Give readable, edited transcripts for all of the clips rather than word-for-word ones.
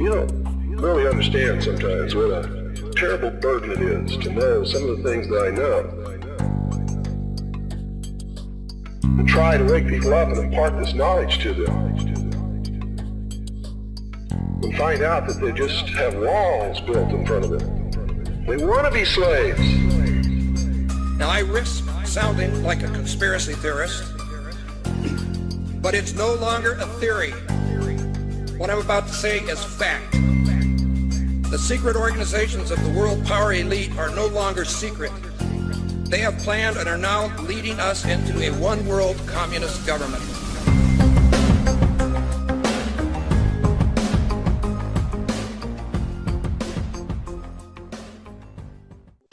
You don't really understand sometimes what a terrible burden it is to know some of the things that I know. And try to wake people up and impart this knowledge to them. And find out that they just have walls built in front of them. They want to be slaves. Now I risk sounding like a conspiracy theorist, but it's no longer a theory. What I'm about to say is fact. The secret organizations of the world power elite are no longer secret. They have planned and are now leading us into a one-world communist government.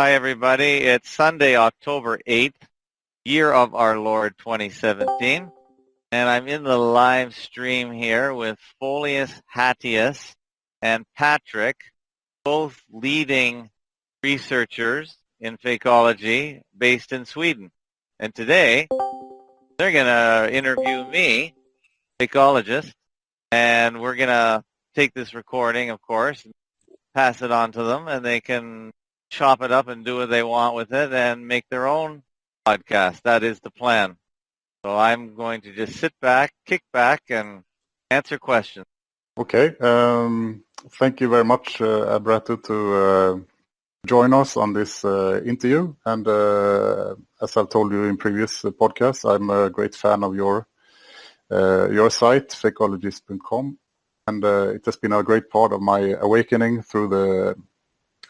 Hi, everybody. It's Sunday, October 8th, year of our Lord 2017. And I'm in the live stream here with Folius Hattius and Patrick, both leading researchers in Fakeology based in Sweden. And today, they're going to interview me, Fakeologist, and we're going to take this recording, of course, and pass it on to them, and they can chop it up and do what they want with it and make their own podcast. That is the plan. So I'm going to just sit back, kick back, and answer questions. Okay. Thank you very much, Abirato, to join us on this interview. And as I've told you in previous podcasts, I'm a great fan of your site, Fakeologist.com. And it has been a great part of my awakening through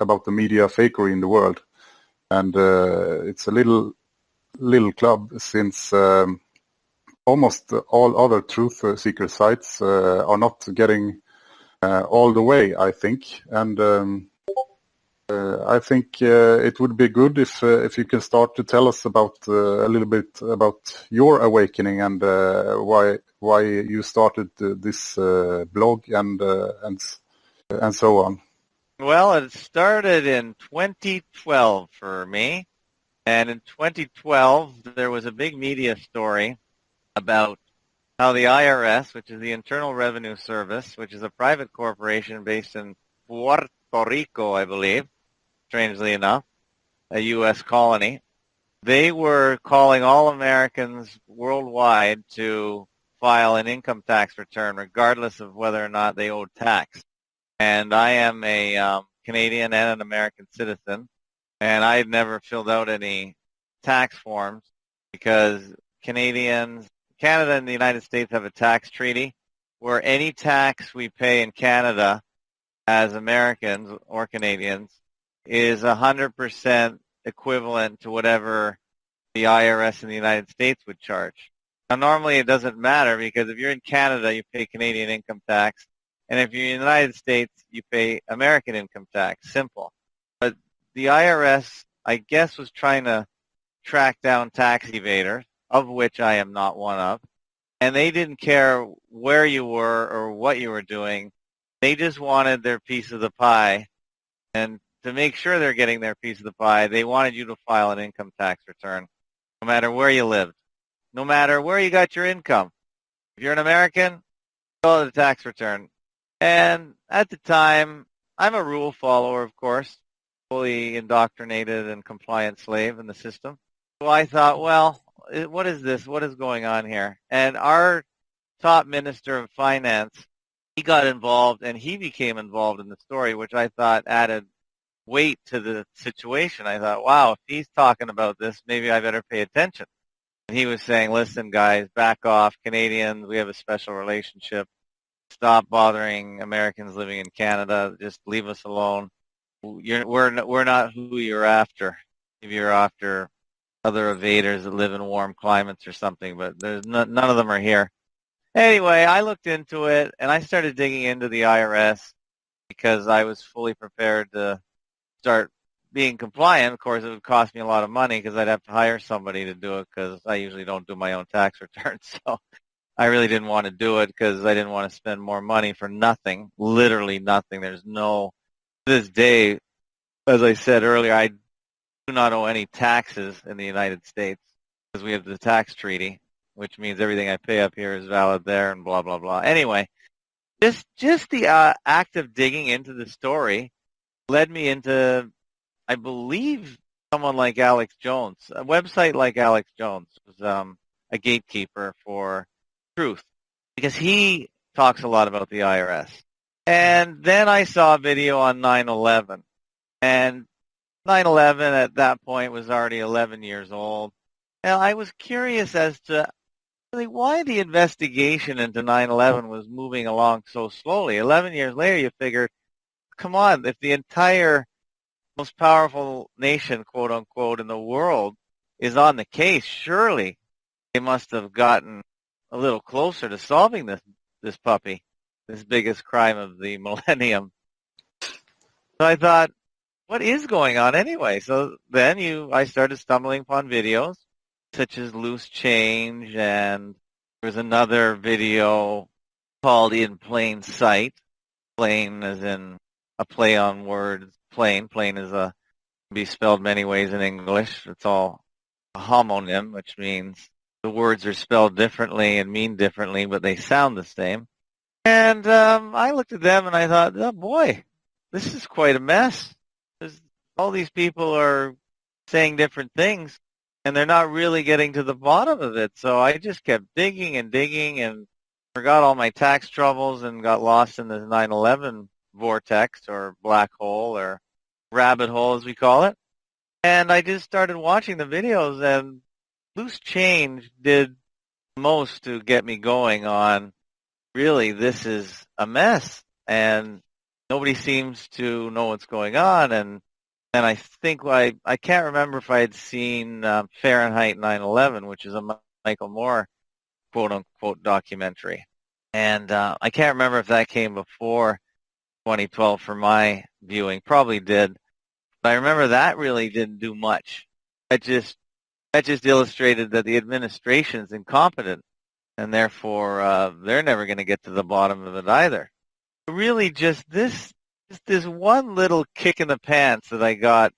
about the media fakery in the world. And it's a little club, since almost all other truth seeker sites are not getting all the way, I think. And I think it would be good if you can start to tell us about a little bit about your awakening and why you started this blog and so on. Well, it started in 2012 for me, and in 2012 there was a big media story about how the IRS, which is the Internal Revenue Service, which is a private corporation based in Puerto Rico, I believe, strangely enough, a U.S. colony, they were calling all Americans worldwide to file an income tax return regardless of whether or not they owed tax. And I am a Canadian and an American citizen, and I had never filled out any tax forms because Canada and the United States have a tax treaty where any tax we pay in Canada as Americans or Canadians is 100% equivalent to whatever the IRS in the United States would charge. Now, normally it doesn't matter because if you're in Canada, you pay Canadian income tax. And if you're in the United States, you pay American income tax. Simple. But the IRS, I guess, was trying to track down tax evaders, of which I am not one of. And they didn't care where you were or what you were doing. They just wanted their piece of the pie. And to make sure they're getting their piece of the pie, they wanted you to file an income tax return, no matter where you lived, no matter where you got your income. If you're an American, fill out a tax return. And at the time, I'm a rule follower, of course, fully indoctrinated and compliant slave in the system. So I thought, well, what is this? What is going on here? And our top minister of finance, he got involved and he became involved in the story, which I thought added weight to the situation. I thought, wow, if he's talking about this, maybe I better pay attention. And he was saying, listen, guys, back off. Canadians, we have a special relationship. Stop bothering Americans living in Canada. Just leave us alone. We're not who you're after. If you're after other evaders that live in warm climates or something, but there's none of them are here. Anyway, I looked into it, and I started digging into the IRS because I was fully prepared to start being compliant. Of course, it would cost me a lot of money because I'd have to hire somebody to do it because I usually don't do my own tax returns. So I really didn't want to do it because I didn't want to spend more money for nothing, literally nothing. There's no, to this day, as I said earlier, I do not owe any taxes in the United States because we have the tax treaty, which means everything I pay up here is valid there and blah, blah, blah. Anyway, just the act of digging into the story led me into, I believe, someone like Alex Jones. A website like Alex Jones was a gatekeeper for truth because he talks a lot about the IRS. And then I saw a video on 9/11. And 9/11 at that point was already 11 years old. And I was curious as to really why the investigation into 9/11 was moving along so slowly. 11 years later, you figured, come on, if the entire most powerful nation, quote unquote, in the world is on the case, surely they must have gotten a little closer to solving this puppy, this biggest crime of the millennium. So I thought, what is going on anyway? So then I started stumbling upon videos such as Loose Change, and there was another video called In Plain Sight. Plain as in a play on words. Plain is can be spelled many ways in English. It's all a homonym, which means the words are spelled differently and mean differently, but they sound the same. And I looked at them and I thought, oh boy, this is quite a mess. All these people are saying different things, and they're not really getting to the bottom of it. So I just kept digging and forgot all my tax troubles and got lost in this 9/11 vortex or black hole or rabbit hole, as we call it. And I just started watching the videos, and Loose Change did most to get me going on, really, this is a mess, and nobody seems to know what's going on. And I think I can't remember if I had seen Fahrenheit 9/11, which is a Michael Moore quote-unquote documentary. And I can't remember if that came before 2012 for my viewing. Probably did. But I remember that really didn't do much. That just illustrated that the administration is incompetent, and therefore they're never going to get to the bottom of it either. Really just this one little kick in the pants that I got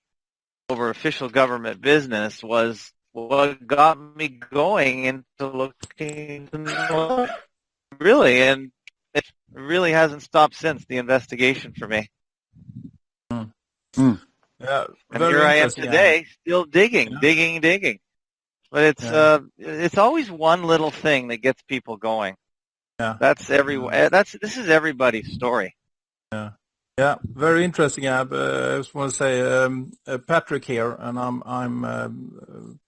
over official government business was what got me going into looking really, and it really hasn't stopped since the investigation for me. Yeah, and here I am today, still digging. But it's always one little thing that gets people going. Yeah, this is everybody's story. Yeah, very interesting, Ab. I just want to say, Patrick here, and I'm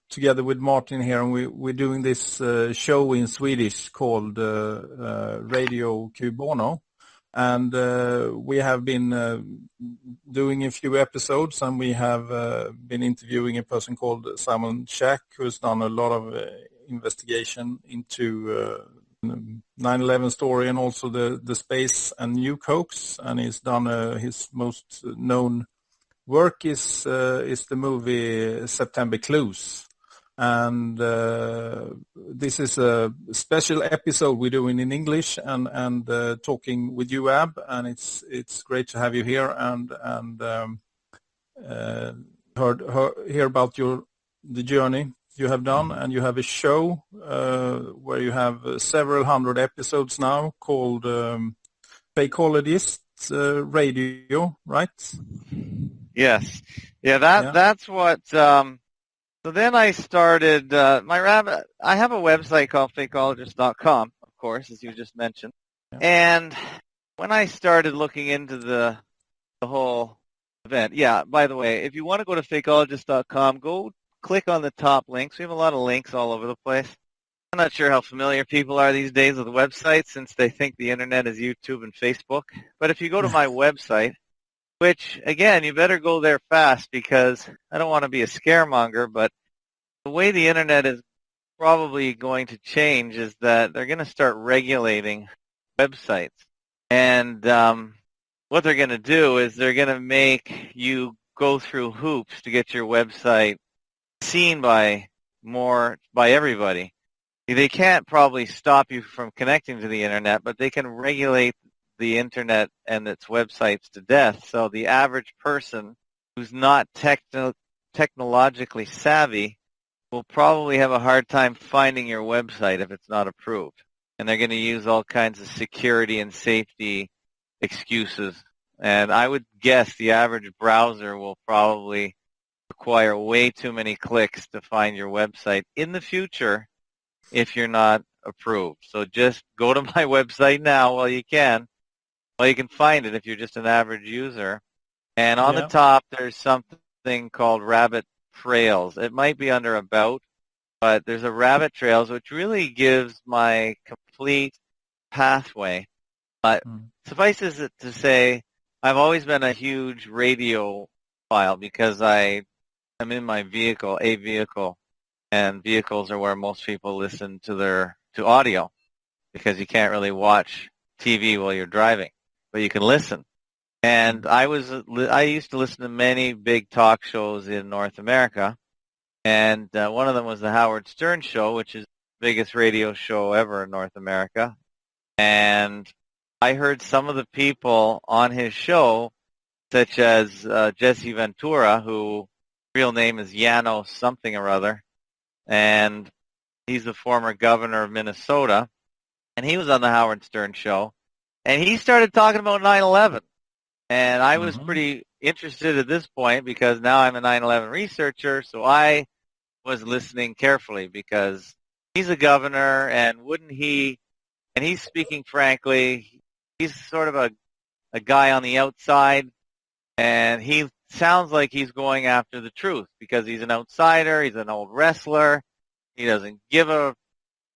together with Martin here, and we're doing this show in Swedish called Radio Cubono, and we have been doing a few episodes, and we have been interviewing a person called Simon Shack, who's done a lot of investigation into 9/11 story and also the space and nuke hoax, and he's done his most known work is the movie September Clues, and this is a special episode we're doing in English and talking with you, Ab, and it's great to have you here and hear about the journey you have done, and you have a show where you have several hundred episodes now called Fakeologist Radio, right? Yes. Yeah, that's what... So then I started I have a website called Fakeologist.com, of course, as you just mentioned. Yeah. And when I started looking into the whole event, by the way, if you want to go to Fakeologist.com, go click on the top links. We have a lot of links all over the place. I'm not sure how familiar people are these days with websites since they think the internet is YouTube and Facebook. But if you go to my website, which, again, you better go there fast because I don't want to be a scaremonger, but the way the internet is probably going to change is that they're going to start regulating websites. And what they're going to do is they're going to make you go through hoops to get your website seen by everybody. They can't probably stop you from connecting to the internet, but they can regulate the internet and its websites to death. So the average person who's not technologically savvy will probably have a hard time finding your website if it's not approved. and they're going to use all kinds of security and safety excuses. And I would guess the average browser will probably require way too many clicks to find your website in the future if you're not approved. So just go to my website now while you can. Well, you can find it if you're just an average user. And on the top, there's something called rabbit trails. It might be under about, but there's a rabbit trails, which really gives my complete pathway. But suffices it to say, I've always been a huge radio file because I am in my vehicle, a vehicle, and vehicles are where most people listen to audio because you can't really watch TV while you're driving, but you can listen. And I used to listen to many big talk shows in North America, and one of them was the Howard Stern Show, which is the biggest radio show ever in North America. And I heard some of the people on his show, such as Jesse Ventura, who real name is Yano something or other, and he's the former governor of Minnesota, and he was on the Howard Stern Show, and he started talking about 9/11. And I was pretty interested at this point because now I'm a 9/11 researcher, so I was listening carefully because he's a governor, and and he's speaking frankly, he's sort of a guy on the outside, and he sounds like he's going after the truth because he's an outsider, he's an old wrestler, he doesn't give a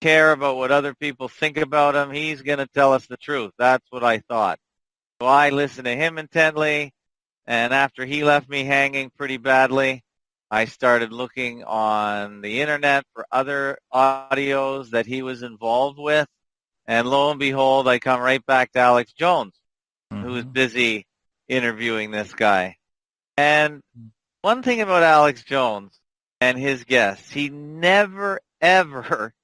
care about what other people think about him, he's going to tell us the truth. That's what I thought. So I listened to him intently, and after he left me hanging pretty badly, I started looking on the internet for other audios that he was involved with, and lo and behold, I come right back to Alex Jones, who was busy interviewing this guy. And one thing about Alex Jones and his guests, he never, ever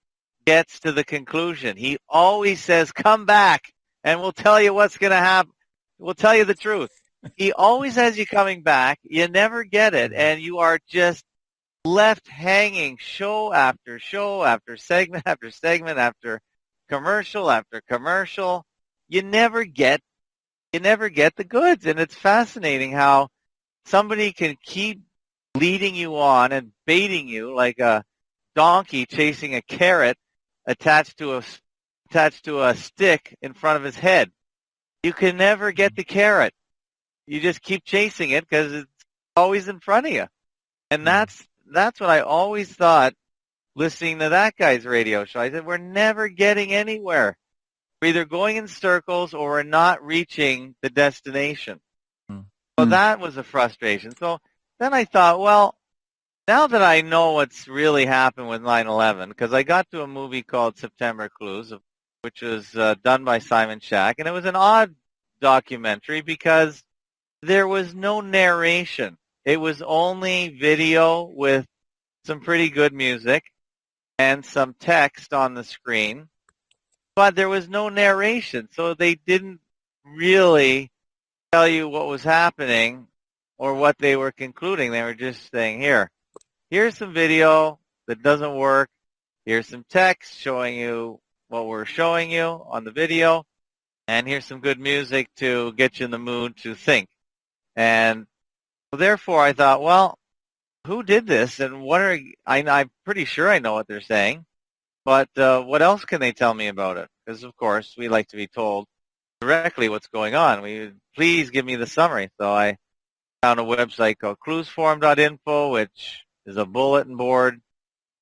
gets to the conclusion. He always says, come back, and we'll tell you what's going to happen. We'll tell you the truth. He always has you coming back. You never get it, and you are just left hanging show after show after segment after segment after commercial after commercial. You never get the goods, and it's fascinating how somebody can keep leading you on and baiting you like a donkey chasing a carrot attached to a stick in front of his head. You can never get the carrot. You just keep chasing it because it's always in front of you. And that's what I always thought listening to that guy's radio show. I said, we're never getting anywhere. We're either going in circles or we're not reaching the destination. So that was a frustration. So then I thought, well, now that I know what's really happened with 9/11, because I got to a movie called September Clues, which was done by Simon Shack, and it was an odd documentary because there was no narration. It was only video with some pretty good music and some text on the screen, but there was no narration, so they didn't really tell you what was happening or what they were concluding. They were just saying, here's some video that doesn't work, here's some text showing you what we're showing you on the video, and here's some good music to get you in the mood to think. And so therefore I thought, well, who did this, and I'm pretty sure I know what they're saying, but what else can they tell me about it? Because, of course, we like to be told directly what's going on. Please give me the summary. So I found a website called cluesforum.info, which is a bulletin board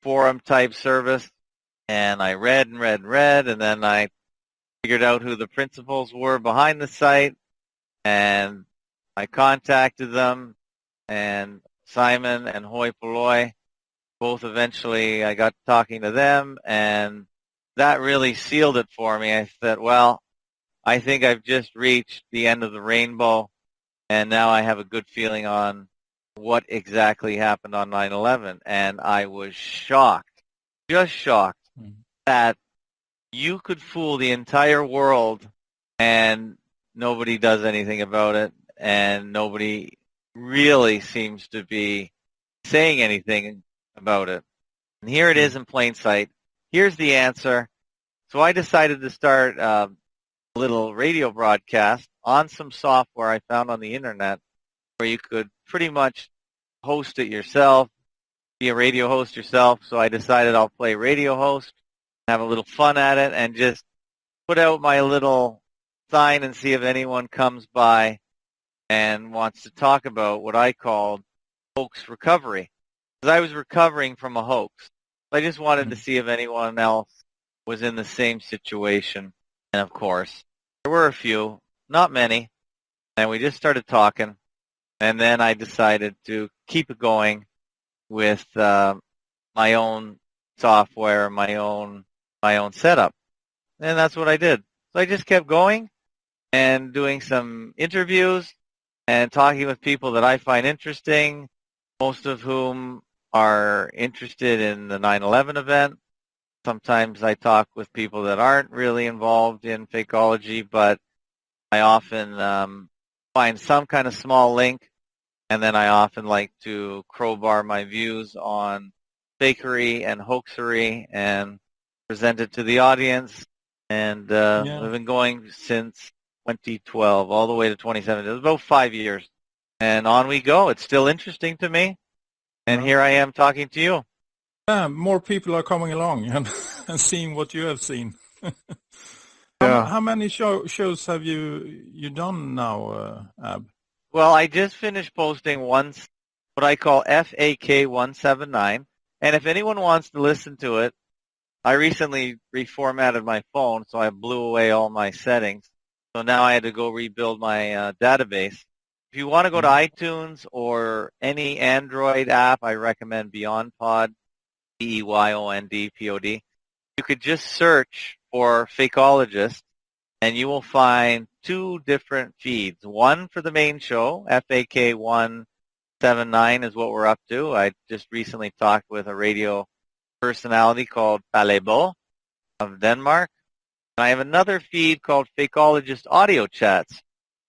forum-type service, and I read, and then I figured out who the principals were behind the site, and I contacted them, and Simon and Hoi Polloi, both eventually I got talking to them, and that really sealed it for me. I said, well, I think I've just reached the end of the rainbow, and now I have a good feeling on what exactly happened on 9/11. And I was shocked, just shocked, that you could fool the entire world and nobody does anything about it, and nobody really seems to be saying anything about it. And here it is in plain sight. Here's the answer. So I decided to start a little radio broadcast on some software I found on the internet where you could pretty much host it yourself, be a radio host yourself. So I decided I'll play radio host, have a little fun at it, and just put out my little sign and see if anyone comes by and wants to talk about what I called hoax recovery. Because I was recovering from a hoax. I just wanted to see if anyone else was in the same situation. And of course, there were a few, not many, and we just started talking. And then I decided to keep it going with my own software, my own setup. And that's what I did. So I just kept going and doing some interviews and talking with people that I find interesting, most of whom are interested in the 9/11 event. Sometimes I talk with people that aren't really involved in fakeology, but I often find some kind of small link, and then I often like to crowbar my views on fakery and hoaxery and present it to the audience. And we've been going since 2012 all the way to 2017. It was about 5 years. And on we go. It's still interesting to me. And here I am talking to you. Yeah, more people are coming along and seeing what you have seen. How many shows have you done now, Ab? Well, I just finished posting what I call FAK 179. And if anyone wants to listen to it, I recently reformatted my phone, so I blew away all my settings. So now I had to go rebuild my database. If you want to go to iTunes or any Android app, I recommend BeyondPod, BeyondPod. You could just search for Fakeologist, and you will find two different feeds. One for the main show, FAK 179 is what we're up to. I just recently talked with a radio personality called Palebo of Denmark. And I have another feed called Fakeologist Audio Chats,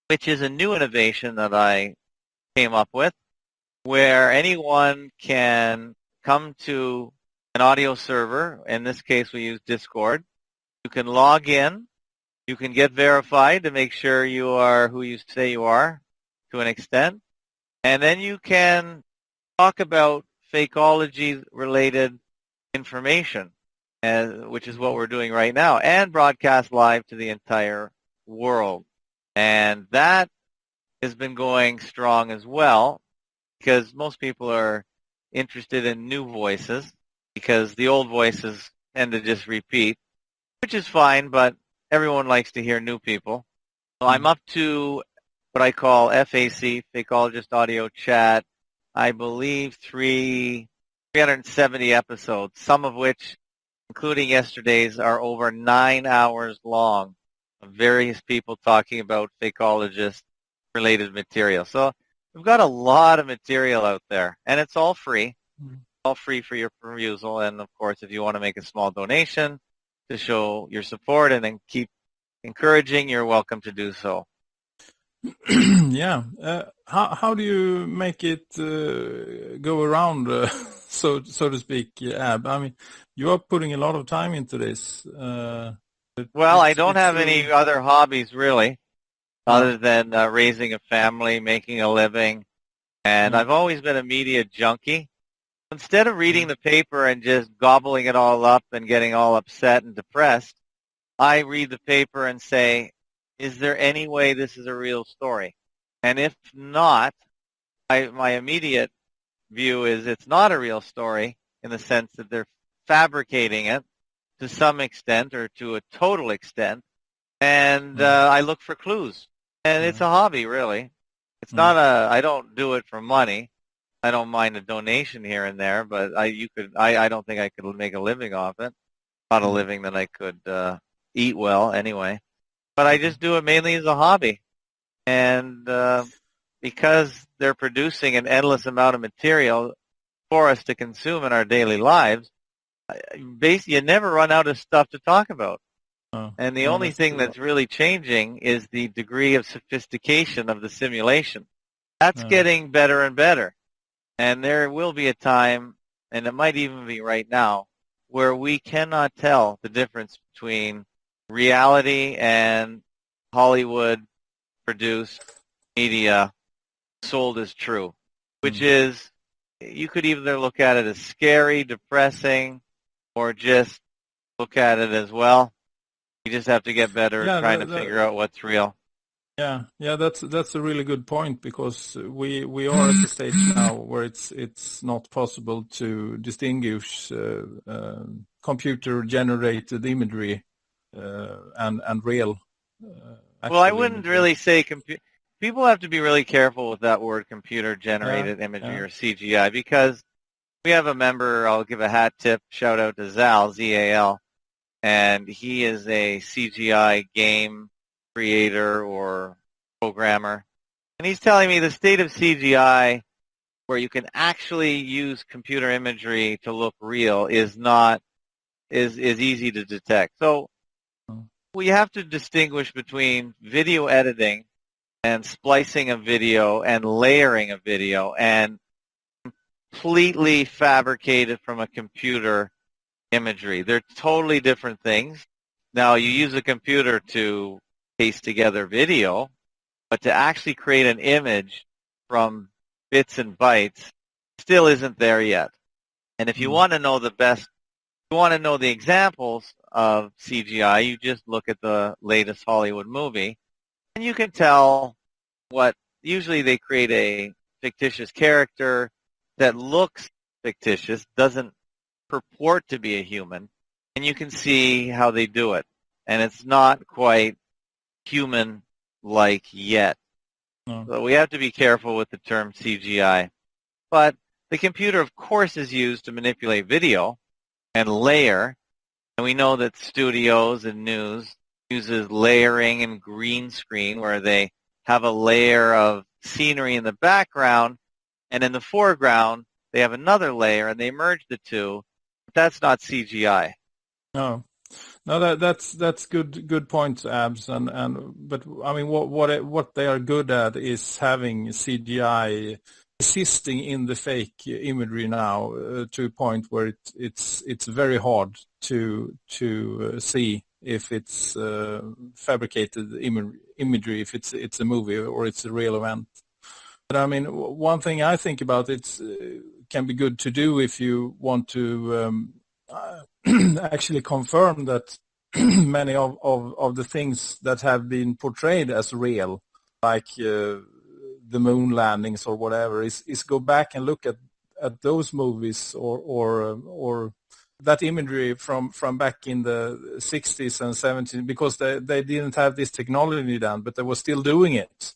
which is a new innovation that I came up with, where anyone can come to an audio server. In this case, we use Discord. You can log in. You can get verified to make sure you are who you say you are to an extent. And then you can talk about fakeology-related information, which is what we're doing right now, and broadcast live to the entire world. And that has been going strong as well, because most people are interested in new voices, because the old voices tend to just repeat, which is fine, but everyone likes to hear new people. So I'm up to what I call FAC, Fakeologist Audio Chat, I believe 370 episodes, some of which, including yesterday's, are over 9 hours long of various people talking about fakeologist-related material. So we've got a lot of material out there, and it's all free, all free for your perusal. And, of course, if you want to make a small donation to show your support and then keep encouraging, you're welcome to do so. Yeah. How do you make it go around, so to speak, Ab? I mean, you are putting a lot of time into this. Well, I don't have any other hobbies, really, other than raising a family, making a living, and I've always been a media junkie. Instead of reading the paper and just gobbling it all up and getting all upset and depressed, I read the paper and say, is there any way this is a real story? And if not, my immediate view is it's not a real story, in the sense that they're fabricating it to some extent or to a total extent. And I look for clues. And it's a hobby, really. It's not I don't do it for money. I don't mind a donation here and there, but I don't think I could make a living off it. Not a living that I could eat well anyway. But I just do it mainly as a hobby. And because they're producing an endless amount of material for us to consume in our daily lives, basically you never run out of stuff to talk about. And the only thing that's really changing is the degree of sophistication of the simulation. That's getting better and better. And there will be a time, and it might even be right now, where we cannot tell the difference between reality and Hollywood-produced media sold as true, which is, you could either look at it as scary, depressing, or just look at it as, well, you just have to get better at trying to figure out what's real. Yeah, that's a really good point, because we are at the stage now where it's not possible to distinguish computer generated imagery and real. Well, I wouldn't really say people have to be really careful with that word, computer generated imagery or CGI, because we have a member, I'll give a hat tip, shout out to Zal, Z-A-L, and he is a CGI game creator or programmer. And he's telling me the state of CGI, where you can actually use computer imagery to look real, is easy to detect. So we have to distinguish between video editing and splicing a video and layering a video and completely fabricated from a computer imagery. They're totally different things. Now, you use a computer to paste together video, but to actually create an image from bits and bytes still isn't there yet. And if you want to know the examples of CGI, you just look at the latest Hollywood movie, and you can tell usually they create a fictitious character that looks fictitious, doesn't purport to be a human, and you can see how they do it. And it's not quite human-like yet. No. So we have to be careful with the term CGI. But the computer, of course, is used to manipulate video and layer. And we know that studios and news uses layering and green screen, where they have a layer of scenery in the background, and in the foreground they have another layer, and they merge the two. But that's not CGI. No, that's good points, Abs. But I mean, what they are good at is having CGI assisting in the fake imagery now, to a point where it's very hard to see if it's fabricated imagery, if it's a movie or it's a real event. But I mean, one thing I think about, it can be good to do if you want to actually confirm that many of the things that have been portrayed as real, like the moon landings or whatever, is go back and look at those movies or that imagery from back in the 60s and 70s, because they didn't have this technology then, but they were still doing it.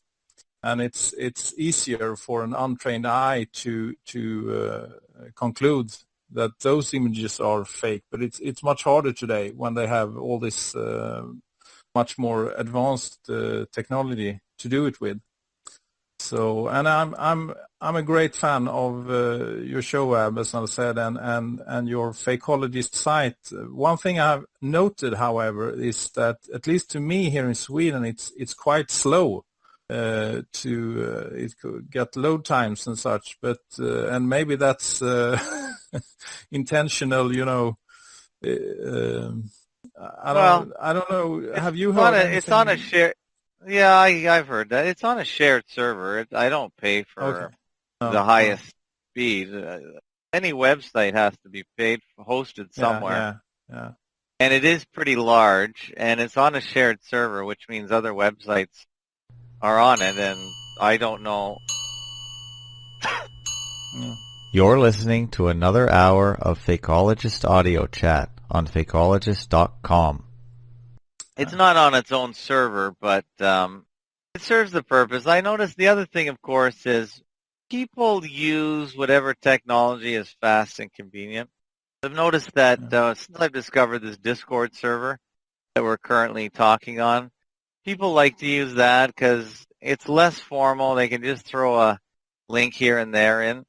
And it's easier for an untrained eye to conclude that those images are fake. But it's much harder today when they have all this much more advanced technology to do it with. So, and I'm a great fan of your show, Ab, as I said, and your Fakeologist site. One thing I've noted, however, is that, at least to me here in Sweden, it's quite slow. It could get load times and such, but and maybe that's intentional, you know. I don't know. Have you heard anything? It's on a share. Yeah, I've heard that. It's on a shared server. I don't pay for the highest speed. Any website has to be hosted somewhere. Yeah. And it is pretty large, and it's on a shared server, which means other websites are on it, and I don't know. You're listening to another hour of Fakeologist audio chat on Fakeologist.com. It's not on its own server, but it serves the purpose. I noticed the other thing, of course, is people use whatever technology is fast and convenient. I've noticed that since I've discovered this Discord server that we're currently talking on, people like to use that because it's less formal. They can just throw a link here and there in,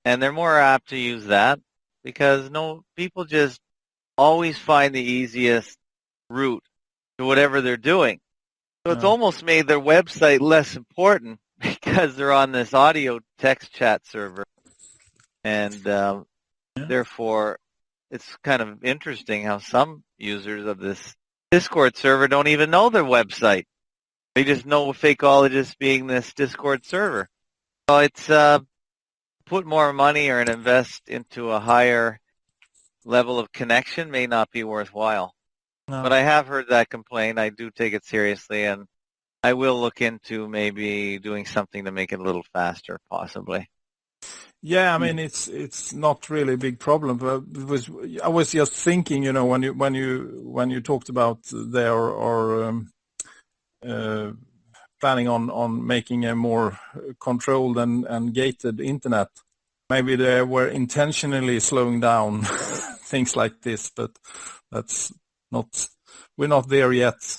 and they're more apt to use that because people just always find the easiest route to whatever they're doing. So it's almost made their website less important because they're on this audio text chat server, and therefore it's kind of interesting how some users of this Discord server don't even know their website. They just know Fakeologist being this Discord server. So it's put more money or invest into a higher level of connection may not be worthwhile. No. But I have heard that complaint. I do take it seriously, and I will look into maybe doing something to make it a little faster, possibly. Yeah, I mean it's not really a big problem. But I was just thinking, when you talked about they are planning on making a more controlled and gated internet. Maybe they were intentionally slowing down things like this, but we're not there yet,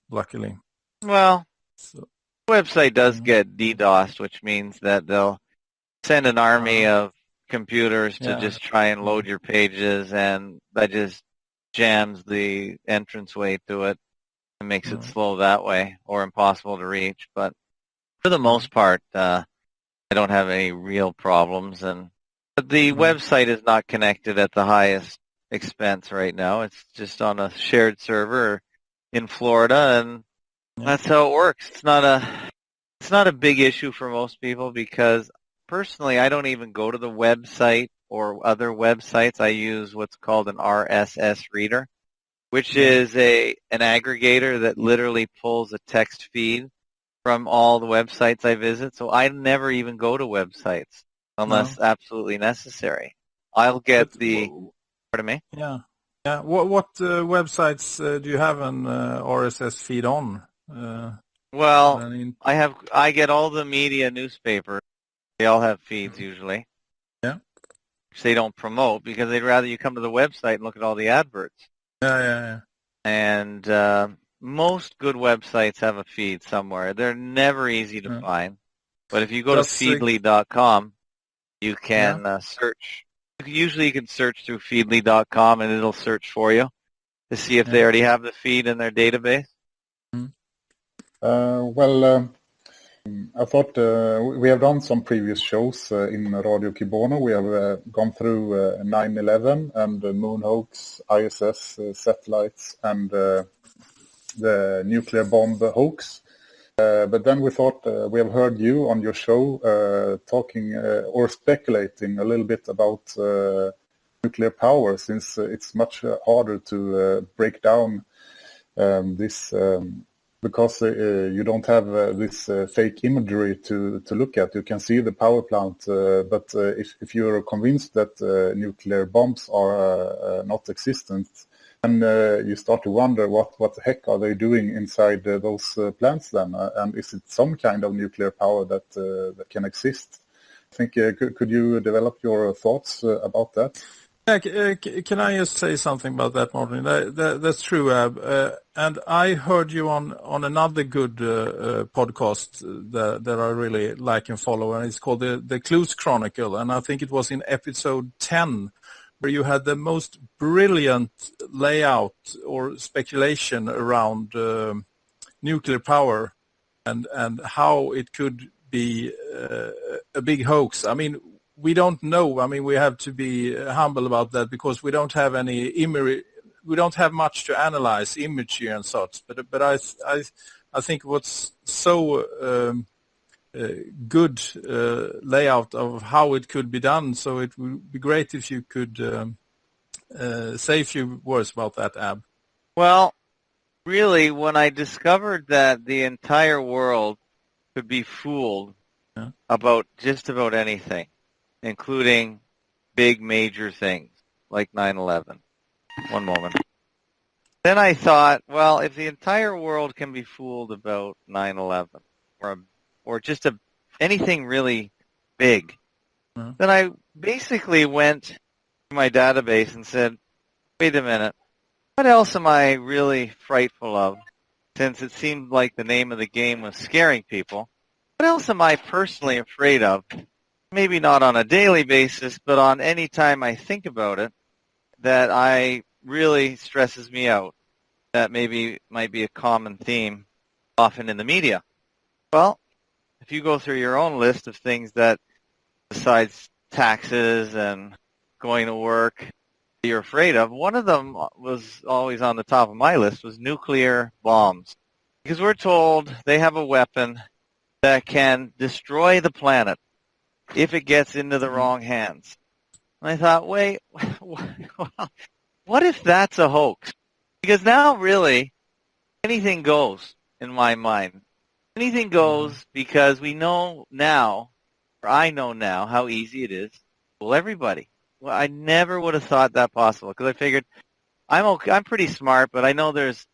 luckily. Well, the website does get DDoSed, which means that they'll send an army of computers to just try and load your pages, and that just jams the entranceway to it and makes it slow that way or impossible to reach. But for the most part, I don't have any real problems. But the website is not connected at the highest expense right now. It's just on a shared server in Florida, and that's how it works. It's not a big issue for most people because personally, I don't even go to the website or other websites. I use what's called an RSS reader, which is an aggregator that literally pulls a text feed from all the websites I visit. So I never even go to websites unless absolutely necessary. I'll get pardon me? Yeah. Yeah. What websites do you have an RSS feed on? Well, I get all the media newspapers. They all have feeds usually. Yeah. Which they don't promote because they'd rather you come to the website and look at all the adverts. Yeah. And most good websites have a feed somewhere. They're never easy to find. But if you go to feedly.com, you can search. Usually you can search through feedly.com and it'll search for you to see if they already have the feed in their database. I thought we have done some previous shows in Radio Kibono. We have gone through 9/11 and the moon hoax, ISS satellites, and the nuclear bomb hoax. But then we thought we have heard you on your show talking or speculating a little bit about nuclear power, since it's much harder to break down this because you don't have this fake imagery to look at. You can see the power plant, but if you're convinced that nuclear bombs are not existent, and you start to wonder what the heck are they doing inside those plants then? And is it some kind of nuclear power that can exist? I think could you develop your thoughts about that? Yeah, can I just say something about that, Martin? That's true, Ab. And I heard you on another good podcast that I really like and follow, and it's called the Clues Chronicle. And I think it was in episode 10, where you had the most brilliant layout or speculation around nuclear power and how it could be a big hoax. I mean, we don't know. I mean, we have to be humble about that because we don't have any imagery. We don't have much to analyze imagery and such. But I think what's so good layout of how it could be done. So it would be great if you could say a few words about that, Ab. Well, really, when I discovered that the entire world could be fooled about just about anything, including big major things like 9/11. One moment. Then I thought, well, if the entire world can be fooled about 9/11 or just anything really big, then I basically went to my database and said, wait a minute, what else am I really frightful of? Since it seemed like the name of the game was scaring people, what else am I personally afraid of? Maybe not on a daily basis, but on any time I think about it, that I really stresses me out. That maybe might be a common theme often in the media. Well, if you go through your own list of things that, besides taxes and going to work, you're afraid of. One of them was always on the top of my list was nuclear bombs. Because we're told they have a weapon that can destroy the planet if it gets into the wrong hands. And I thought, wait, what if that's a hoax? Because now really anything goes in my mind. Anything goes because we know now, or I know now, how easy it is to fool everybody. Well, I never would have thought that possible because I figured I'm pretty smart, but I know there's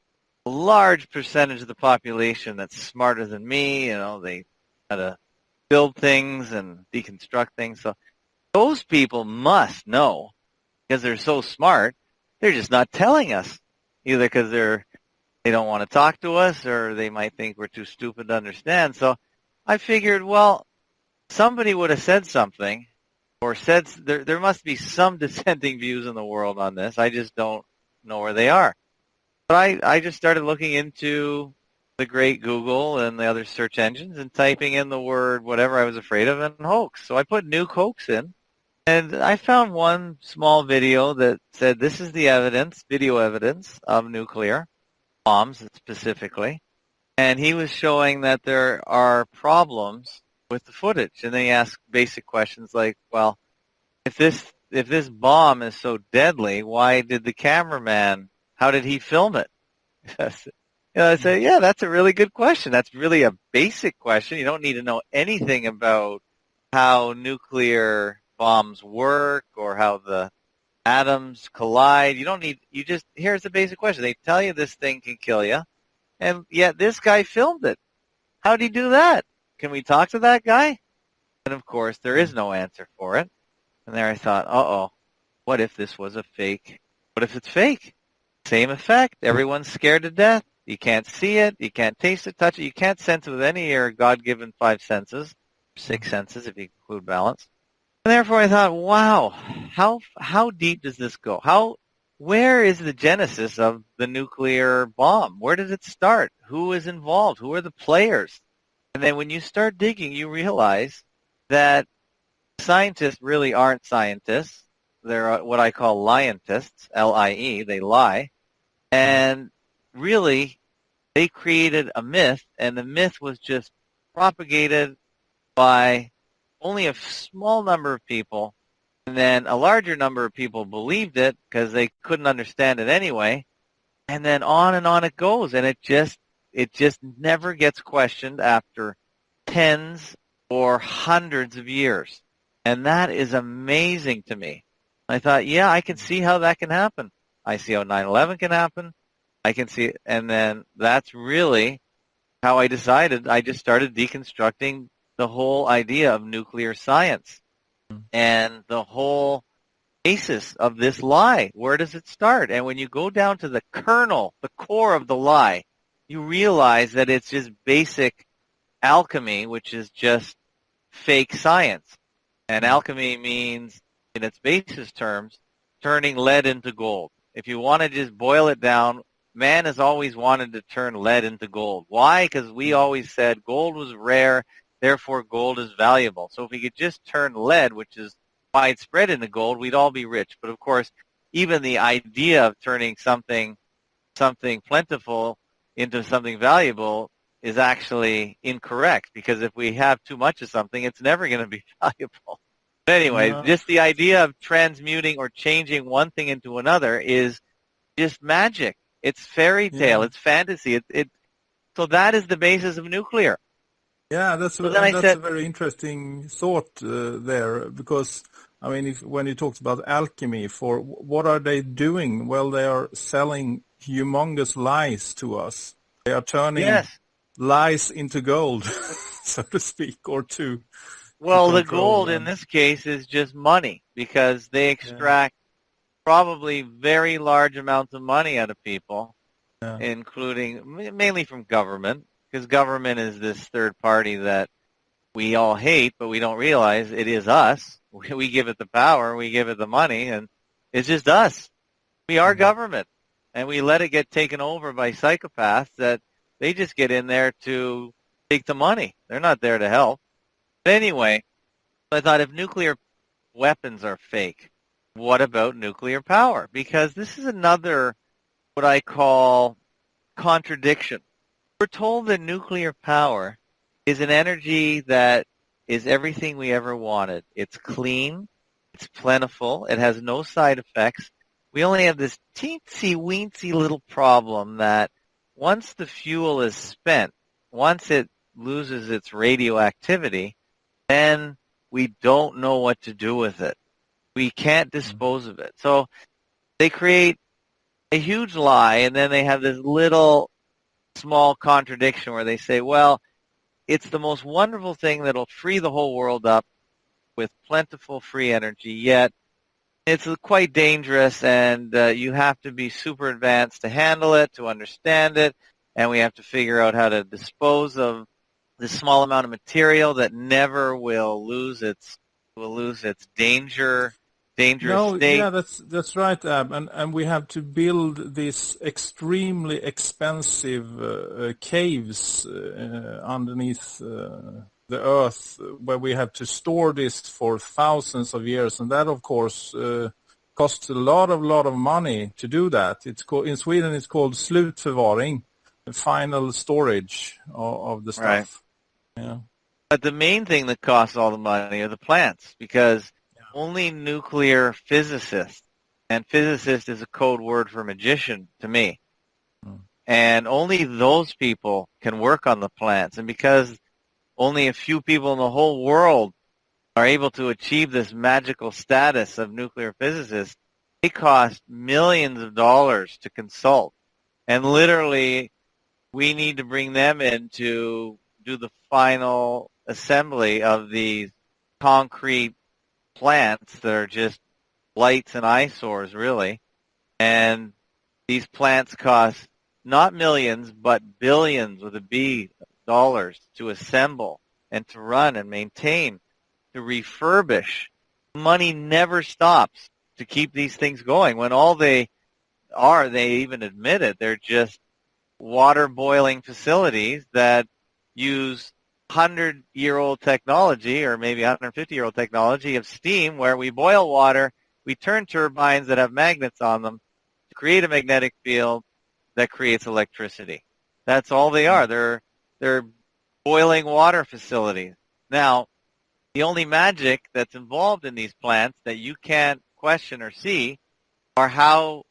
a large percentage of the population that's smarter than me. You know, they how to build things and deconstruct things. So those people must know because they're so smart. They're just not telling us, either because they don't want to talk to us or they might think we're too stupid to understand. So I figured, well, somebody would have said something or said there must be some dissenting views in the world on this. I just don't know where they are. But I just started looking into the great Google and the other search engines and typing in the word whatever I was afraid of and hoax. So I put nuke hoax in, and I found one small video that said this is the evidence, video evidence of nuclear bombs specifically. And he was showing that there are problems with the footage. And they ask basic questions like, well, if this bomb is so deadly, why did the cameraman, how did he film it? I say, yeah, that's a really good question. That's really a basic question. You don't need to know anything about how nuclear bombs work or how the atoms collide. Here's the basic question. They tell you this thing can kill you, and yet this guy filmed it. How did he do that? Can we talk to that guy? And of course, there is no answer for it. And there I thought, uh-oh, what if this was a fake? What if it's fake? Same effect. Everyone's scared to death. You can't see it. You can't taste it, touch it. You can't sense it with any of your God-given 5 senses, 6 senses if you include balance. And therefore I thought, wow, how deep does this go? Where is the genesis of the nuclear bomb? Where did it start? Who is involved? Who are the players? And then when you start digging, you realize that scientists really aren't scientists. They're what I call lientists, L-I-E, they lie. And really, they created a myth, and the myth was just propagated by only a small number of people, and then a larger number of people believed it because they couldn't understand it anyway, and then on it goes, and it just never gets questioned after tens or hundreds of years. And that is amazing to me. I thought, yeah, I can see how that can happen. I see how 9/11 can happen. I can see it. And then that's really how I decided. I just started deconstructing the whole idea of nuclear science and the whole basis of this lie. Where does it start? And when you go down to the kernel, the core of the lie, you realize that it's just basic alchemy, which is just fake science. And alchemy means, in its basis terms, turning lead into gold. If you want to just boil it down, man has always wanted to turn lead into gold. Why? Because we always said gold was rare, therefore gold is valuable. So if we could just turn lead, which is widespread into gold, we'd all be rich. But of course, even the idea of turning something plentiful into something valuable is actually incorrect, because if we have too much of something, it's never going to be valuable. But anyway, just the idea of transmuting or changing one thing into another is just magic. It's fairy tale. It's fantasy. So that is the basis of nuclear. Yeah, that's a very interesting thought there, because I mean, when you talked about alchemy, for what are they doing? Well, they are selling humongous lies to us. They are turning lies into gold, so to speak, or to. Well, the gold in this case is just money, because they extract probably very large amounts of money out of people, including mainly from government, because government is this third party that we all hate, but we don't realize it is us. We give it the power, we give it the money, and it's just us. We are government, and we let it get taken over by psychopaths that they just get in there to take the money. They're not there to help. But anyway, I thought if nuclear weapons are fake, what about nuclear power? Because this is another, what I call, contradiction. We're told that nuclear power is an energy that is everything we ever wanted. It's clean, it's plentiful, it has no side effects. We only have this teensy-weensy little problem that once the fuel is spent, once it loses its radioactivity, then we don't know what to do with it. We can't dispose of it. So they create a huge lie, and then they have this little small contradiction where they say, well, it's the most wonderful thing that'll free the whole world up with plentiful free energy, yet it's quite dangerous, and you have to be super advanced to handle it, to understand it, and we have to figure out how to dispose of this small amount of material that never will lose its dangerous state. Yeah, that's right, Ab, and we have to build these extremely expensive caves underneath the earth, where we have to store this for thousands of years, and that, of course, costs a lot of money to do that. It's called, in Sweden, it's called slutförvaring, the final storage of the stuff. Right. Yeah. But the main thing that costs all the money are the plants, because only nuclear physicists, and physicist is a code word for magician to me, and only those people can work on the plants. And because only a few people in the whole world are able to achieve this magical status of nuclear physicists, it costs millions of dollars to consult. And literally, we need to bring them in to do the final assembly of these concrete plants that are just blights and eyesores, really. And these plants cost not millions, but billions with a B dollars to assemble and to run and maintain, to refurbish. Money never stops to keep these things going. When all they are, they even admit it, they're just water boiling facilities that use 100-year-old technology, or maybe 150-year-old technology of steam, where we boil water, we turn turbines that have magnets on them to create a magnetic field that creates electricity. That's all they are. They're boiling water facilities. Now, the only magic that's involved in these plants that you can't question or see are how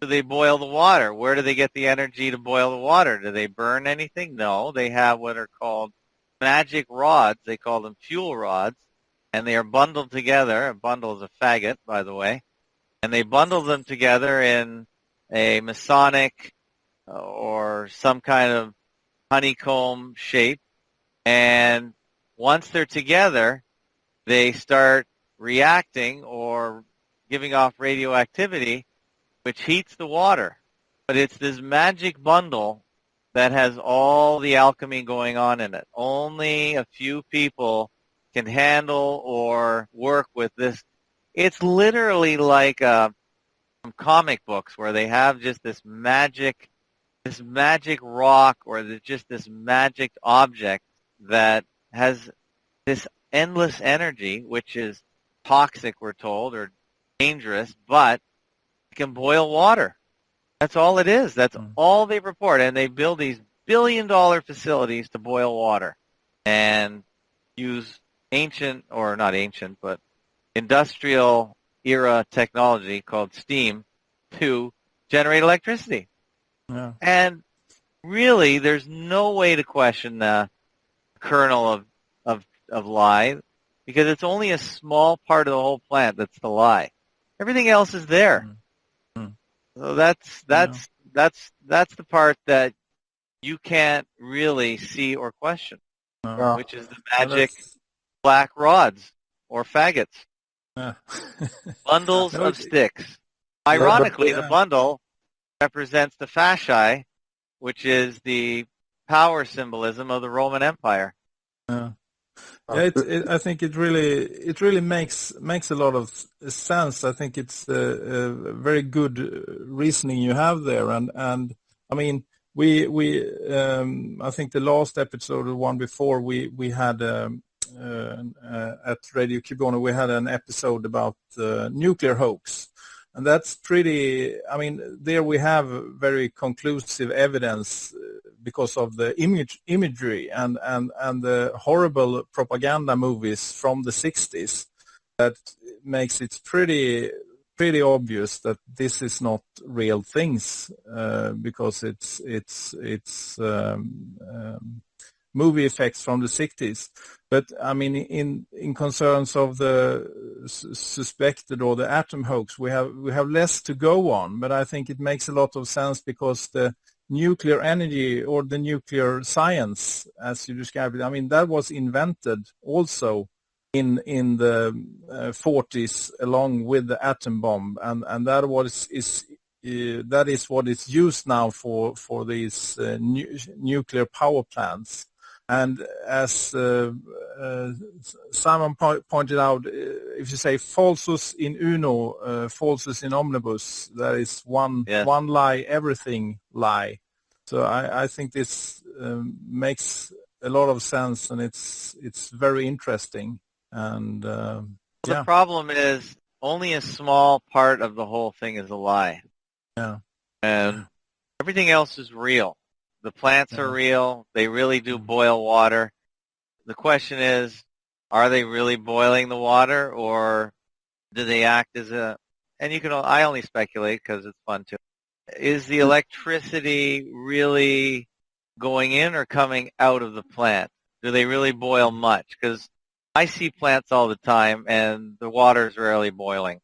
do they boil the water? Where do they get the energy to boil the water? Do they burn anything? No. They have what are called magic rods. They call them fuel rods, and they are bundled together. A bundle is a faggot, by the way. And they bundle them together in a Masonic or some kind of honeycomb shape. And once they're together, they start reacting or giving off radioactivity, which heats the water. But it's this magic bundle that has all the alchemy going on in it. Only a few people can handle or work with this. It's literally like some comic books where they have just this magic rock, or just this magic object that has this endless energy, which is toxic, we're told, or dangerous, but it can boil water. That's all it is. That's all they report. And they build these billion-dollar facilities to boil water and use ancient, or not ancient, but industrial era technology called steam to generate electricity. Yeah. And really, there's no way to question the kernel of lie, because it's only a small part of the whole plant that's the lie. Everything else is there. So that's the part that you can't really see or question, which is the magic black rods or faggots, bundles of sticks. Ironically, the bundle represents the fasci, which is the power symbolism of the Roman Empire. I think it really makes a lot of sense. I think it's a very good reasoning you have there, and I mean we I think the last episode, the one before, we had at Radio Cubona, we had an episode about nuclear hoax. And that's pretty, I mean, there we have very conclusive evidence because of the imagery and the horrible propaganda movies from the 60s that makes it pretty obvious that this is not real things because it's movie effects from the 60s. But I mean, in concerns of the suspected or the atom hoax, we have less to go on. But I think it makes a lot of sense because the nuclear energy or the nuclear science, as you described it, I mean, that was invented also in the 40s along with the atom bomb, and that is what is used now for these nuclear power plants. And as Simon pointed out, if you say falsus in uno, falsus in omnibus, that is one lie, everything lie. So I think this makes a lot of sense, and it's very interesting. And the problem is only a small part of the whole thing is a lie. Yeah. And everything else is real. The plants are real. They really do boil water. The question is, are they really boiling the water, or do they act as a, and you can, I only speculate because it's fun too. Is the electricity really going in or coming out of the plant? Do they really boil much? Because I see plants all the time and the water is rarely boiling.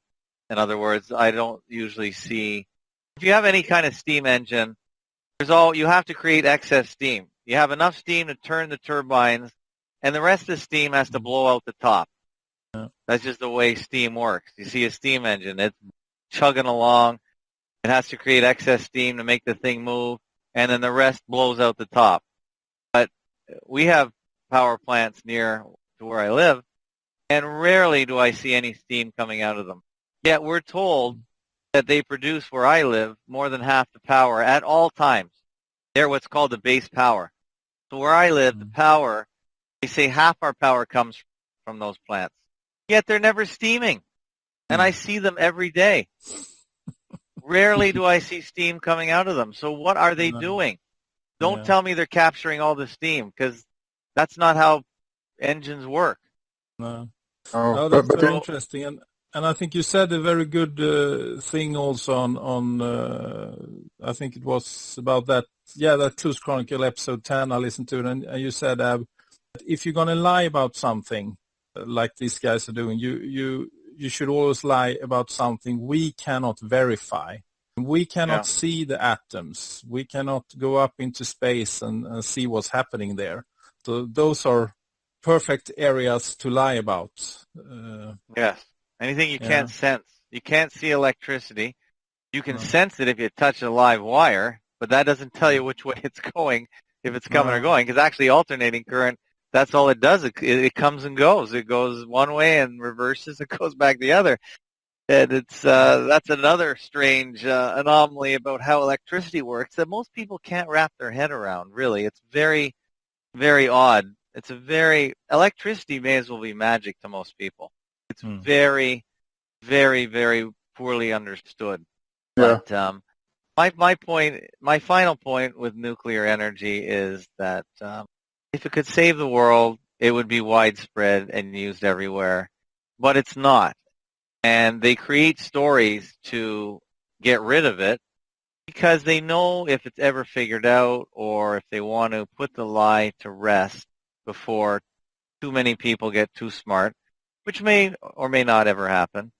In other words, I don't usually see, if you have any kind of steam engine, you have to create excess steam. You have enough steam to turn the turbines, and the rest of the steam has to blow out the top. Yeah. That's just the way steam works. You see a steam engine, it's chugging along. It has to create excess steam to make the thing move, and then the rest blows out the top. But we have power plants near to where I live, and rarely do I see any steam coming out of them. Yet we're told that they produce, where I live, more than half the power at all times. They're what's called the base power. So where I live, the power, they say half our power comes from those plants. Yet they're never steaming. And I see them every day. Rarely do I see steam coming out of them. So what are they doing? Don't tell me they're capturing all the steam, because that's not how engines work. No. Oh, that's very interesting. And I think you said a very good thing also on I think it was about that, that Clues Chronicle episode 10 I listened to, and you said if you're going to lie about something like these guys are doing, you should always lie about something we cannot verify. We cannot see the atoms. We cannot go up into space and see what's happening there. So those are perfect areas to lie about. Yes. Anything you can't sense. You can't see electricity. You can sense it if you touch a live wire, but that doesn't tell you which way it's going, if it's coming or going, because actually alternating current, that's all it does. It comes and goes. It goes one way and reverses. It goes back the other. And it's that's another strange anomaly about how electricity works that most people can't wrap their head around, really. It's very, very odd. Electricity may as well be magic to most people. It's very, very, very poorly understood. Yeah. But my final point with nuclear energy is that if it could save the world, it would be widespread and used everywhere. But it's not. And they create stories to get rid of it because they know if it's ever figured out, or if they want to put the lie to rest before too many people get too smart, which may or may not ever happen,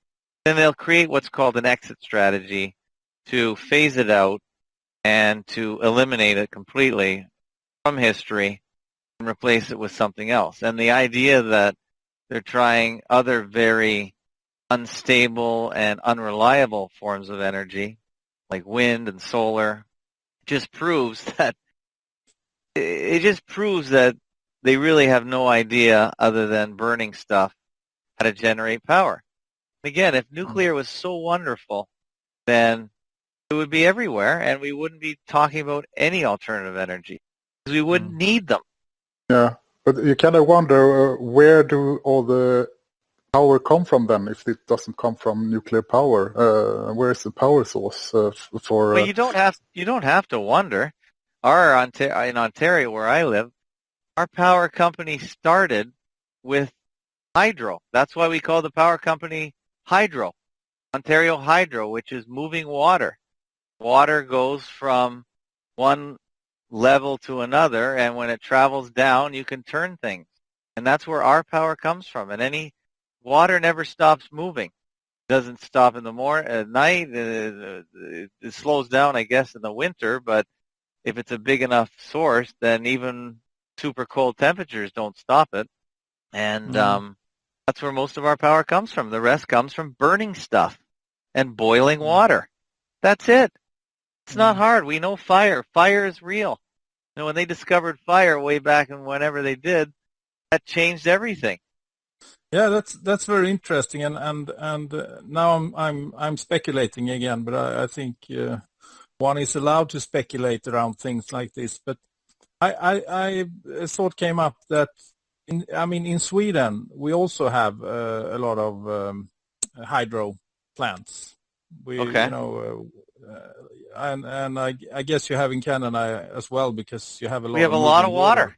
then they'll create what's called an exit strategy to phase it out and to eliminate it completely from history and replace it with something else. And the idea that they're trying other very unstable and unreliable forms of energy, like wind and solar, just proves that they really have no idea, other than burning stuff, how to generate power. Again, if nuclear was so wonderful, then it would be everywhere, and we wouldn't be talking about any alternative energy, because we wouldn't need them. Yeah, But you kind of wonder where do all the power come from then? If it doesn't come from nuclear power, where is the power source for? Well, you don't have to wonder. In Ontario, where I live, our power company started with hydro. That's why we call the power company Hydro, Ontario Hydro, which is moving water. Water goes from one level to another, and when it travels down, you can turn things. And that's where our power comes from. And any water never stops moving. It doesn't stop in the morning, at night. It slows down, I guess, in the winter. But if it's a big enough source, then even super cold temperatures don't stop it. And that's where most of our power comes from. The rest comes from burning stuff and boiling water. That's it. It's not hard. We know fire. Fire is real. You know, when they discovered fire way back and whenever they did, that changed everything. Yeah, that's very interesting, and now I'm speculating again, but I think one is allowed to speculate around things like this. But I thought came up that in Sweden we also have a lot of hydro plants. Okay. And I guess you have in Canada as well, because you have a lot. We have a lot of water.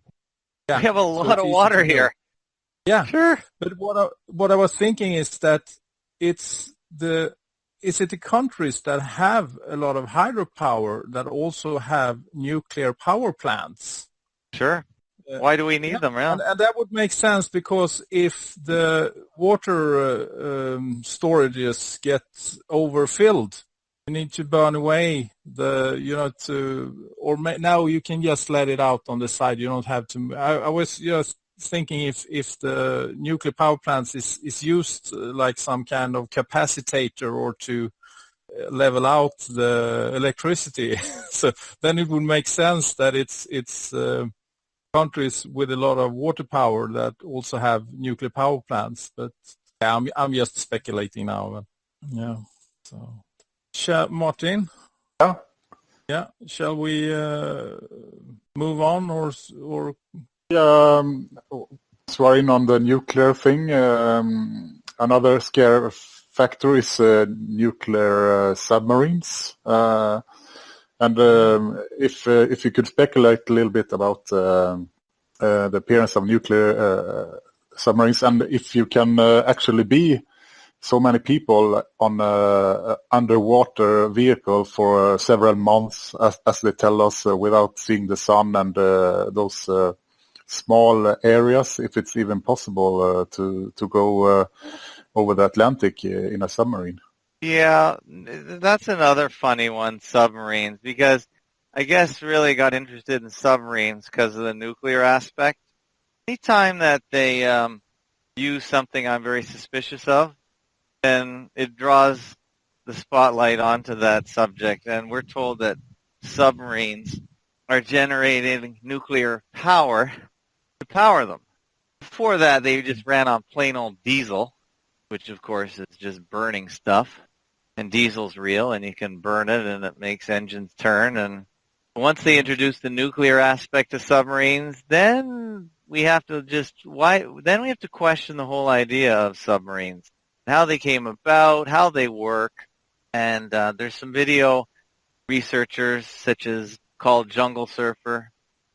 Yeah. We have a lot of water here. Yeah, sure. But what I was thinking is that is it the countries that have a lot of hydropower that also have nuclear power plants? Sure. Why do we need them around? And that would make sense, because if the water storages get overfilled, you need to burn away now you can just let it out on the side. You don't have to. I was just thinking if the nuclear power plants is used like some kind of capacitator or to level out the electricity, so then it would make sense that it's countries with a lot of water power that also have nuclear power plants. But yeah, I'm just speculating now. But, yeah. So, Martin? Yeah. Shall we move on or? Swearing on the nuclear thing, another scare factor is nuclear submarines. If you could speculate a little bit about the appearance of nuclear submarines, and if you can actually be so many people on an underwater vehicle for several months, as they tell us, without seeing the sun and those small areas, if it's even possible to go over the Atlantic in a submarine. Yeah, that's another funny one, submarines, because I guess really got interested in submarines because of the nuclear aspect. Anytime that they use something I'm very suspicious of, then it draws the spotlight onto that subject, and we're told that submarines are generating nuclear power to power them. Before that, they just ran on plain old diesel, which of course is just burning stuff. And diesel's real, and you can burn it, and it makes engines turn. And once they introduce the nuclear aspect of submarines, then we have to question the whole idea of submarines, how they came about, how they work. And there's some video researchers, such as called Jungle Surfer.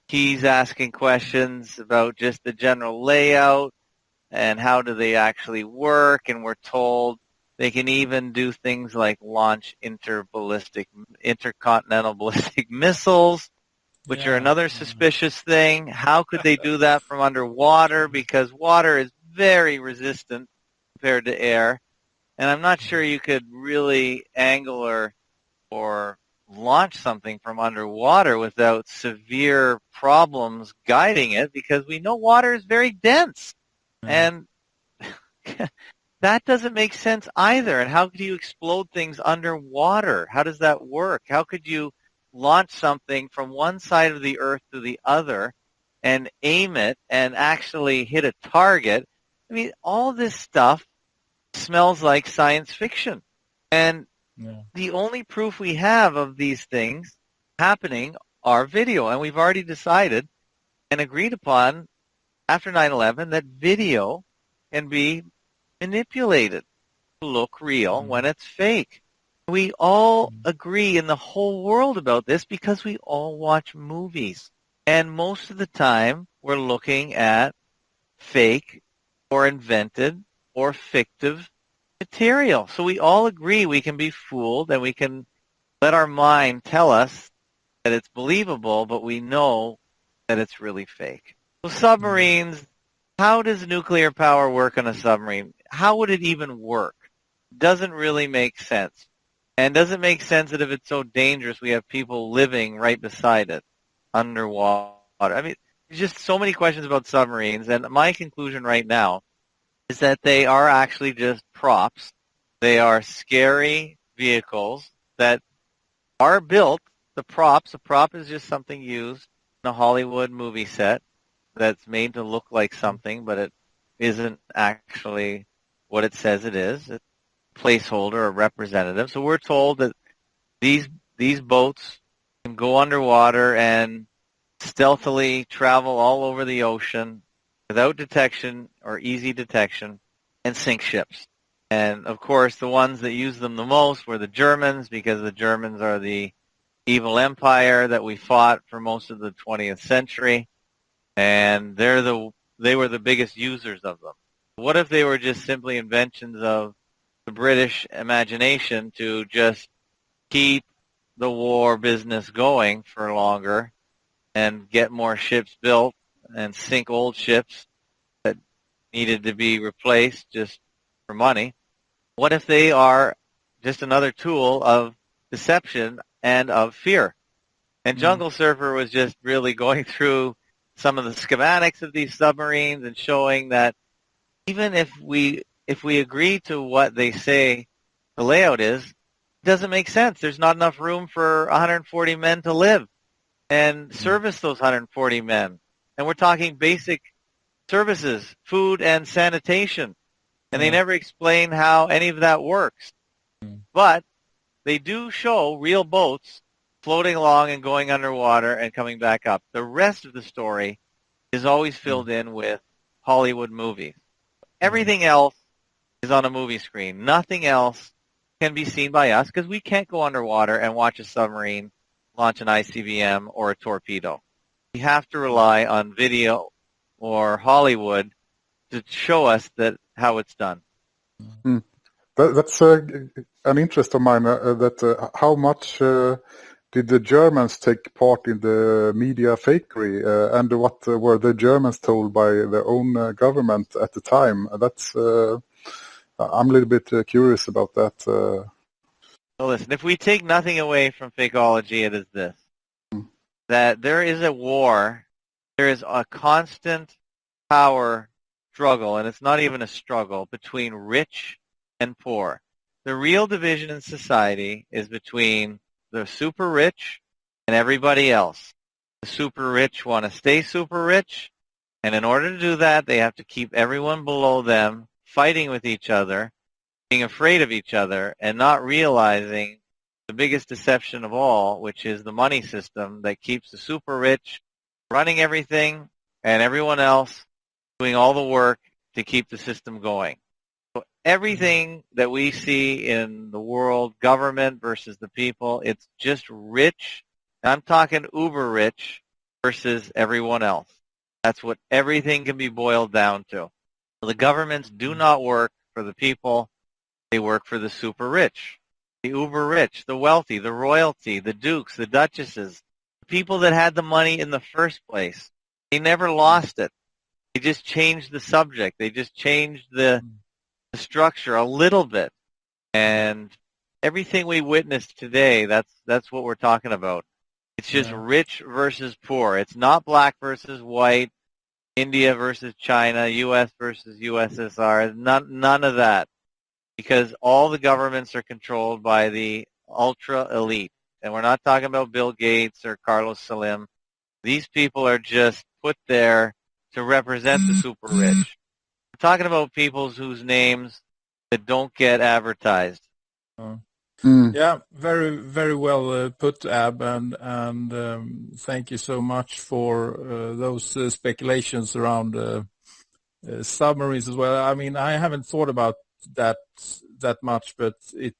He's asking questions about just the general layout and how do they actually work, and we're told they can even do things like launch intercontinental ballistic missiles, which are another suspicious thing. How could they do that from underwater? Because water is very resistant compared to air. And I'm not sure you could really angle or launch something from underwater without severe problems guiding it, because we know water is very dense. And that doesn't make sense either. And how could you explode things underwater? How does that work? How could you launch something from one side of the earth to the other and aim it and actually hit a target? I mean, all this stuff smells like science fiction. And the only proof we have of these things happening are video. And we've already decided and agreed upon after 9/11 that video can be manipulated to look real when it's fake. We all agree in the whole world about this because we all watch movies. And most of the time, we're looking at fake or invented or fictive material. So we all agree we can be fooled and we can let our mind tell us that it's believable, but we know that it's really fake. So submarines, how does nuclear power work on a submarine? How would it even work? Doesn't really make sense. And does it make sense that if it's so dangerous, we have people living right beside it, underwater? I mean, there's just so many questions about submarines, and my conclusion right now is that they are actually just props. They are scary vehicles that are built. A prop is just something used in a Hollywood movie set that's made to look like something, but it isn't actually what it says it is. It's a placeholder or representative. So we're told that these boats can go underwater and stealthily travel all over the ocean without detection or easy detection and sink ships. And, of course, the ones that used them the most were the Germans, because the Germans are the evil empire that we fought for most of the 20th century, and they were the biggest users of them. What if they were just simply inventions of the British imagination to just keep the war business going for longer and get more ships built and sink old ships that needed to be replaced just for money? What if they are just another tool of deception and of fear? And Jungle Surfer was just really going through some of the schematics of these submarines and showing that even if we agree to what they say the layout is, it doesn't make sense. There's not enough room for 140 men to live and service those 140 men. And we're talking basic services, food and sanitation. And they never explain how any of that works. But they do show real boats floating along and going underwater and coming back up. The rest of the story is always filled in with Hollywood movies. Everything else is on a movie screen. Nothing else can be seen by us because we can't go underwater and watch a submarine launch an ICBM or a torpedo. We have to rely on video or Hollywood to show us that how it's done. That's an interest of mine. How much did the Germans take part in the media fakery, and what were the Germans told by their own government at the time? That's I'm a little bit curious about that. So listen, if we take nothing away from Fakeology, it is this: that there is a war, there is a constant power struggle, and it's not even a struggle, between rich and poor. The real division in society is between the super rich and everybody else. The super rich want to stay super rich, and in order to do that, they have to keep everyone below them fighting with each other, being afraid of each other, and not realizing the biggest deception of all, which is the money system that keeps the super rich running everything and everyone else doing all the work to keep the system going. So everything that we see in the world, government versus the people, it's just rich. I'm talking uber rich versus everyone else. That's what everything can be boiled down to. The governments do not work for the people. They work for the super rich, the uber rich, the wealthy, the royalty, the dukes, the duchesses, the people that had the money in the first place. They never lost it. They just changed the subject. They just changed the structure a little bit. And everything we witness today, that's what we're talking about. It's just rich versus poor. It's not black versus white, India versus China, U.S. versus USSR, none of that. Because all the governments are controlled by the ultra elite. And we're not talking about Bill Gates or Carlos Slim. These people are just put there to represent the super rich. We're talking about people whose names that don't get advertised. Yeah, very, very well put, Ab, and thank you so much for those speculations around submarines as well. I mean, I haven't thought about that much, but it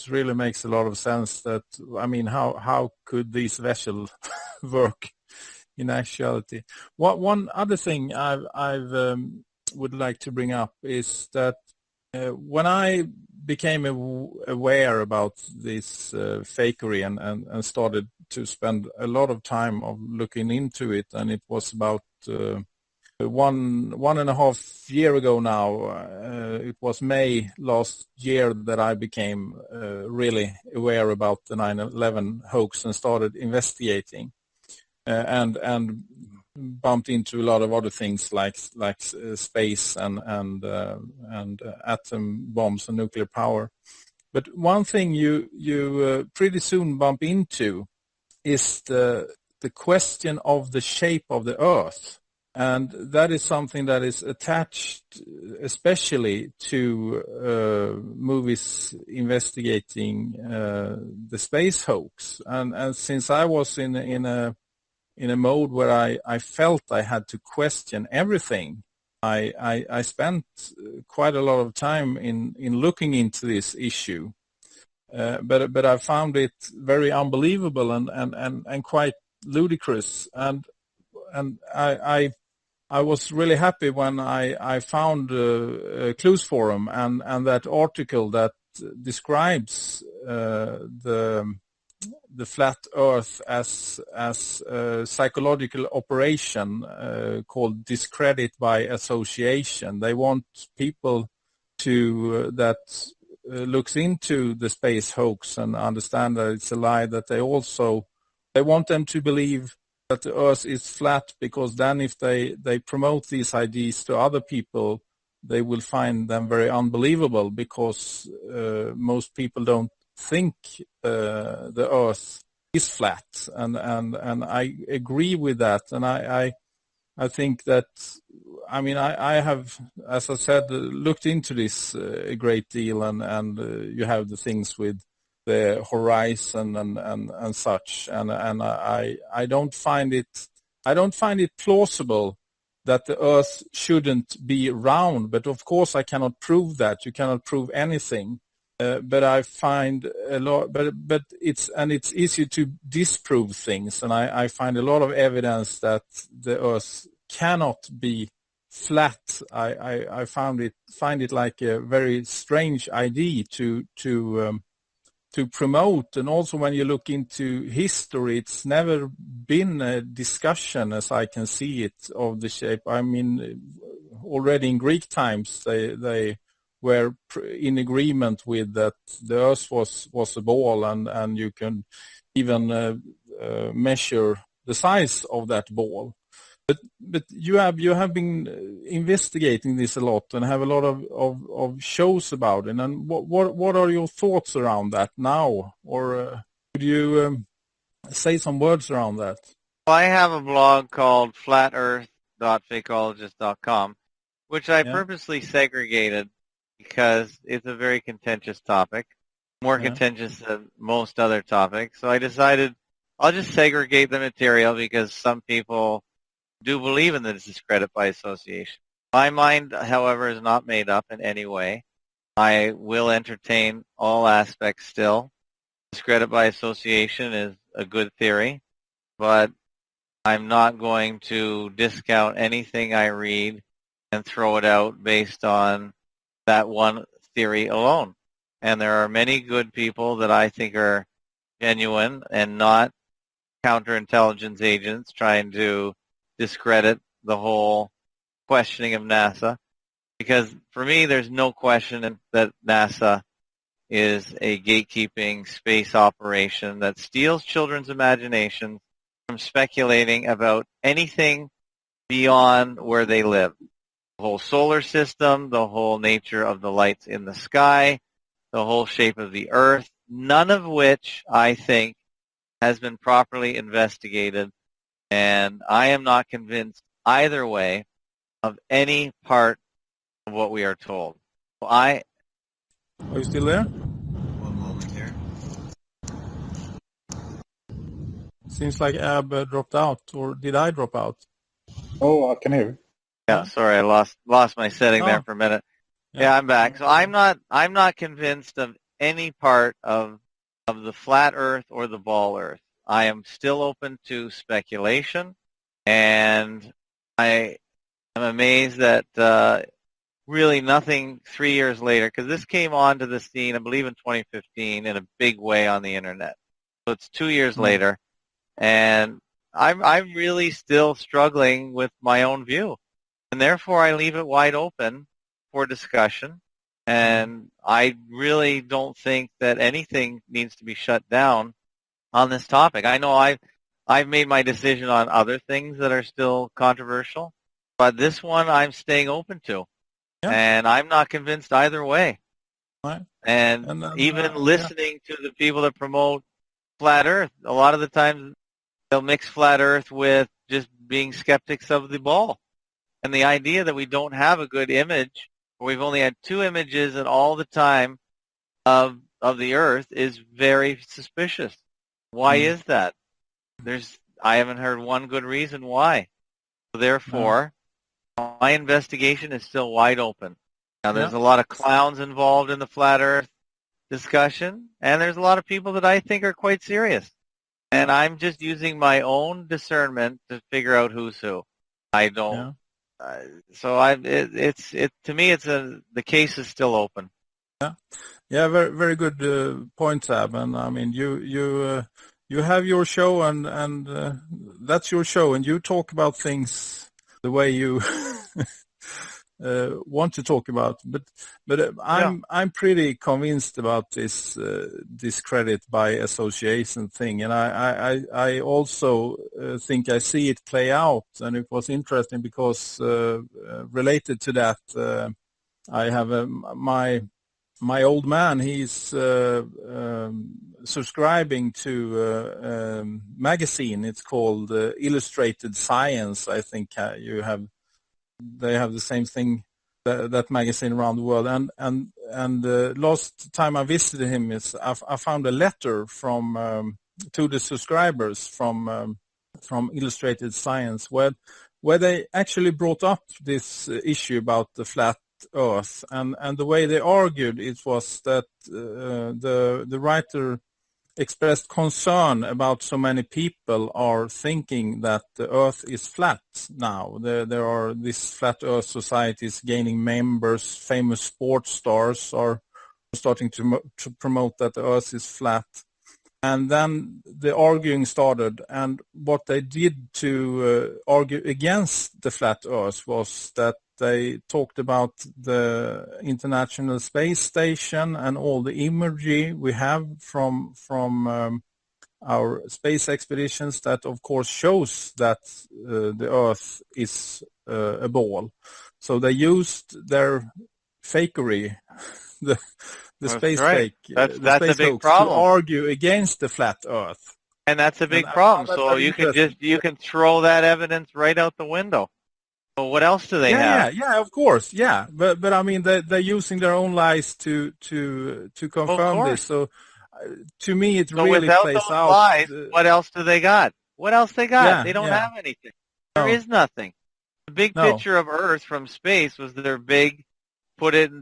really makes a lot of sense. That, I mean, how could these vessels work in actuality? One other thing I've would like to bring up is that when I became aware about this fakery and started to spend a lot of time of looking into it, and it was about 1.5 years ago now, it was May last year that I became really aware about the 9/11 hoax and started investigating, and bumped into a lot of other things like space and atom bombs and nuclear power. But one thing you pretty soon bump into is the question of the shape of the Earth. And that is something that is attached especially to movies investigating the space hoax. And since I was in a mode where I felt I had to question everything, I spent quite a lot of time in looking into this issue. But I found it very unbelievable and quite ludicrous. And I was really happy when I found Clues Forum and that article that describes the flat Earth as a psychological operation called discredit by association. They want people to that looks into the space hoax and understand that it's a lie, that they want them to believe that the Earth is flat, because then if they promote these ideas to other people, they will find them very unbelievable, because most people don't think the Earth is flat, and I agree with that, and I think that, I mean, I have, as I said, looked into this a great deal, and you have the things with the horizon and such, and I don't find it plausible that the Earth shouldn't be round. But of course I cannot prove that. You cannot prove anything. But I find a lot, but it's easy to disprove things, and I find a lot of evidence that the Earth cannot be flat. I find it like a very strange idea to promote. And also when you look into history, it's never been a discussion, as I can see it, of the shape. I mean, already in Greek times they were in agreement with that the Earth was a ball, and you can even measure the size of that ball. But you have been investigating this a lot and have a lot of shows about it. And what are your thoughts around that now? Or could you say some words around that? I have a blog called flatearth.fakeologist.com, which I purposely segregated because it's a very contentious topic, more contentious than most other topics. So I decided I'll just segregate the material, because some people do believe in the discredit by association. My mind, however, is not made up in any way. I will entertain all aspects still. Discredit by association is a good theory, but I'm not going to discount anything I read and throw it out based on that one theory alone. And there are many good people that I think are genuine and not counterintelligence agents trying to discredit the whole questioning of NASA, because for me there's no question that NASA is a gatekeeping space operation that steals children's imaginations from speculating about anything beyond where they live. The whole solar system, the whole nature of the lights in the sky, the whole shape of the Earth, none of which I think has been properly investigated. And I am not convinced either way of any part of what we are told. Are you still there? One moment here. Seems like Ab dropped out, or did I drop out? Oh, I can hear you. Yeah, sorry, I lost my setting there for a minute. Yeah, I'm back. So I'm not convinced of any part of the flat Earth or the ball Earth. I am still open to speculation, and I am amazed that really nothing 3 years later, because this came onto the scene, I believe, in 2015 in a big way on the internet. So it's 2 years later, and I'm really still struggling with my own view, and therefore I leave it wide open for discussion. And I really don't think that anything needs to be shut down on this topic. I know I've made my decision on other things that are still controversial, but this one I'm staying open to, and I'm not convinced either way. Right. And even listening to the people that promote flat Earth, a lot of the times they'll mix flat Earth with just being skeptics of the ball, and the idea that we don't have a good image, or we've only had 2 images in all the time of the Earth, is very suspicious. Why is that? I haven't heard one good reason why. So therefore, my investigation is still wide open. Now, there's a lot of clowns involved in the flat Earth discussion, and there's a lot of people that I think are quite serious. And I'm just using my own discernment to figure out who's who. I don't. So to me, the case is still open. Yeah, very very good point, Ab. And I mean, you have your show, and that's your show, and you talk about things the way you want to talk about. But I'm pretty convinced about this credit by association thing, and I also think I see it play out, and it was interesting because related to that, I have my old man. He's subscribing to a magazine. It's called Illustrated Science. I think they have the same thing, that magazine around the world. And last time I visited him, I found a letter from to the subscribers from Illustrated Science, where they actually brought up this issue about the flat Earth, and the way they argued it was that the writer expressed concern about so many people are thinking that the Earth is flat now. There are these flat Earth societies gaining members. Famous sports stars are starting to promote that the Earth is flat. And then the arguing started, and what they did to argue against the flat Earth was that they talked about the International Space Station and all the imagery we have from our space expeditions that, of course, shows that the Earth is a ball. So they used their fakery, the space fake, that's space a big hoax, problem, to argue against the flat Earth. And that's a big problem. So you can throw that evidence right out the window. So what else do they have? Yeah, of course, yeah. But I mean, they're using their own lies to confirm this. So to me, it really plays out. Lies, what else do they got? What else they got? Yeah, they don't have anything. There is nothing. The big picture of Earth from space was their big put it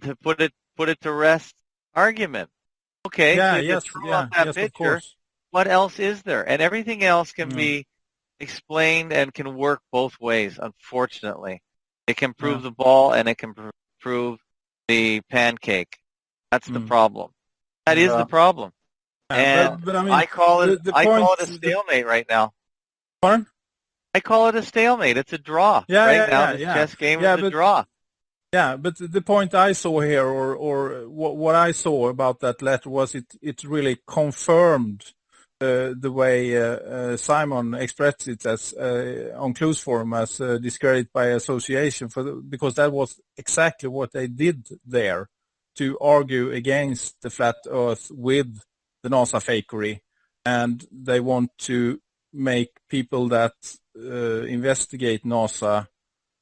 to rest argument. Okay, so you throw out that picture. What else is there? And everything else can be explained and can work both ways, unfortunately. It can prove the ball, and it can prove the pancake. That's the problem. That is the problem. And but I mean, I call it a stalemate right now. Pardon? I call it a stalemate. It's a draw. Right now, the chess game is a draw. Yeah, but the point I saw here, or what I saw about that letter, was it really confirmed the way Simon expressed it as on Clues Forum as discredit by association, because that was exactly what they did there, to argue against the flat Earth with the NASA fakery, and they want to make people that investigate NASA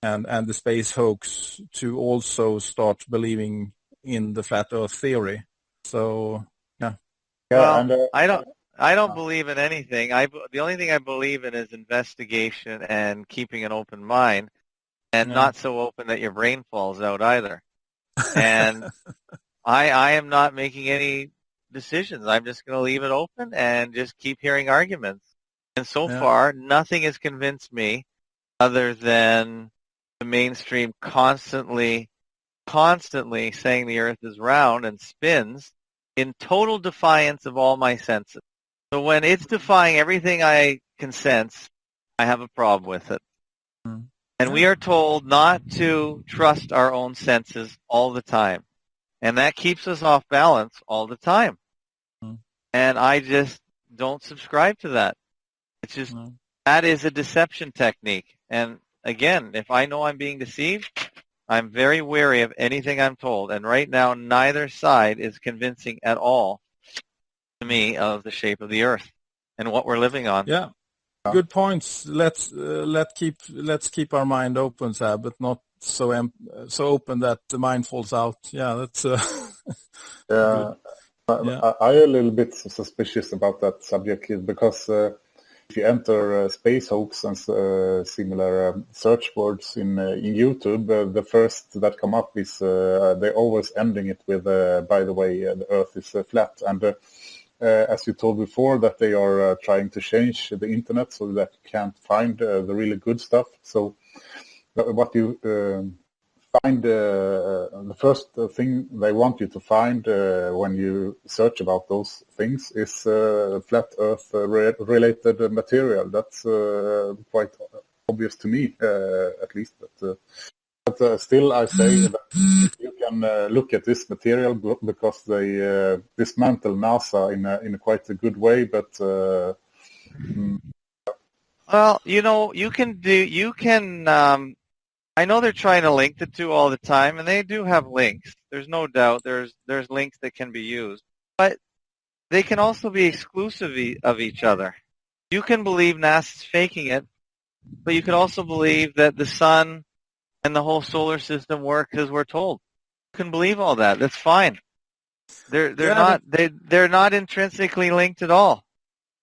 and the space hoax to also start believing in the flat Earth theory. So well, I don't. I don't believe in anything. The only thing I believe in is investigation and keeping an open mind, and not so open that your brain falls out either. And I am not making any decisions. I'm just going to leave it open and just keep hearing arguments. And so far, nothing has convinced me other than the mainstream constantly saying the earth is round and spins in total defiance of all my senses. So when it's defying everything I can sense, I have a problem with it. And we are told not to trust our own senses all the time. And that keeps us off balance all the time. And I just don't subscribe to that. It's just, that is a deception technique. And again, if I know I'm being deceived, I'm very wary of anything I'm told. And right now, neither side is convincing at all to me of the shape of the earth and what we're living on. Yeah. Good points. Let's keep our mind open, Sab, but not so open that the mind falls out. Yeah, that's I am a little bit suspicious about that subject because if you enter space hoax and similar search words in YouTube, the first that come up is they're always ending it with, by the way, the Earth is flat. And as you told before, that they are trying to change the internet so that you can't find the really good stuff. So what you find, the first thing they want you to find when you search about those things is flat Earth related material. That's quite obvious to me, at least. But still, I say that you can look at this material because they dismantle NASA in a quite a good way. But well, you can. I know they're trying to link the two all the time, and they do have links. There's no doubt. There's links that can be used, but they can also be exclusive of each other. You can believe NASA's faking it, but you could also believe that the sun and the whole solar system work as we're told. You can believe all that. That's fine. They're not intrinsically linked at all.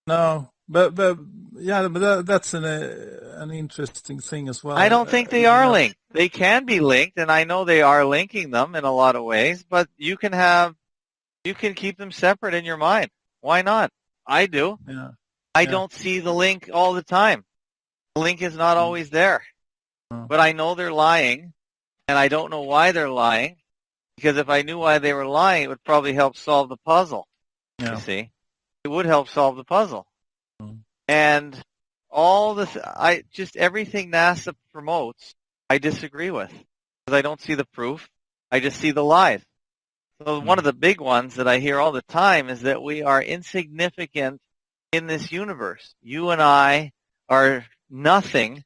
No, but that's an interesting thing as well. I don't think they are linked. They can be linked, and I know they are linking them in a lot of ways. But you can keep them separate in your mind. Why not? I do. Yeah. I don't see the link all the time. The link is not always there. But I know they're lying, and I don't know why they're lying, because if I knew why they were lying, it would probably help solve the puzzle. Yeah. You see? It would help solve the puzzle. And everything NASA promotes, I disagree with, because I don't see the proof. I just see the lies. So one of the big ones that I hear all the time is that we are insignificant in this universe. You and I are nothing.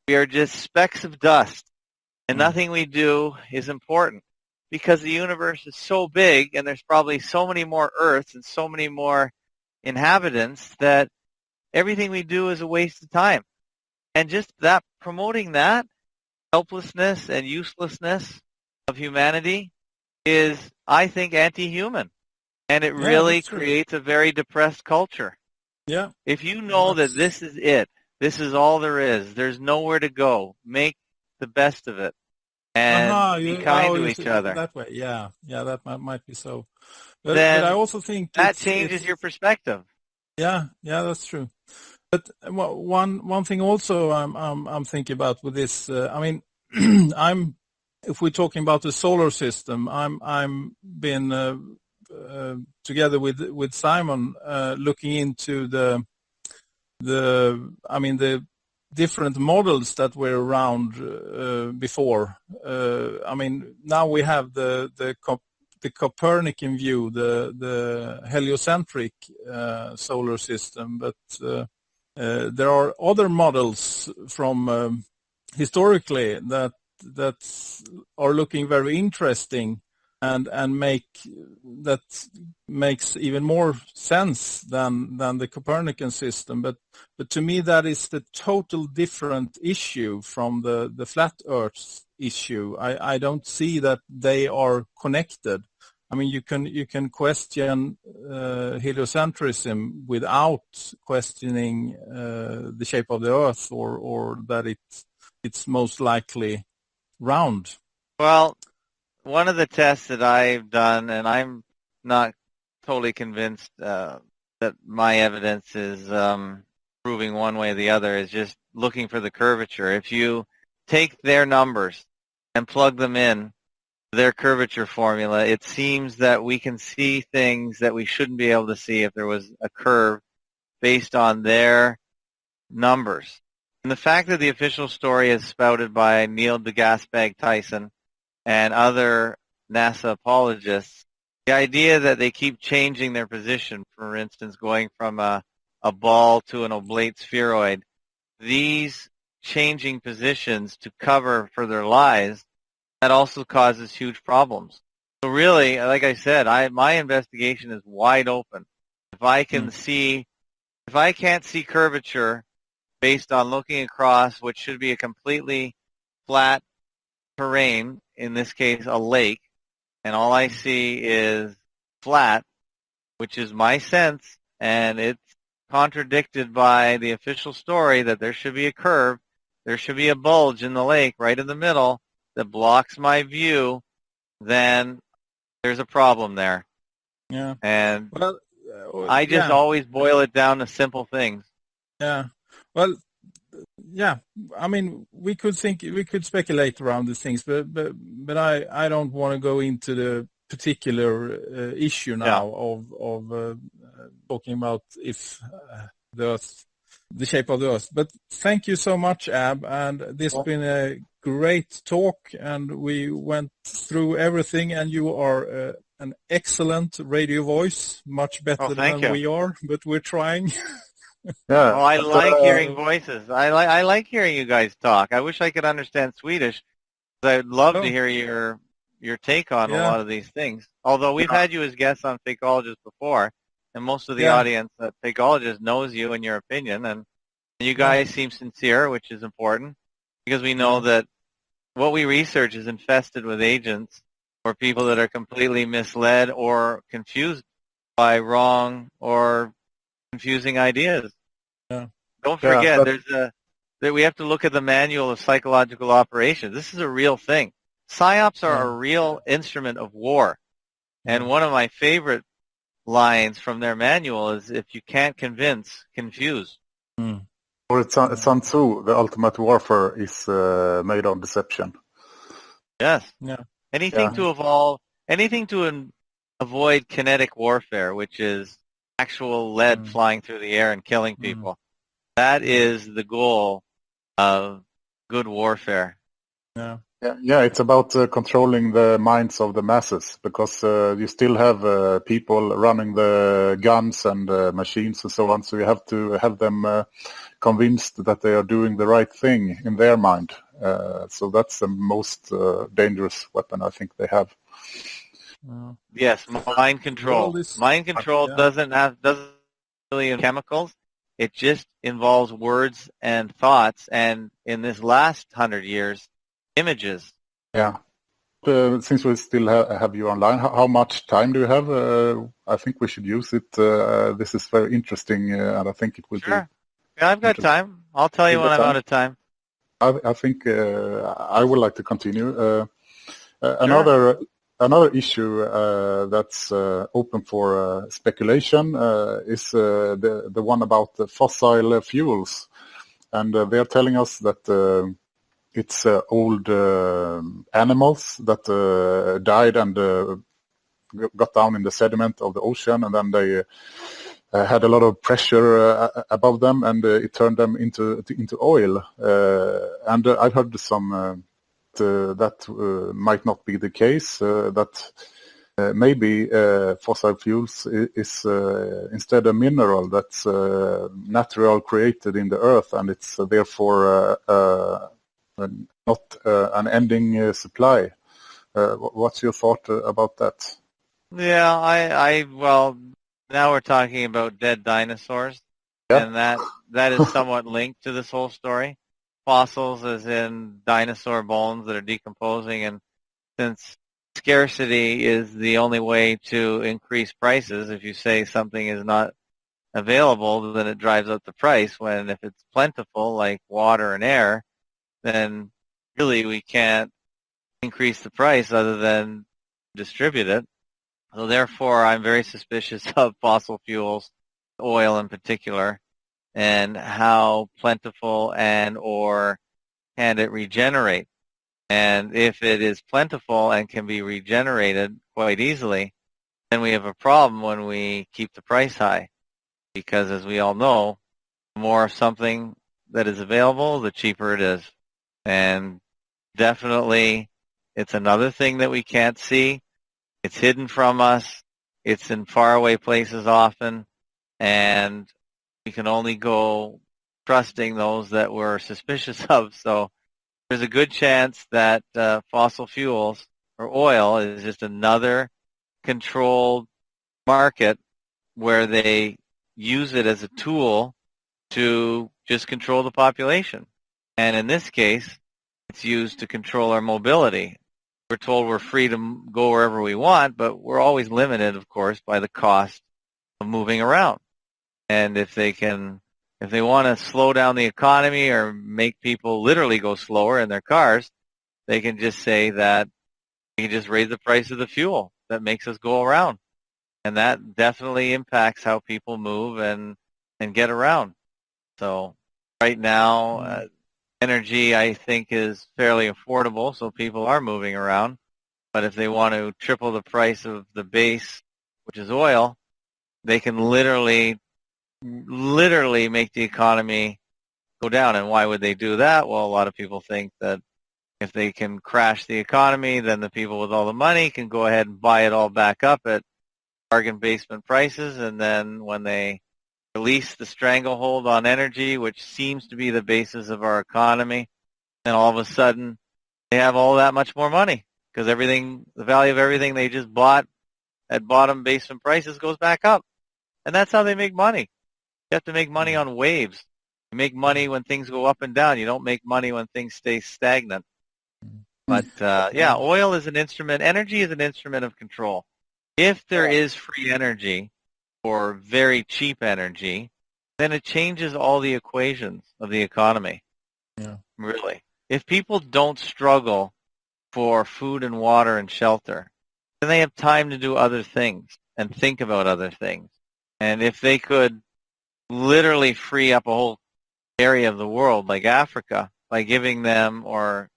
We are just specks of dust, and nothing we do is important because the universe is so big, and there's probably so many more Earths and so many more inhabitants that everything we do is a waste of time. And just that, promoting that helplessness and uselessness of humanity is, I think, anti-human, and it really creates a very depressed culture. Yeah. If you know that this is it, this is all there is, there's nowhere to go, make the best of it and be kind to each other. That way, yeah, that might be so. But I also think that changes your perspective. Yeah, that's true. But one thing also I'm thinking about with this, if we're talking about the solar system, I'm been together with Simon looking into the different models that were around before. Now we have the Copernican view, the heliocentric solar system, but there are other models from historically that are looking very interesting and makes even more sense than the Copernican system. But to me, that is the total different issue from the flat Earth issue. I don't see that they are connected. I mean, you can question heliocentrism without questioning the shape of the Earth or that it's most likely round. Well, one of the tests that I've done, and I'm not totally convinced that my evidence is proving one way or the other, is just looking for the curvature. If you take their numbers and plug them in, their curvature formula, it seems that we can see things that we shouldn't be able to see if there was a curve based on their numbers. And the fact that the official story is spouted by Neil deGrasse Tyson and other NASA apologists, the idea that they keep changing their position, for instance, going from a ball to an oblate spheroid, these changing positions to cover for their lies, that also causes huge problems. So really, like I said, my investigation is wide open. If I can't see curvature based on looking across what should be a completely flat terrain, in this case a lake, and all I see is flat, which is my sense, and it's contradicted by the official story that there should be a curve, there should be a bulge in the lake right in the middle that blocks my view, then there's a problem there. Yeah. And well, I just always boil it down to simple things. Yeah. Well, yeah. I mean, we could speculate around these things, but I don't want to go into the particular issue now of talking about if the shape of the Earth. But thank you so much, Ab, and this has been a great talk, and we went through everything, and you are an excellent radio voice, much better than we are, but we're trying. Yeah. Oh, I like hearing voices. I like hearing you guys talk. I wish I could understand Swedish. I'd love to hear your take on a lot of these things. Although we've had you as guests on Fakeologist before, and most of the audience at Fakeologist knows you and your opinion, and you guys seem sincere, which is important, because we know that what we research is infested with agents or people that are completely misled or confused by wrong or confusing ideas. Yeah. Don't forget, that we have to look at the manual of psychological operations. This is a real thing. PSYOPs are a real instrument of war. And one of my favorite lines from their manual is, if you can't convince, confuse. Or it's Sun Tzu, the ultimate warfare is made on deception. Yes. Yeah. Anything to avoid kinetic warfare, which is actual lead flying through the air and killing people. That is the goal of good warfare. Yeah. Yeah, it's about controlling the minds of the masses, because you still have people running the guns and machines and so on, so you have to have them convinced that they are doing the right thing in their mind. So that's the most dangerous weapon I think they have. Yes, mind control. Mind control doesn't really in chemicals. It just involves words and thoughts, and in this last 100 years, images. Yeah. Since we still have you online, how much time do you have? I think we should use it. This is very interesting, and I think it will be... Yeah, I've got time. I'll tell you when I'm out of time. I think I would like to continue. Another issue that's open for speculation is the one about the fossil fuels. And they are telling us that it's old animals that died and got down in the sediment of the ocean, and then they had a lot of pressure above them, and it turned them into oil. And I've heard some... that might not be the case, that maybe fossil fuels is instead a mineral that's natural created in the earth, and it's therefore not an ending supply. What's your thought about that? Yeah, well, now we're talking about dead dinosaurs, and that is somewhat linked to this whole story. Fossils as in dinosaur bones that are decomposing, and since scarcity is the only way to increase prices. If you say something is not available, then it drives up the price. When if it's plentiful, like water and air, then really we can't increase the price other than distribute it. So therefore, I'm very suspicious of fossil fuels, oil in particular, and how plentiful and or can it regenerate. And if it is plentiful and can be regenerated quite easily, then we have a problem when we keep the price high. Because as we all know, the more of something that is available, the cheaper it is. And definitely, it's another thing that we can't see. It's hidden from us. It's in faraway places often. And we can only go trusting those that we're suspicious of. So there's a good chance that fossil fuels or oil is just another controlled market where they use it as a tool to just control the population. And in this case, it's used to control our mobility. We're told we're free to go wherever we want, but we're always limited, of course, by the cost of moving around. And if they want to slow down the economy or make people literally go slower in their cars, they can just say that they can just raise the price of the fuel that makes us go around. And that definitely impacts how people move and get around. So right now, energy, I think, is fairly affordable, so people are moving around. But if they want to triple the price of the base, which is oil, they can literally make the economy go down. And why would they do that? Well, a lot of people think that if they can crash the economy, then the people with all the money can go ahead and buy it all back up at bargain basement prices. And then when they release the stranglehold on energy, which seems to be the basis of our economy, then all of a sudden they have all that much more money because everything, the value of everything they just bought at bottom basement prices goes back up. And that's how they make money. You have to make money on waves. You make money when things go up and down. You don't make money when things stay stagnant. But yeah, oil is an instrument. Energy is an instrument of control. If there is free energy or very cheap energy, then it changes all the equations of the economy. Yeah. Really. If people don't struggle for food and water and shelter, then they have time to do other things and think about other things. And if they could literally free up a whole area of the world like Africa by giving them or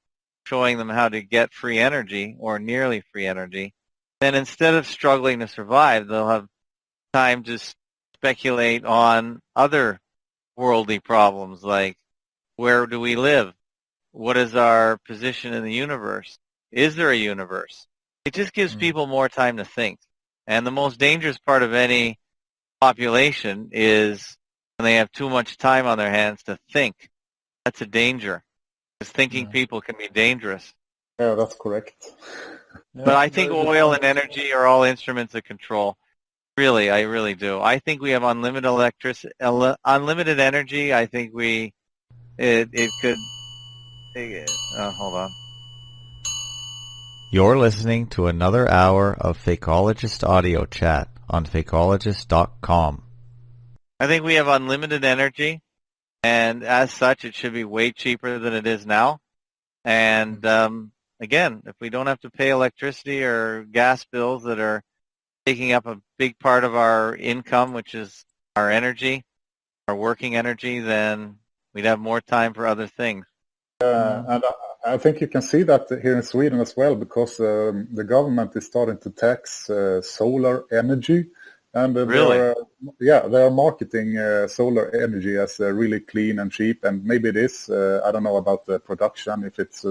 showing them how to get free energy or nearly free energy, then instead of struggling to survive, they'll have time to speculate on other worldly problems like where do we live? What is our position in the universe? Is there a universe? It just gives people more time to think. And the most dangerous part of any population is when they have too much time on their hands to think. That's a danger. Because thinking people can be dangerous. Yeah, that's correct. But I think oil and energy are all instruments of control. Really, I really do. I think we have unlimited electricity, unlimited energy. I think it could. Hold on. You're listening to another hour of Fakeologist audio chat on Fakeologist.com. I think we have unlimited energy, and as such, it should be way cheaper than it is now. And again, if we don't have to pay electricity or gas bills that are taking up a big part of our income, which is our energy, our working energy, then we'd have more time for other things. And I think you can see that here in Sweden as well, because the government is starting to tax solar energy. And Really? they are marketing solar energy as really clean and cheap. And maybe it is. I don't know about the production, if it's...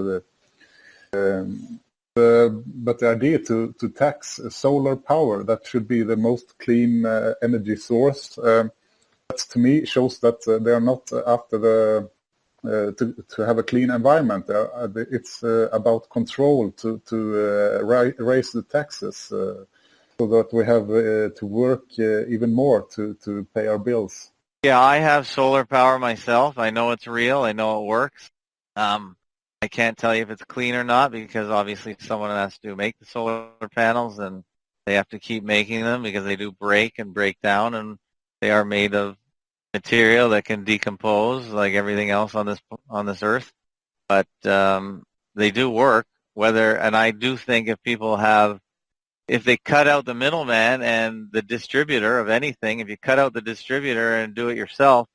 but the idea to tax solar power, that should be the most clean energy source, that to me shows that they are not after the to have a clean environment. It's about control to raise the taxes so that we have to work even more to pay our bills. Yeah, I have solar power myself. I know it's real. I know it works. I can't tell you if it's clean or not because obviously someone has to make the solar panels and they have to keep making them because they do break and break down, and they are made of material that can decompose like everything else on this earth. But they do work. And I do think if they cut out the middleman and the distributor of anything, if you cut out the distributor and do it yourself,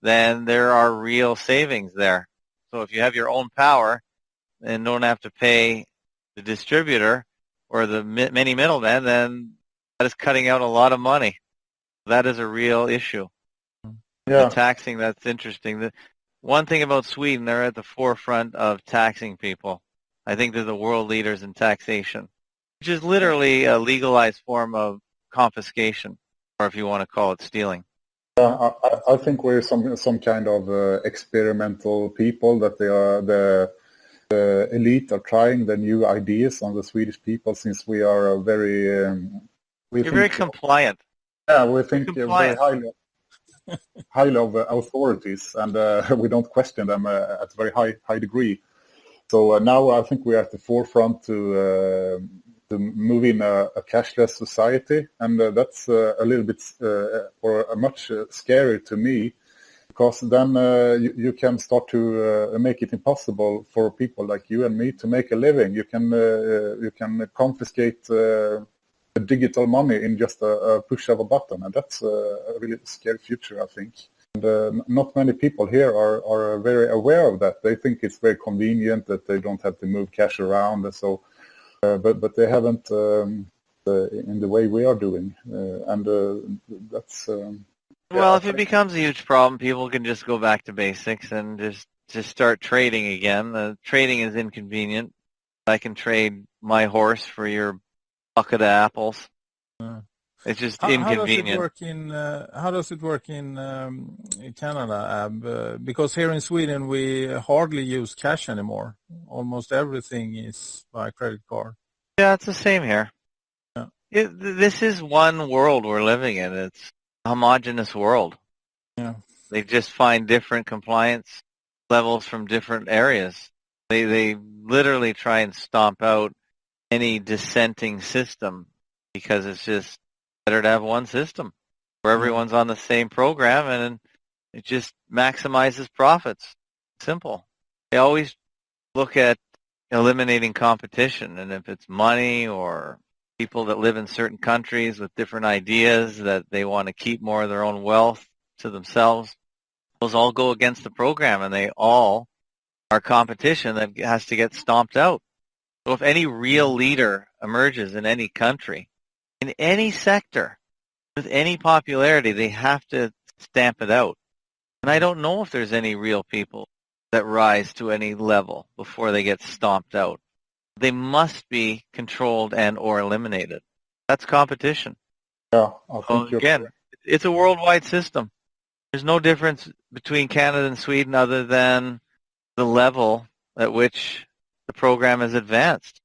then there are real savings there. So if you have your own power and don't have to pay the distributor or the many middlemen, then that is cutting out a lot of money. That is a real issue. Yeah. The taxing, that's interesting. One thing about Sweden, they're at the forefront of taxing people. I think they're the world leaders in taxation, which is literally a legalized form of confiscation, or if you want to call it stealing. I think we're some kind of experimental people, that they are the elite are trying the new ideas on the Swedish people, since we are very You're very compliant. Yeah, we think compliant. very highly of authorities, and we don't question them at a very high degree. So now I think we are at the forefront to move in a cashless society, and that's a little bit or much scary to me, because then you can start to make it impossible for people like you and me to make a living. You can confiscate digital money in just a push of a button, and that's a really scary future, I think. And not many people here are very aware of that. They think it's very convenient that they don't have to move cash around, and so. But they haven't in the way we are doing, and that's. Well, if it becomes a huge problem, people can just go back to basics and just start trading again. Trading is inconvenient. I can trade my horse for your bucket of apples. It's just inconvenient. How does it work in Canada, Ab? Because here in Sweden we hardly use cash anymore. Almost everything is by credit card. Yeah, it's the same here. Yeah. This is one world we're living in. It's a homogeneous world. Yeah. They just find different compliance levels from different areas. They literally try and stomp out any dissenting system because it's just better to have one system where everyone's on the same program and it just maximizes profits. Simple. They always look at eliminating competition, and if it's money or people that live in certain countries with different ideas that they want to keep more of their own wealth to themselves, those all go against the program, and they all are competition that has to get stomped out. So if any real leader emerges in any country, in any sector, with any popularity, they have to stamp it out. And I don't know if there's any real people that rise to any level before they get stomped out. They must be controlled and or eliminated. That's competition. Yeah, I think again, it's a worldwide system. There's no difference between Canada and Sweden other than the level at which the program is advanced.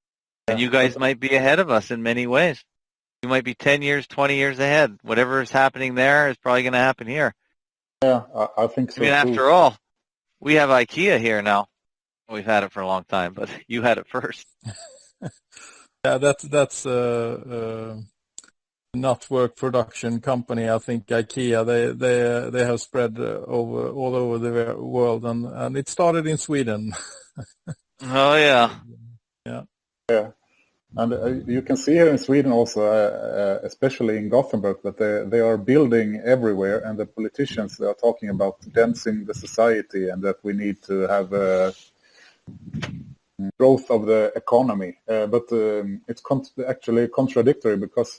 And you guys might be ahead of us in many ways. You might be 10 years, 20 years ahead. Whatever is happening there is probably going to happen here. Yeah, I think so. I mean, after all, we have IKEA here now. We've had it for a long time, but you had it first. Yeah, that's network production company. I think IKEA they have spread all over the world, and it started in Sweden. Oh yeah. Yeah. And you can see here in Sweden also, especially in Gothenburg, that they are building everywhere, and the politicians are talking about densing the society and that we need to have growth of the economy. But it's actually contradictory, because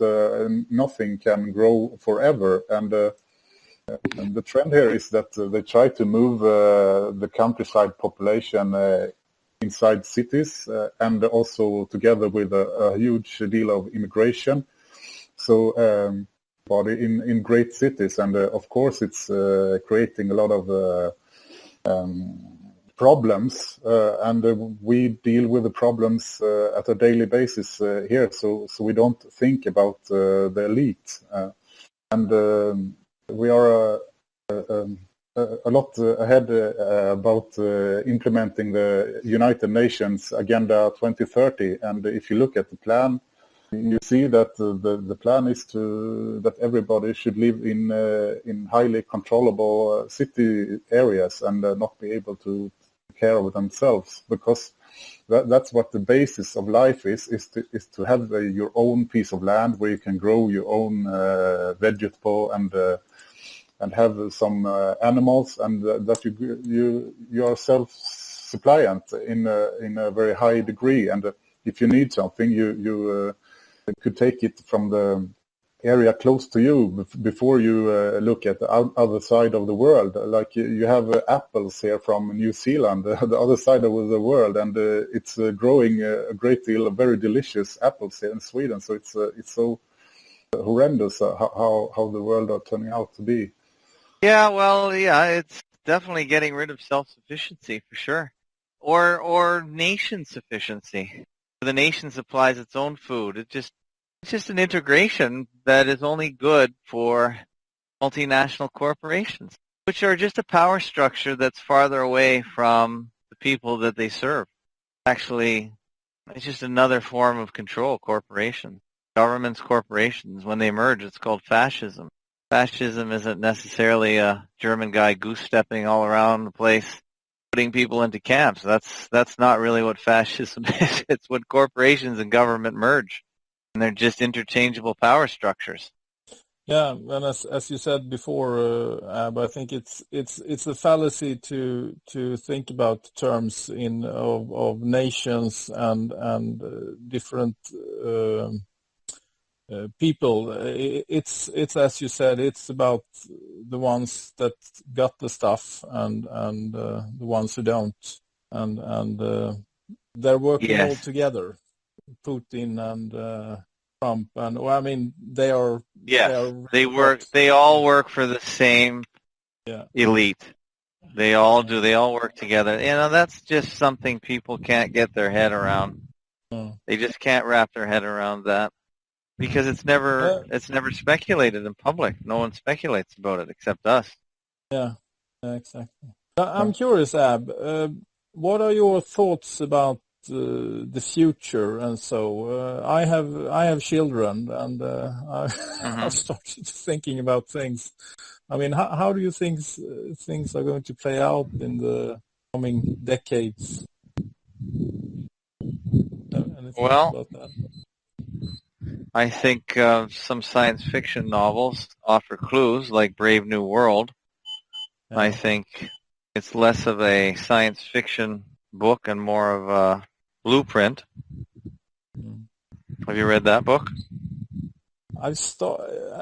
nothing can grow forever. And the trend here is that they try to move the countryside population inside cities, and also together with a huge deal of immigration. So in great cities, and of course it's creating a lot of problems, and we deal with the problems at a daily basis here, so we don't think about the elite, and we are a a lot ahead about implementing the United Nations Agenda 2030. And if you look at the plan, you see that the plan is that everybody should live in highly controllable city areas and not be able to take care of themselves, because that's what the basis of life is to have your own piece of land where you can grow your own vegetable and have some animals, and that you are self-sufficient in a very high degree. And if you need something, you could take it from the area close to you before you look at the other side of the world. Like you have apples here from New Zealand, the other side of the world, and it's growing a great deal of very delicious apples here in Sweden. So it's so horrendous how the world are turning out to be. Yeah, well, yeah, it's definitely getting rid of self-sufficiency for sure, or nation sufficiency. The nation supplies its own food. It's just an integration that is only good for multinational corporations, which are just a power structure that's farther away from the people that they serve. Actually, it's just another form of control, corporations. Governments, corporations, when they merge, it's called fascism. Fascism isn't necessarily a German guy goose-stepping all around the place, putting people into camps. That's not really what fascism is. It's when corporations and government merge, and they're just interchangeable power structures. Yeah, and as you said before, Ab, I think it's a fallacy to think about terms of nations and different people. It's as you said, it's about the ones that got the stuff and the ones who don't, and they're working Yes. all together. Putin and Trump, and well, I mean they are. Yes, they work. They all work for the same elite. They all do. They all work together. You know, that's just something people can't get their head around. They just can't wrap their head around that. Because it's never speculated in public. No one speculates about it except us. Yeah, exactly. I'm curious, Ab. What are your thoughts about the future? And so I have children, and I've started thinking about things. I mean, how do you think things are going to play out in the coming decades? Well, about that? I think some science fiction novels offer clues, like Brave New World. Yeah. I think it's less of a science fiction book and more of a blueprint. Have you read that book?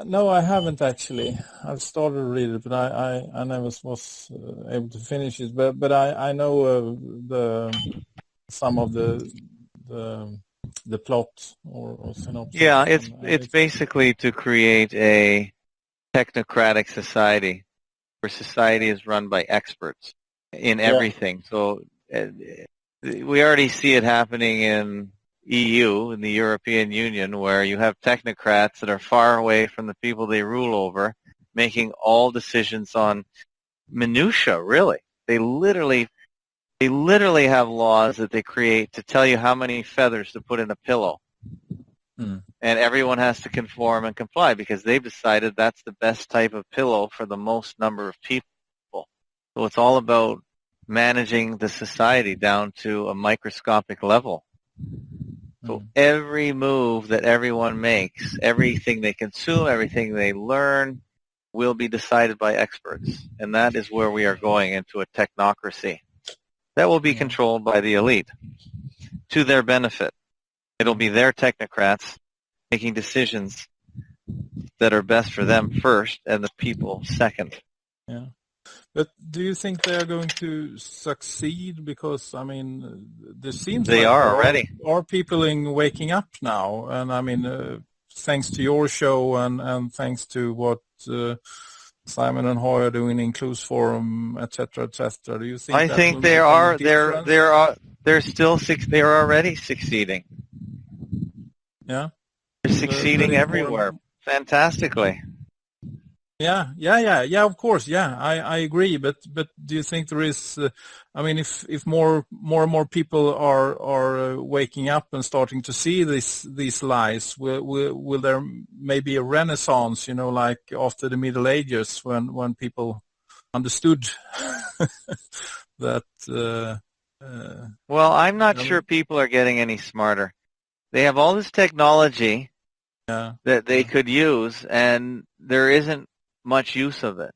No, I haven't actually. I've started to read it, but I never was able to finish it. But I know some of the plot or synopsis. Yeah, it's basically to create a technocratic society where society is run by experts in everything. So we already see it happening in EU, in the European Union, where you have technocrats that are far away from the people they rule over, making all decisions on minutia, really. They literally have laws that they create to tell you how many feathers to put in a pillow. And everyone has to conform and comply because they've decided that's the best type of pillow for the most number of people. So it's all about managing the society down to a microscopic level. So every move that everyone makes, everything they consume, everything they learn will be decided by experts. And that is where we are going, into a technocracy. That will be controlled by the elite to their benefit. It'll be their technocrats making decisions that are best for them first and the people second. Yeah. But do you think they are going to succeed? Because, I mean, there seems they like are already. Are people waking up now? And, I mean, thanks to your show and thanks to what Simon and Hoi are doing in Clues Forum, etc., etc. Do you think? I think they are. They're already succeeding. Yeah, they're succeeding everywhere, fantastically. Of course, I agree. But do you think there is? I mean, if more and more people are waking up and starting to see these lies, will there maybe a renaissance? You know, like after the Middle Ages, when people understood that. Well, I'm not sure people are getting any smarter. They have all this technology that they could use, and there isn't much use of it.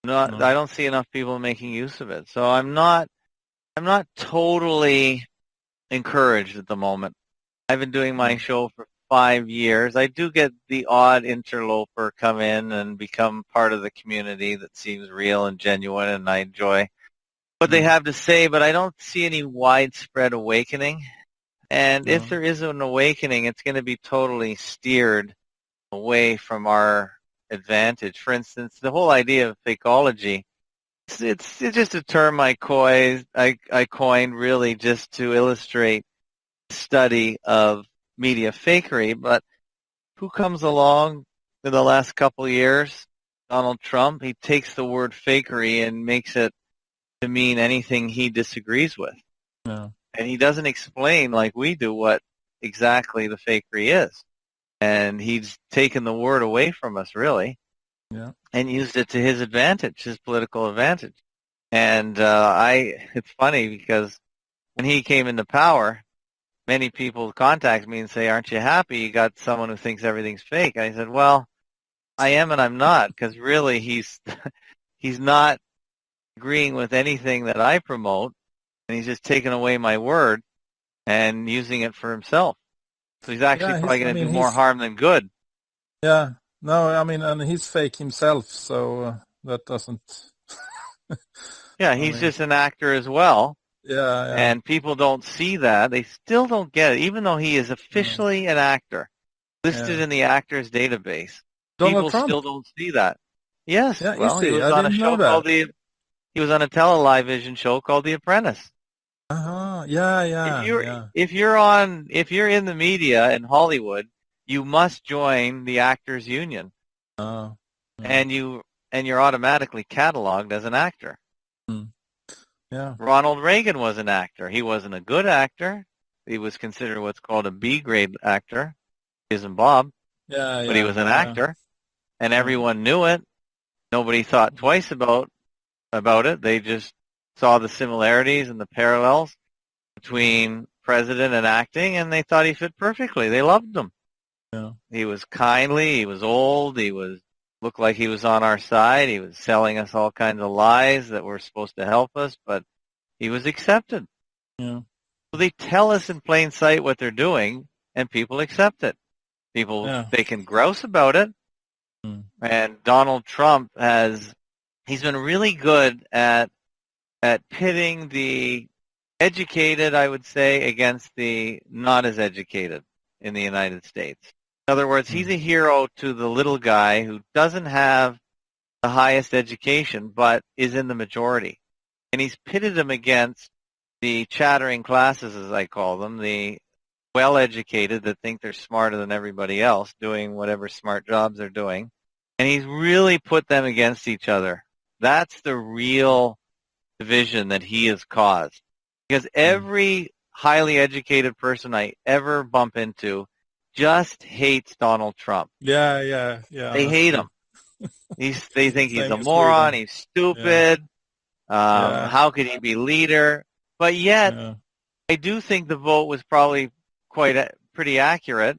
I don't see enough people making use of it. So I'm not totally encouraged at the moment. I've been doing my show for 5 years. I do get the odd interloper come in and become part of the community that seems real and genuine, and I enjoy what they have to say, but I don't see any widespread awakening. And if there is an awakening, it's going to be totally steered away from our advantage. For instance, the whole idea of fakeology, it's just a term I coined really just to illustrate the study of media fakery. But who comes along in the last couple of years? Donald Trump. He takes the word fakery and makes it to mean anything he disagrees with. Yeah. And he doesn't explain like we do what exactly the fakery is. And he's taken the word away from us, really, and used it to his advantage, his political advantage. And it's funny because when he came into power, many people contact me and say, aren't you happy you got someone who thinks everything's fake? And I said, well, I am and I'm not, because really he's not agreeing with anything that I promote, and he's just taking away my word and using it for himself. So he's actually probably going to do more harm than good. Yeah. No, I mean, and he's fake himself, so that doesn't... He's just an actor as well. Yeah. And people don't see that. They still don't get it, even though he is officially an actor, listed in the actors database. People still don't see that. Yes. Yeah, well, he was on a show called he was on a television show called The Apprentice. If you're in the media in Hollywood, you must join the Actors Union. And you're automatically cataloged as an actor. Yeah. Ronald Reagan was an actor. He wasn't a good actor. He was considered what's called a B-grade actor. He isn't Bob. But he was an actor, and everyone knew it. Nobody thought twice about it. They just saw the similarities and the parallels between president and acting, and they thought he fit perfectly. They loved him. Yeah. He was kindly. He was old. Looked like he was on our side. He was selling us all kinds of lies that were supposed to help us, but he was accepted. Yeah. So they tell us in plain sight what they're doing, and people accept it. They can grouse about it. And Donald Trump he's been really good at pitting the educated, I would say, against the not as educated in the United States. In other words, he's a hero to the little guy who doesn't have the highest education but is in the majority. And he's pitted him against the chattering classes, as I call them, the well-educated that think they're smarter than everybody else, doing whatever smart jobs they're doing. And he's really put them against each other. That's the real division that he has caused. Because every highly educated person I ever bump into just hates Donald Trump. Yeah. They hate him. They think he's a moron. He's stupid. How could he be leader? But yet, I do think the vote was probably pretty accurate,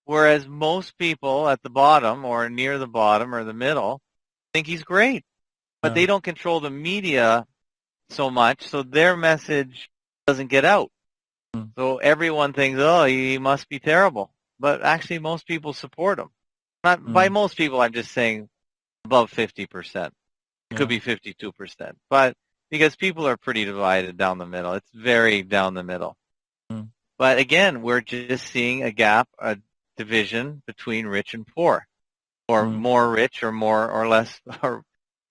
whereas most people at the bottom or near the bottom or the middle think he's great. But they don't control the media so much, so their message doesn't get out. So everyone thinks, oh, he must be terrible. But actually, most people support him. Not by most people, I'm just saying above 50%. It could be 52%. But because people are pretty divided down the middle. It's very down the middle. But again, we're just seeing a gap, a division between rich and poor, or more rich or more or less, or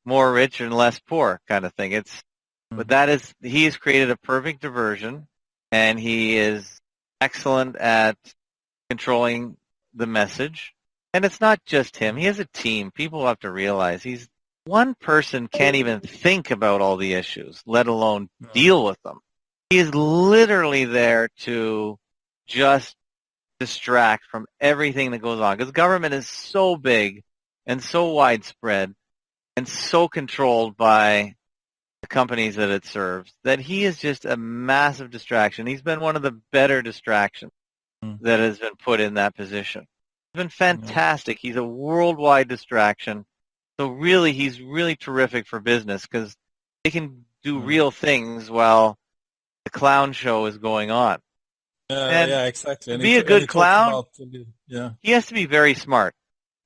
more rich and less poor kind of thing. But he has created a perfect diversion, and he is excellent at controlling the message. And it's not just him. He has a team. People have to realize one person can't even think about all the issues, let alone deal with them. He is literally there to just distract from everything that goes on, because government is so big and so widespread and so controlled by the companies that it serves that he is just a massive distraction. He's been one of the better distractions that has been put in that position. He's been fantastic. He's a worldwide distraction. So really, he's really terrific for business because they can do real things while the clown show is going on. Yeah, exactly. To be a good clown, he has to be very smart.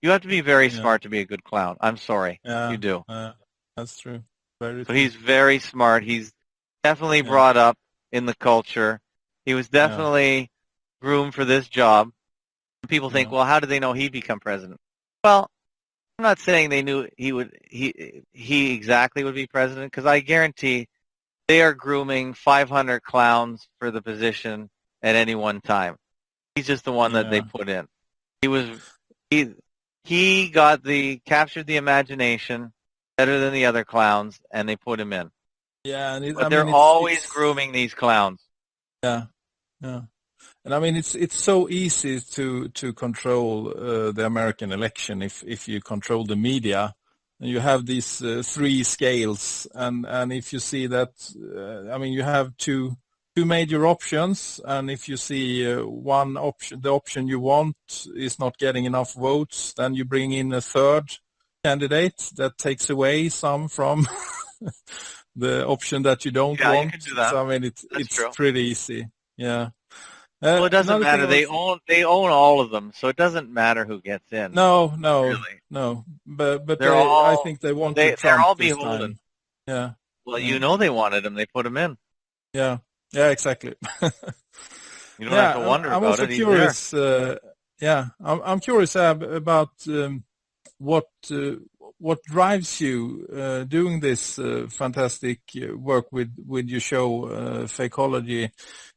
You have to be very smart to be a good clown. I'm sorry. You do. That's true. Very so true. He's very smart. He's definitely brought up in the culture. He was definitely groomed for this job. People think, well, how did they know he'd become president? Well, I'm not saying they knew he exactly would be president, because I guarantee they are grooming 500 clowns for the position at any one time. He's just the one that they put in. He captured the imagination better than the other clowns, and they put him in. Yeah, but they're always grooming these clowns. Yeah. And I mean, it's so easy to control the American election if you control the media. And you have these three scales, and if you see that, I mean, you have two major options, and if you see one option, the option you want is not getting enough votes, then you bring in a third candidate that takes away some from the option that you don't want. You can do that. So I mean, it's pretty easy. Yeah. Well, it doesn't matter. They own all of them, so it doesn't matter who gets in. No, really. no. But I think they want They're Trump all this beholden. time. Yeah. Well, you know they wanted him. They put him in. Yeah. Yeah. Exactly. You don't have to wonder I'm about also it. Curious. I'm curious about what drives you doing this fantastic work with your show, Fakeology.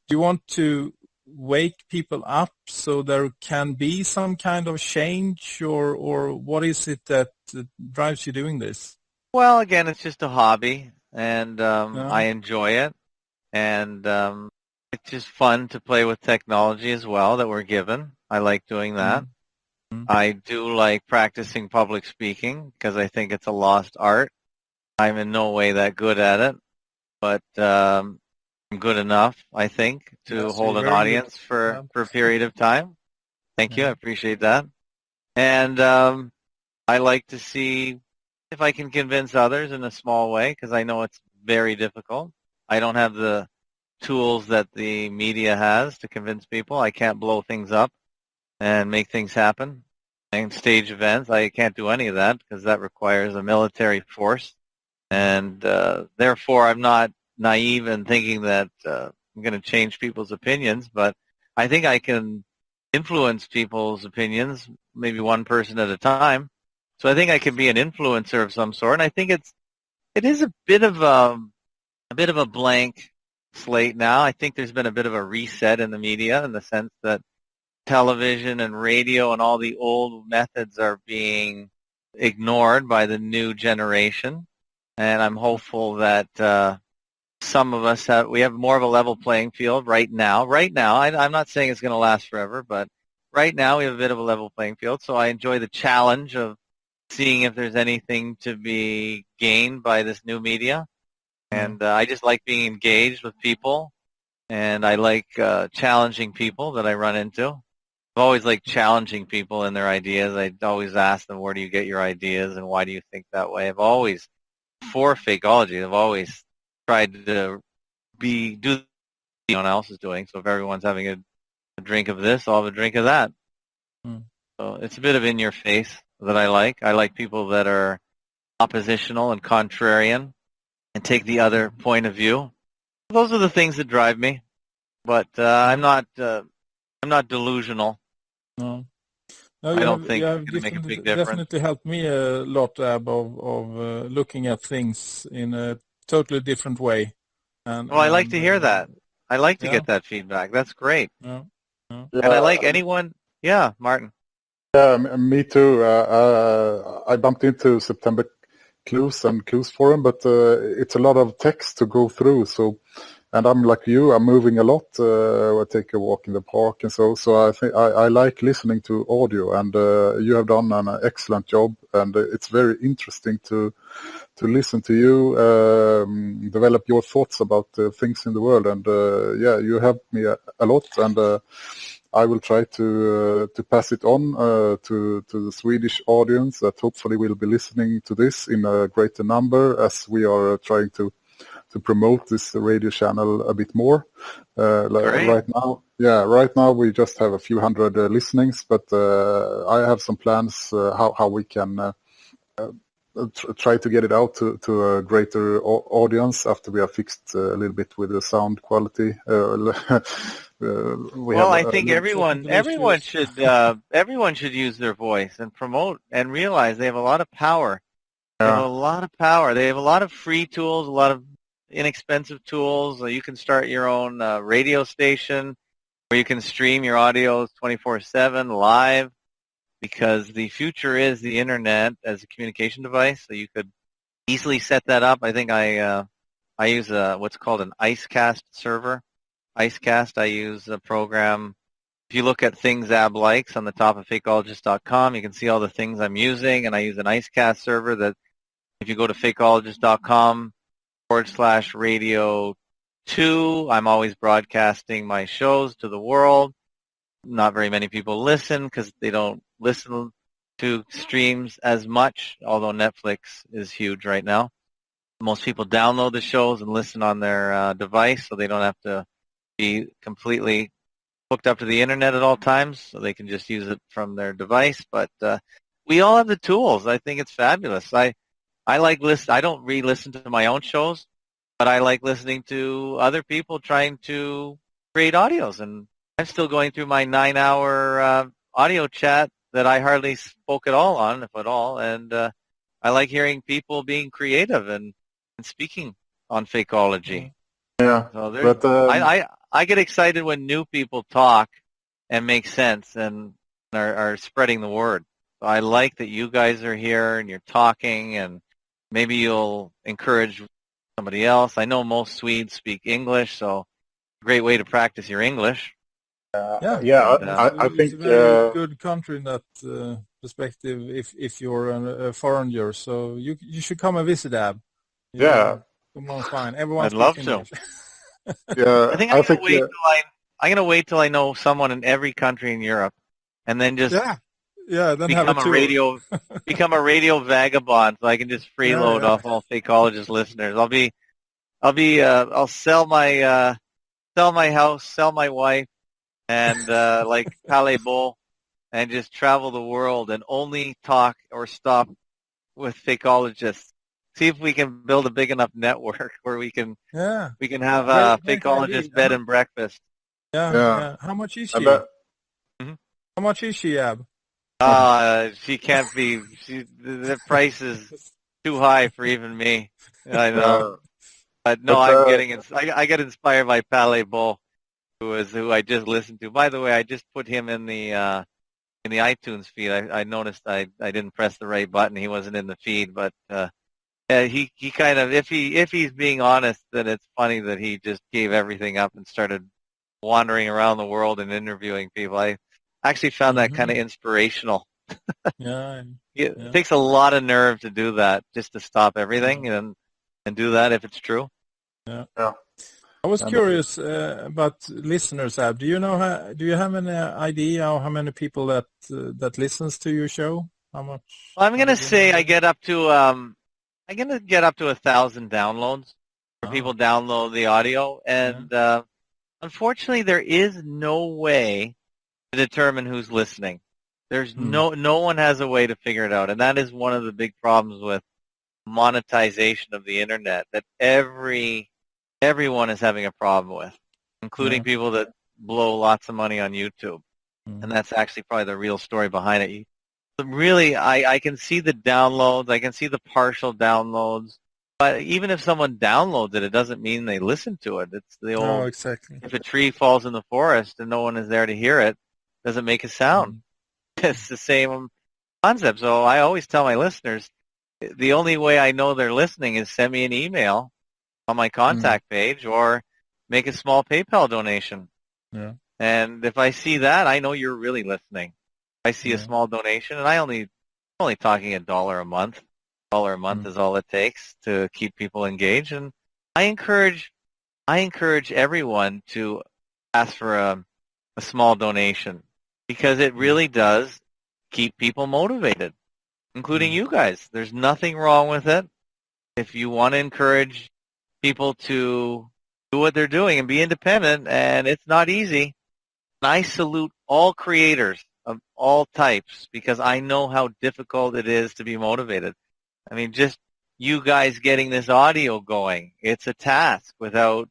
Do you want to wake people up so there can be some kind of change, or what is it that drives you doing this? Well, again, it's just a hobby, and I enjoy it, and it's just fun to play with technology as well that we're given. I like doing that. I do like practicing public speaking because I think it's a lost art. I'm in no way that good at it, but I'm good enough, I think, to hold an audience for a period of time. Thank you. I appreciate that. And I like to see if I can convince others in a small way, because I know it's very difficult. I don't have the tools that the media has to convince people. I can't blow things up and make things happen and stage events. I can't do any of that because that requires a military force. And therefore, I'm not naive in thinking that I'm going to change people's opinions, but I think I can influence people's opinions, maybe one person at a time. So I think I can be an influencer of some sort, and I think it is a bit of a blank slate now. I think there's been a bit of a reset in the media in the sense that television and radio and all the old methods are being ignored by the new generation, and I'm hopeful that some of us have more of a level playing field right now. I'm not saying it's going to last forever, but right now we have a bit of a level playing field, so I enjoy the challenge of seeing if there's anything to be gained by this new media. And I just like being engaged with people, and I like challenging people that I run into. I've always liked challenging people in their ideas. I always ask them, where do you get your ideas, and why do you think that way? I've always, for Fakeology, I've always tried to do what anyone else is doing. So if everyone's having a drink of this, I'll have a drink of that. So it's a bit of in your face that I like. I like people that are oppositional and contrarian and take the other point of view. Those are the things that drive me. But I'm not delusional. No, I don't think it's going to make a big difference. Definitely helped me a lot, Ab, of looking at things in a totally different way. And I like to hear that. I like to get that feedback. That's great. Yeah. And I like anyone. Yeah, Martin. Me too. I bumped into September Clues and Clues Forum, but it's a lot of text to go through. So, and I'm like you, I'm moving a lot. I take a walk in the park and so. So I think I like listening to audio, and you have done an excellent job, and it's very interesting to listen to you develop your thoughts about things in the world. And you helped me a lot, and I will try to pass it on to the Swedish audience that hopefully will be listening to this in a greater number, as we are trying to promote this radio channel a bit more. Right now we just have a few hundred listenings, but I have some plans how we can try to get it out to a greater audience after we have fixed a little bit with the sound quality. I think everyone should use their voice and promote and realize they have a lot of power. They have a lot of power. They have a lot of free tools, a lot of inexpensive tools. You can start your own radio station where you can stream your audios 24/7 live, because the future is the internet as a communication device. So you could easily set that up. I think I use what's called an IceCast server. IceCast, I use a program. If you look at things Ab likes on the top of Fakeologist.com, you can see all the things I'm using, and I use an IceCast server that if you go to Fakeologist.com/radio2, I'm always broadcasting my shows to the world. Not very many people listen because they don't listen to streams as much, although Netflix is huge right now. Most people download the shows and listen on their device, so they don't have to be completely hooked up to the internet at all times, so they can just use it from their device. But we all have the tools. I think it's fabulous. I like I don't re-listen to my own shows, but I like listening to other people trying to create audios. And I'm still going through my 9-hour audio chat that I hardly spoke at all on, if at all. And I like hearing people being creative and speaking on Fakeology. Yeah, so but I get excited when new people talk and make sense and are spreading the word. So I like that you guys are here and you're talking, and maybe you'll encourage somebody else. I know most Swedes speak English, so a great way to practice your English. I think it's a very good country in that perspective. If you're a foreigner, so you should come and visit Ab. Come on, fine. Everyone. I'd love to. I think I'm gonna wait till I know someone in every country in Europe, and then just then become a radio vagabond, so I can just freeload off all Fakeologist listeners. I'll sell my house, sell my wife, and like Palais Bull, and just travel the world and only talk or stop with Fakeologists. See if we can build a big enough network where we can have a Fakeologist bed and breakfast. Yeah. How much is she? How much is she, Ab? She can't be. The price is too high for even me. I know. But no, I get inspired by Palais Bull, who I just listened to. By the way, I just put him in the iTunes feed. I noticed I didn't press the right button. He wasn't in the feed, but he kind of, if he's being honest, then it's funny that he just gave everything up and started wandering around the world and interviewing people. I actually found that kind of inspirational. It takes a lot of nerve to do that, just to stop everything and do that if it's true. I was curious about listeners, Ab. Do you have any idea how many people that listens to your show? How much? Well, I'm gonna say I get up to 1,000 downloads where people download the audio, and unfortunately, there is no way to determine who's listening. There's no one has a way to figure it out, and that is one of the big problems with monetization of the internet that everyone is having a problem with, including people that blow lots of money on YouTube, and that's actually probably the real story behind it. But really, I can see the downloads, I can see the partial downloads, but even if someone downloads it, it doesn't mean they listen to it. It's the old, if a tree falls in the forest and no one is there to hear it, doesn't make a sound. It's the same concept. So I always tell my listeners, the only way I know they're listening is send me an email on my contact page or make a small PayPal donation. Yeah. And if I see that, I know you're really listening. I see a small donation, and I'm only talking $1 a month. $1 a month is all it takes to keep people engaged. And I encourage everyone to ask for a small donation because it really does keep people motivated, including you guys. There's nothing wrong with it. If you want to encourage people to do what they're doing and be independent, and it's not easy, and I salute all creators of all types because I know how difficult it is to be motivated. I mean, just you guys getting this audio going, it's a task without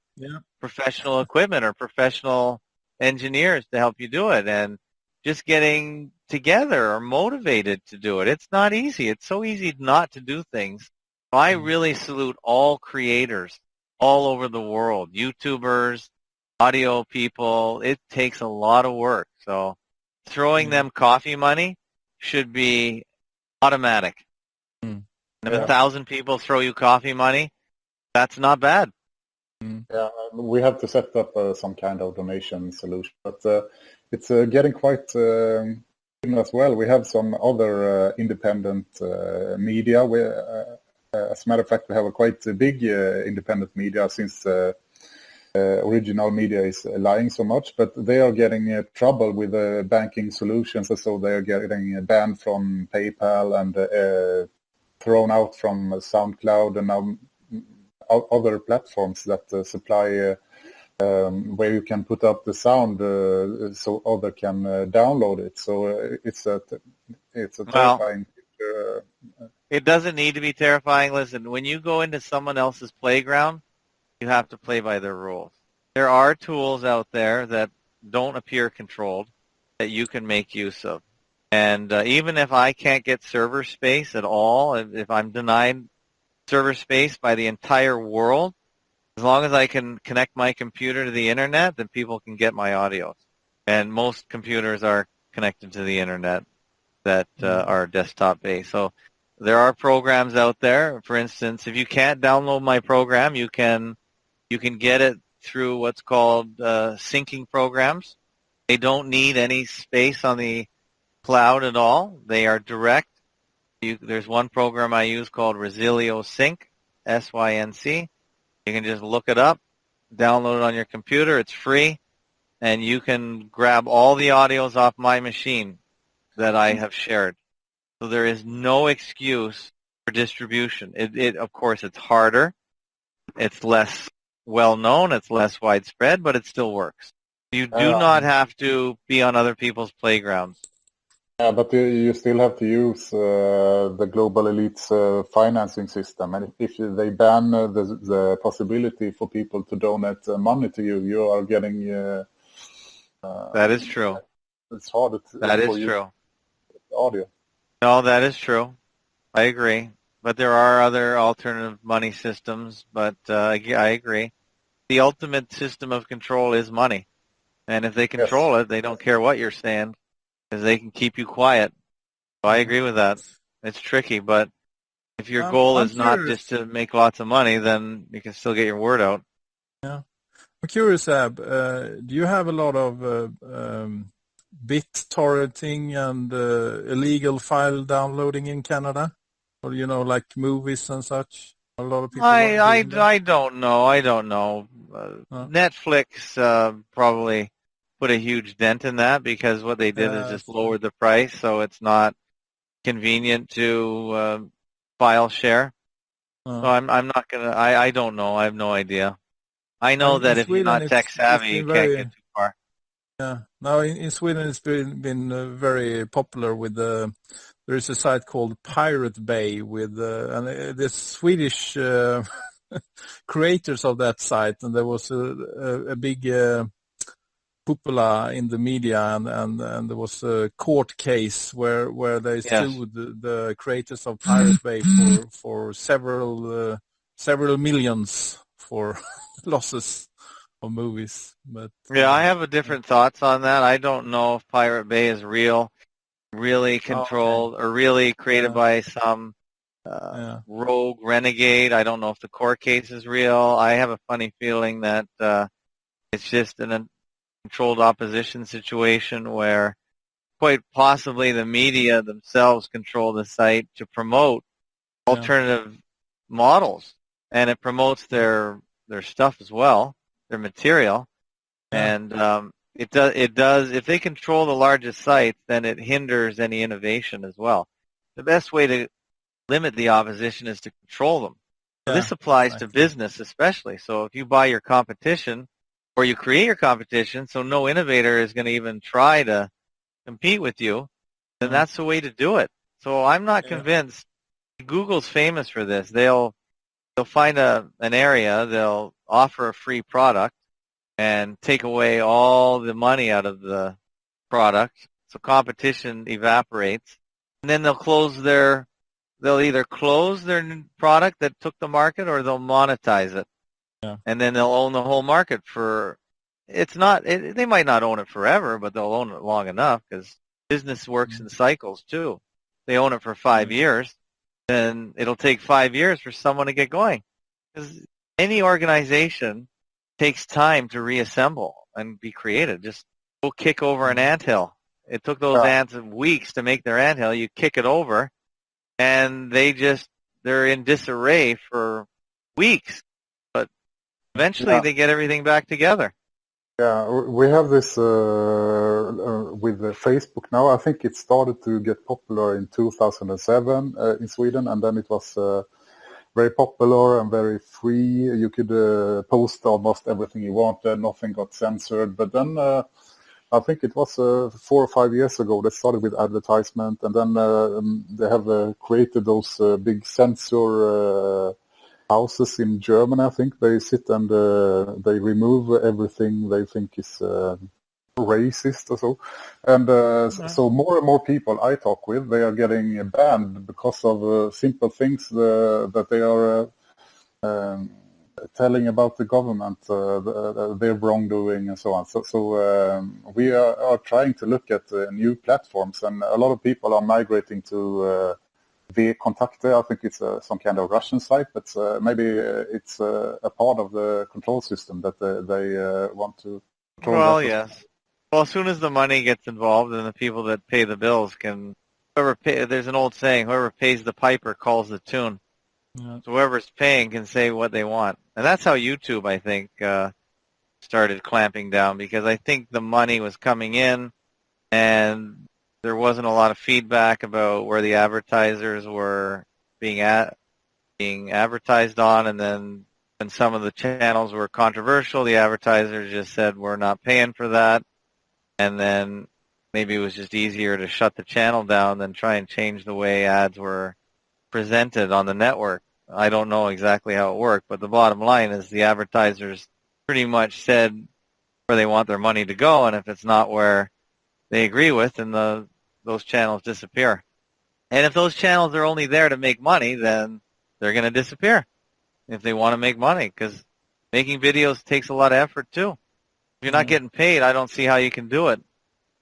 professional equipment or professional engineers to help you do it. And just getting together or motivated to do it, it's not easy. It's so easy not to do things. So I really salute all creators all over the world, YouTubers, audio people. It takes a lot of work. So throwing them coffee money should be automatic. And if 1,000 people throw you coffee money, that's not bad. Yeah, we have to set up some kind of donation solution, but it's getting quite as well. We have some other independent media. As a matter of fact, we have a quite big independent media since original media is lying so much, but they are getting trouble with banking solutions, and so they are getting banned from PayPal and thrown out from SoundCloud and now other platforms that supply where you can put up the sound so other can download it. So it's a terrifying picture. It doesn't need to be terrifying. Listen, when you go into someone else's playground, you have to play by their rules. There are tools out there that don't appear controlled that you can make use of. And even if I can't get server space at all, if I'm denied server space by the entire world, as long as I can connect my computer to the internet, then people can get my audios. And most computers are connected to the internet that are desktop-based. So there are programs out there. For instance, if you can't download my program, you can get it through what's called syncing programs. They don't need any space on the cloud at all. They are direct. There's one program I use called Resilio Sync, SYNC. You can just look it up, download it on your computer. It's free, and you can grab all the audios off my machine that I have shared. So there is no excuse for distribution. It of course, it's harder. It's less well-known. It's less widespread, but it still works. You do not have to be on other people's playgrounds. Yeah, but you still have to use the global elite's financing system. And if they ban the possibility for people to donate money to you, you are getting... that is true. It's harder that is true. Audio. No, that is true. I agree. But there are other alternative money systems, but I agree. The ultimate system of control is money. And if they control it, they don't care what you're saying, because they can keep you quiet. So I agree with that. It's tricky, but if your goal is not just to make lots of money, then you can still get your word out. Yeah. I'm curious, Ab, do you have a lot of BitTorrenting and illegal file downloading in Canada? Or, like movies and such? A lot of people. I don't know. Netflix probably put a huge dent in that because what they did is just lowered the price, so it's not convenient to file share. So I'm not gonna. I don't know. I have no idea. I know that if you're not tech savvy, you can't get too far. Yeah. Now in Sweden, it's been very popular with there is a site called Pirate Bay with and the Swedish creators of that site, and there was a big popular in the media, and there was a court case where they sued the creators of Pirate Bay for several millions for losses of movies. But I have a different thoughts on that. I don't know if Pirate Bay is real. really controlled or really created by some rogue renegade. I don't know if the court case is real. I have a funny feeling that it's just a controlled opposition situation where quite possibly the media themselves control the site to promote alternative models, and it promotes their stuff as well, their material, and it does. If they control the largest sites, then it hinders any innovation as well. The best way to limit the opposition is to control them. So this applies to business especially. So if you buy your competition or you create your competition, so no innovator is going to even try to compete with you, then that's the way to do it. So I'm not convinced. Google's famous for this. They'll find an area, they'll offer a free product and take away all the money out of the product. So competition evaporates. And then they'll either close their product that took the market or they'll monetize it. Yeah. And then they'll own the whole market they might not own it forever, but they'll own it long enough because business works in cycles too. They own it for 5 years, then it'll take 5 years for someone to get going. Because any organization takes time to reassemble and be created. Just go kick over an anthill. It took those ants weeks to make their anthill. You kick it over, and they're in disarray for weeks. But eventually they get everything back together. Yeah, we have this with Facebook now. I think it started to get popular in 2007 in Sweden, and then it was very popular and very free. You could post almost everything you wanted. Nothing got censored. But then I think it was 4 or 5 years ago they started with advertisement, and then they have created those big censor houses in Germany. I think they sit and they remove everything they think is racist or so. And so more and more people I talk with, they are getting banned because of simple things that they are telling about the government, their wrongdoing and so on. So we are trying to look at new platforms, and a lot of people are migrating to Kontakte. I think it's some kind of Russian site, but maybe it's a part of the control system that they want to control. Well, yes. Well, as soon as the money gets involved, and the people that pay the bills there's an old saying, whoever pays the piper calls the tune. Yeah. So whoever's paying can say what they want. And that's how YouTube, I think, started clamping down, because I think the money was coming in and there wasn't a lot of feedback about where the advertisers were being advertised on, and then when some of the channels were controversial, the advertisers just said, we're not paying for that, and then maybe it was just easier to shut the channel down than try and change the way ads were presented on the network. I don't know exactly how it worked, but the bottom line is the advertisers pretty much said where they want their money to go, and if it's not where they agree with, then those channels disappear. And if those channels are only there to make money, then they're going to disappear if they want to make money, because making videos takes a lot of effort too. If you're not getting paid, I don't see how you can do it,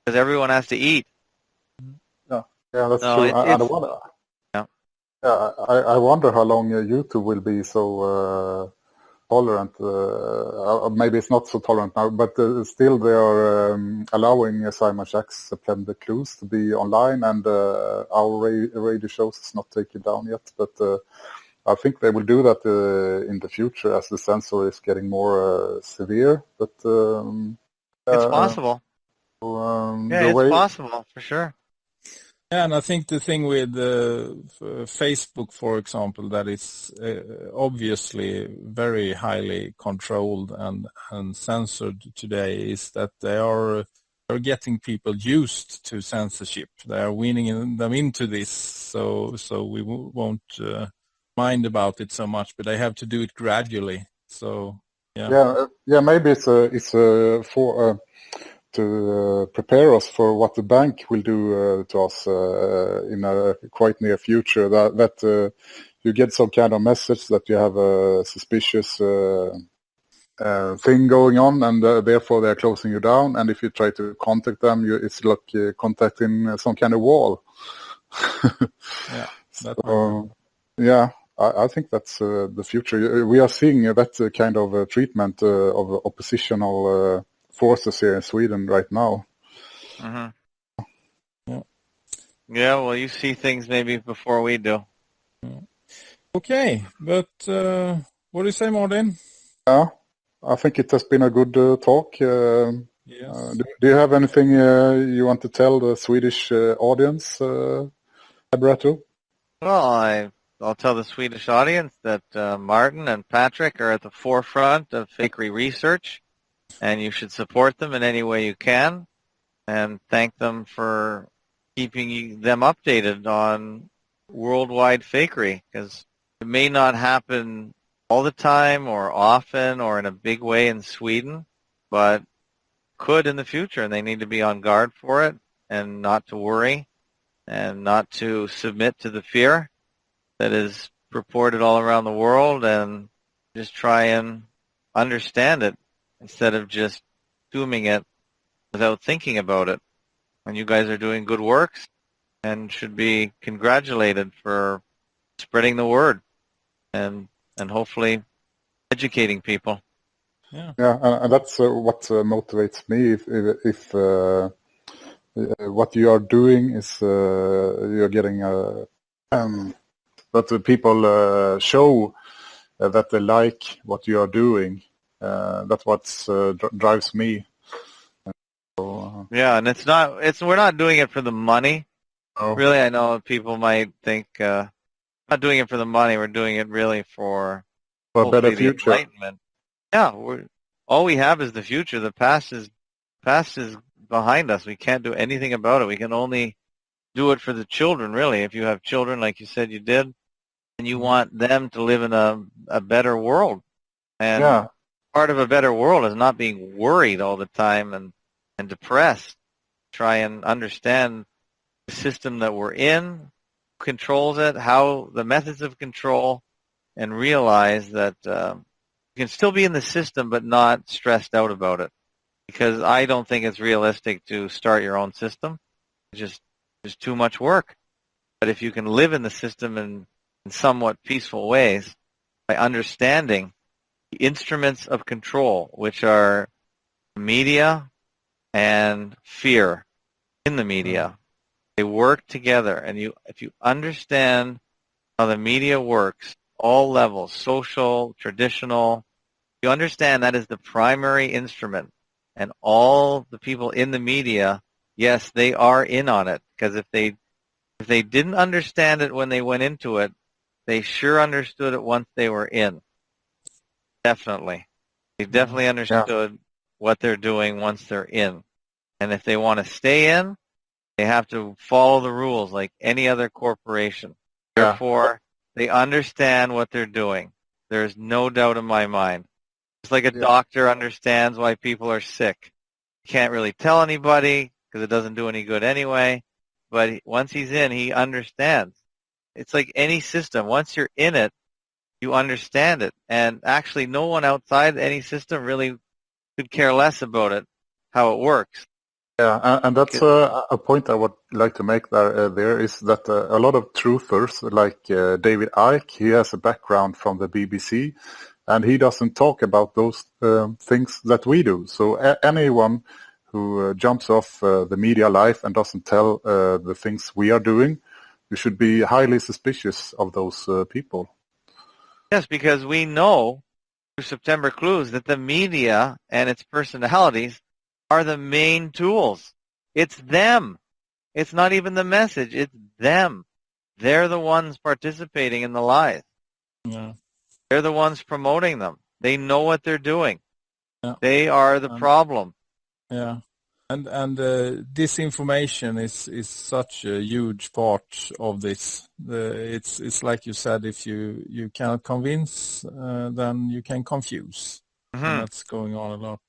because everyone has to eat. Yeah, that's true. I wonder how long YouTube will be so tolerant. Maybe it's not so tolerant now, but still they are allowing Simon Jack's Plan the Clues to be online, and our radio shows is not taken down yet. But I think they will do that in the future as the censor is getting more severe. But it's possible. It's possible for sure. Yeah, and I think the thing with Facebook, for example, that is obviously very highly controlled and censored today, is that they are getting people used to censorship. They are weaning them into this, so we won't mind about it so much, but they have to do it gradually. So maybe it's for. To prepare us for what the bank will do to us in a quite near future, that you get some kind of message that you have a suspicious thing going on, and therefore they're closing you down. And if you try to contact them, it's like contacting some kind of wall. Yeah. Yeah, I think that's the future. We are seeing that kind of treatment of oppositional forces here in Sweden right now. Mm-hmm. Yeah, well, you see things maybe before we do. Okay, but what do you say, Martin? Yeah, I think it has been a good talk. Yes. Do you have anything you want to tell the Swedish audience, Abirato? Well, I'll tell the Swedish audience that Martin and Patrick are at the forefront of fakery research, and you should support them in any way you can, and thank them for keeping them updated on worldwide fakery, because it may not happen all the time or often or in a big way in Sweden, but could in the future, and they need to be on guard for it and not to worry and not to submit to the fear that is purported all around the world, and just try and understand it instead of just assuming it without thinking about it. And you guys are doing good works and should be congratulated for spreading the word and hopefully educating people. Yeah, and that's what motivates me. If what you are doing is you're getting that the people show that they like what you are doing. That's what drives me. Yeah, and we're not doing it for the money. No. Really, I know people might think not doing it for the money. We're doing it really for a better the future. Enlightenment. Yeah, all we have is the future. The past is behind us. We can't do anything about it. We can only do it for the children, really. If you have children, like you said you did, and you want them to live in a better world. And part of a better world is not being worried all the time and depressed. Try and understand the system that we're in, who controls it, how the methods of control, and realize that you can still be in the system but not stressed out about it. Because I don't think it's realistic to start your own system. It's just too much work. But if you can live in the system in somewhat peaceful ways by understanding the instruments of control, which are media and fear in the media, they work together. And if you understand how the media works, all levels, social, traditional, you understand that is the primary instrument. And all the people in the media, yes, they are in on it. Because if they didn't understand it when they went into it, they sure understood it once they were in. Definitely. They definitely understood what they're doing once they're in. And if they want to stay in, they have to follow the rules like any other corporation. Therefore, they understand what they're doing. There's no doubt in my mind. It's like a doctor understands why people are sick. He can't really tell anybody because it doesn't do any good anyway. But once he's in, he understands. It's like any system. Once you're in it, you understand it. And actually, no one outside any system really could care less about it, how it works. Yeah, and that's a point I would like to make there is that a lot of truthers, like David Icke, he has a background from the BBC, and he doesn't talk about those things that we do. So anyone who jumps off the media life and doesn't tell the things we are doing, you should be highly suspicious of those people. Yes, because we know through September Clues that the media and its personalities are the main tools. It's them. It's not even the message. It's them. They're the ones participating in the lies. Yeah. They're the ones promoting them. They know what they're doing. Yeah. They are the problem. Yeah. And disinformation is such a huge part of this. It's like you said, if you cannot convince, then you can confuse. Mm-hmm. And that's going on a lot.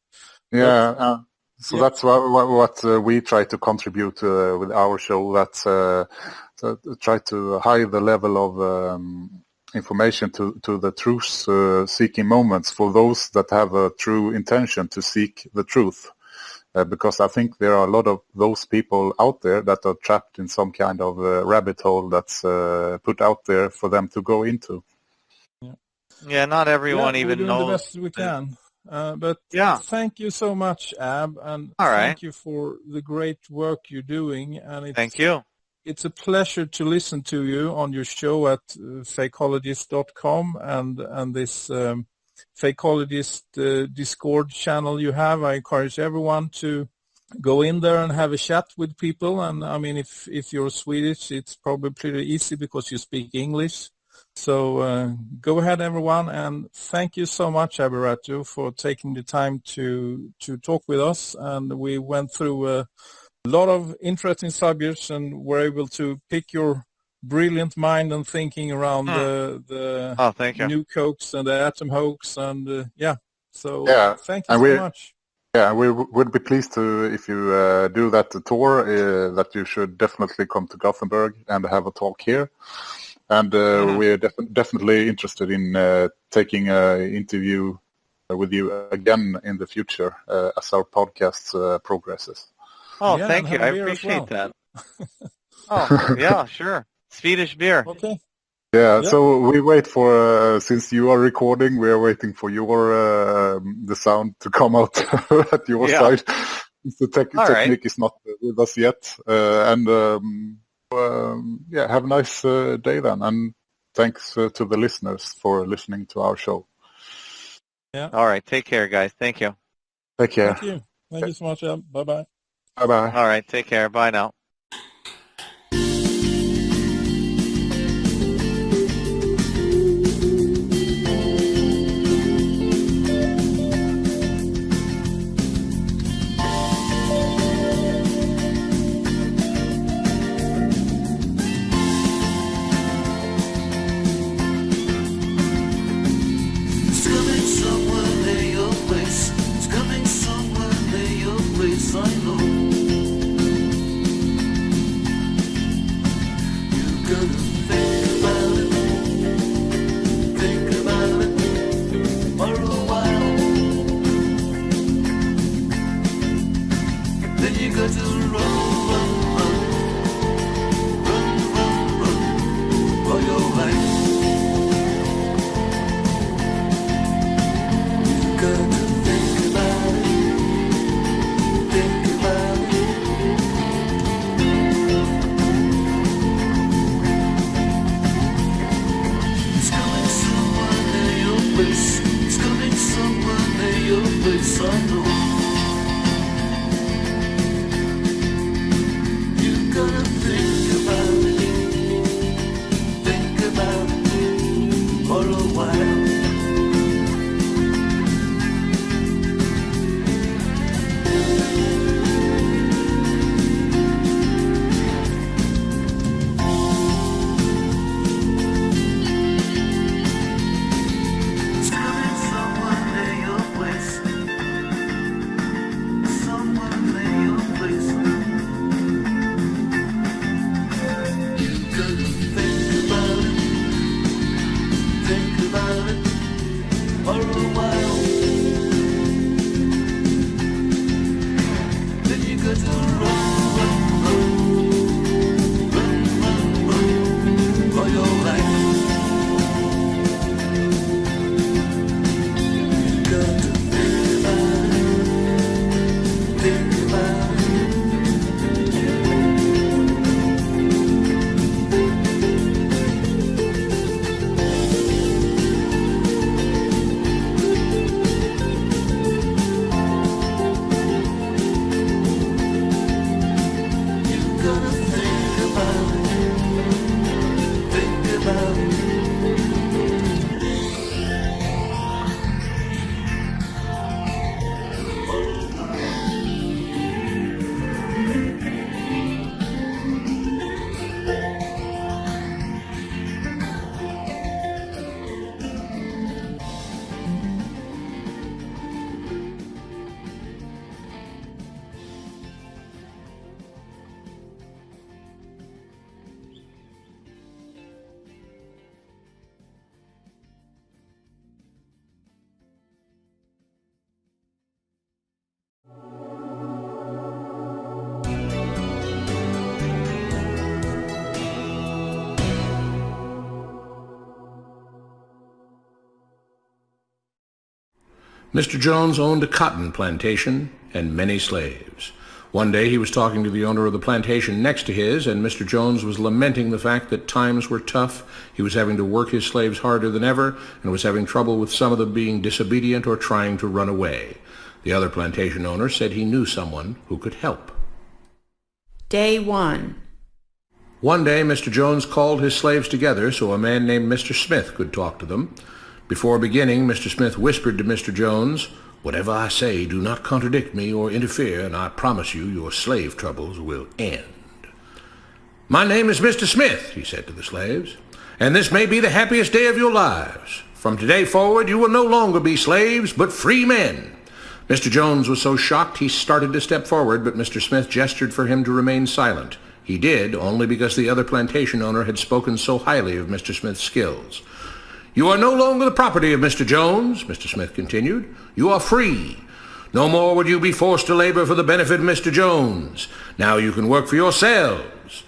Yeah. So that's what we try to contribute with our show. That's to try to hide the level of information to the truth-seeking moments for those that have a true intention to seek the truth. Because I think there are a lot of those people out there that are trapped in some kind of rabbit hole that's put out there for them to go into. Yeah, not everyone even we're doing knows. the best we can. But thank you so much, Ab, and thank you for the great work you're doing. And thank you. It's a pleasure to listen to you on your show at Fakeologist.com and this Fakeologist Discord channel you have. I encourage everyone to go in there and have a chat with people. And I mean, if you're Swedish, it's probably pretty easy because you speak English. So go ahead, everyone, and thank you so much, Abirato, for taking the time to talk with us. And we went through a lot of interesting subjects and were able to pick your brilliant mind and thinking around the nuke hoax and the atom hoax. And thank you so much. Yeah, we would be pleased to, if you do that tour, that you should definitely come to Gothenburg and have a talk here. And we're definitely interested in taking an interview with you again in the future as our podcast progresses. Oh, thank you. I appreciate that. Oh, yeah, sure. Swedish beer. Okay. Yeah, so we wait for, since you are recording, we are waiting for your the sound to come out at your side. The technique is not with us yet. Have a nice day then, and thanks to the listeners for listening to our show. Yeah. All right. Take care, guys. Thank you. Take care. Thank you. Thank you so much. Bye-bye. Bye-bye. All right. Take care. Bye now. Mr. Jones owned a cotton plantation and many slaves. One day he was talking to the owner of the plantation next to his, and Mr. Jones was lamenting the fact that times were tough. He was having to work his slaves harder than ever, and was having trouble with some of them being disobedient or trying to run away. The other plantation owner said he knew someone who could help. Day 1. One day Mr. Jones called his slaves together so a man named Mr. Smith could talk to them. Before beginning, Mr. Smith whispered to Mr. Jones, "Whatever I say, do not contradict me or interfere, and I promise you your slave troubles will end." "My name is Mr. Smith," he said to the slaves, "and this may be the happiest day of your lives. From today forward you will no longer be slaves, but free men." Mr. Jones was so shocked he started to step forward, but Mr. Smith gestured for him to remain silent. He did, only because the other plantation owner had spoken so highly of Mr. Smith's skills. "You are no longer the property of Mr. Jones," Mr. Smith continued. "You are free. No more would you be forced to labor for the benefit of Mr. Jones. Now you can work for yourselves."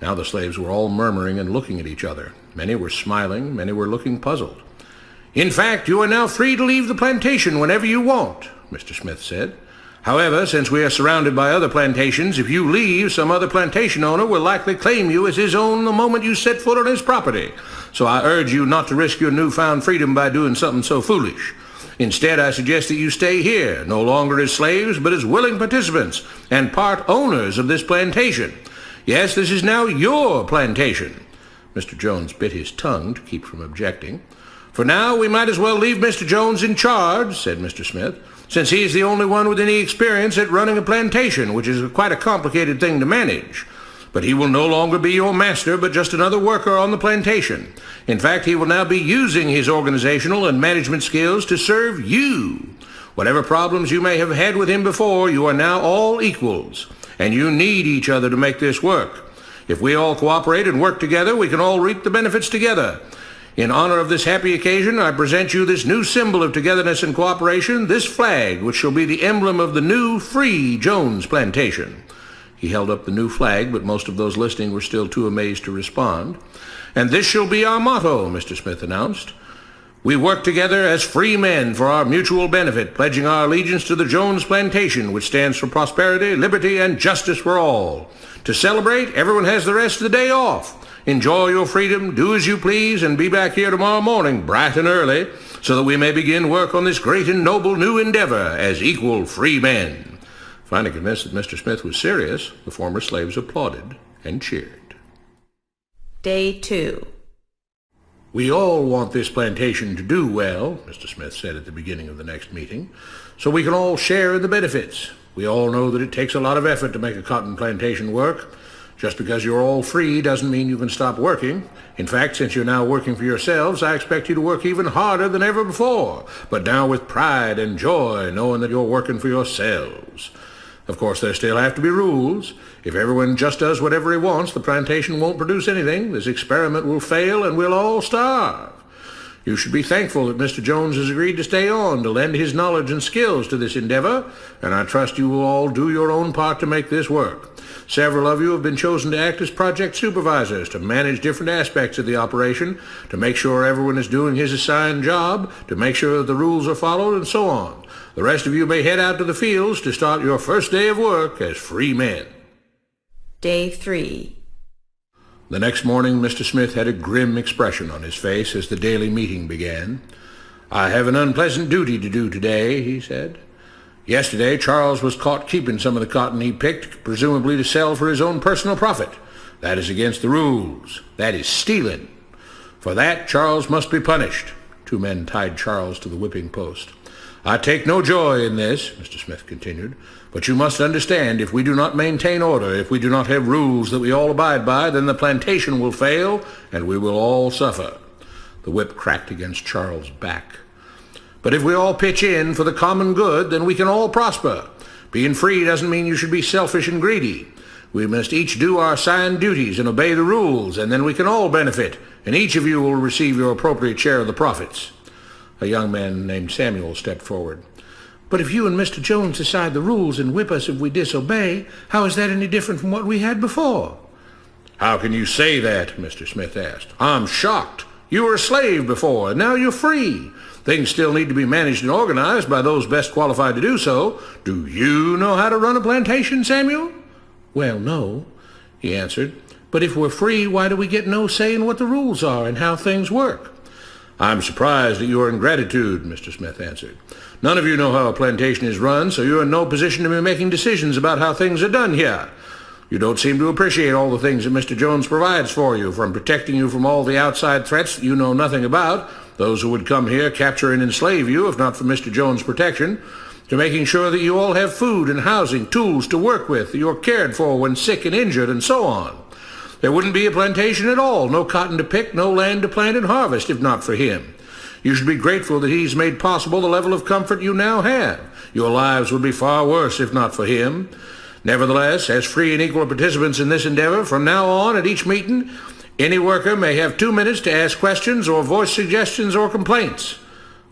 Now the slaves were all murmuring and looking at each other. Many were smiling, many were looking puzzled. "In fact, you are now free to leave the plantation whenever you want," Mr. Smith said. "However, since we are surrounded by other plantations, if you leave, some other plantation owner will likely claim you as his own the moment you set foot on his property. So I urge you not to risk your newfound freedom by doing something so foolish. Instead, I suggest that you stay here, no longer as slaves, but as willing participants and part owners of this plantation. Yes, this is now your plantation." Mr. Jones bit his tongue to keep from objecting. "For now, we might as well leave Mr. Jones in charge," said Mr. Smith, "since he is the only one with any experience at running a plantation, which is quite a complicated thing to manage. But he will no longer be your master, but just another worker on the plantation. In fact, he will now be using his organizational and management skills to serve you. Whatever problems you may have had with him before, you are now all equals, and you need each other to make this work. If we all cooperate and work together, we can all reap the benefits together. In honor of this happy occasion, I present you this new symbol of togetherness and cooperation, this flag, which shall be the emblem of the new, free Jones Plantation." He held up the new flag, but most of those listening were still too amazed to respond. "And this shall be our motto," Mr. Smith announced. "We work together as free men for our mutual benefit, pledging our allegiance to the Jones Plantation, which stands for prosperity, liberty, and justice for all. To celebrate, everyone has the rest of the day off. Enjoy your freedom, do as you please, and be back here tomorrow morning, bright and early, so that we may begin work on this great and noble new endeavor as equal free men." Finally convinced that Mr. Smith was serious, the former slaves applauded and cheered. Day 2. "We all want this plantation to do well," Mr. Smith said at the beginning of the next meeting, "so we can all share in the benefits. We all know that it takes a lot of effort to make a cotton plantation work. Just because you're all free doesn't mean you can stop working. In fact, since you're now working for yourselves, I expect you to work even harder than ever before, but now with pride and joy, knowing that you're working for yourselves. Of course, there still have to be rules. If everyone just does whatever he wants, the plantation won't produce anything. This experiment will fail, and we'll all starve. You should be thankful that Mr. Jones has agreed to stay on to lend his knowledge and skills to this endeavor, and I trust you will all do your own part to make this work. Several of you have been chosen to act as project supervisors to manage different aspects of the operation, to make sure everyone is doing his assigned job, to make sure that the rules are followed, and so on. The rest of you may head out to the fields to start your first day of work as free men." Day 3. The next morning, Mr. Smith had a grim expression on his face as the daily meeting began. "I have an unpleasant duty to do today," he said. "Yesterday, Charles was caught keeping some of the cotton he picked, presumably to sell for his own personal profit. That is against the rules. That is stealing. For that, Charles must be punished." 2 men tied Charles to the whipping post. "I take no joy in this," Mr. Smith continued, "but you must understand, if we do not maintain order, if we do not have rules that we all abide by, then the plantation will fail, and we will all suffer." The whip cracked against Charles' back. "But if we all pitch in for the common good, then we can all prosper. Being free doesn't mean you should be selfish and greedy. We must each do our assigned duties and obey the rules, and then we can all benefit, and each of you will receive your appropriate share of the profits." A young man named Samuel stepped forward. "But if you and Mr. Jones decide the rules and whip us if we disobey, how is that any different from what we had before?" "How can you say that?" Mr. Smith asked. "I'm shocked. You were a slave before, and now you're free. Things still need to be managed and organized by those best qualified to do so. Do you know how to run a plantation, Samuel?" "Well, no," he answered. "But if we're free, why do we get no say in what the rules are and how things work?" "I'm surprised at your ingratitude," Mr. Smith answered. "None of you know how a plantation is run, so you're in no position to be making decisions about how things are done here. You don't seem to appreciate all the things that Mr. Jones provides for you, from protecting you from all the outside threats that you know nothing about, those who would come here, capture and enslave you if not for Mr. Jones' protection, to making sure that you all have food and housing, tools to work with, that you're cared for when sick and injured, and so on. There wouldn't be a plantation at all, no cotton to pick, no land to plant and harvest, if not for him. You should be grateful that he's made possible the level of comfort you now have. Your lives would be far worse if not for him. Nevertheless, as free and equal participants in this endeavor, from now on at each meeting, any worker may have 2 minutes to ask questions or voice suggestions or complaints."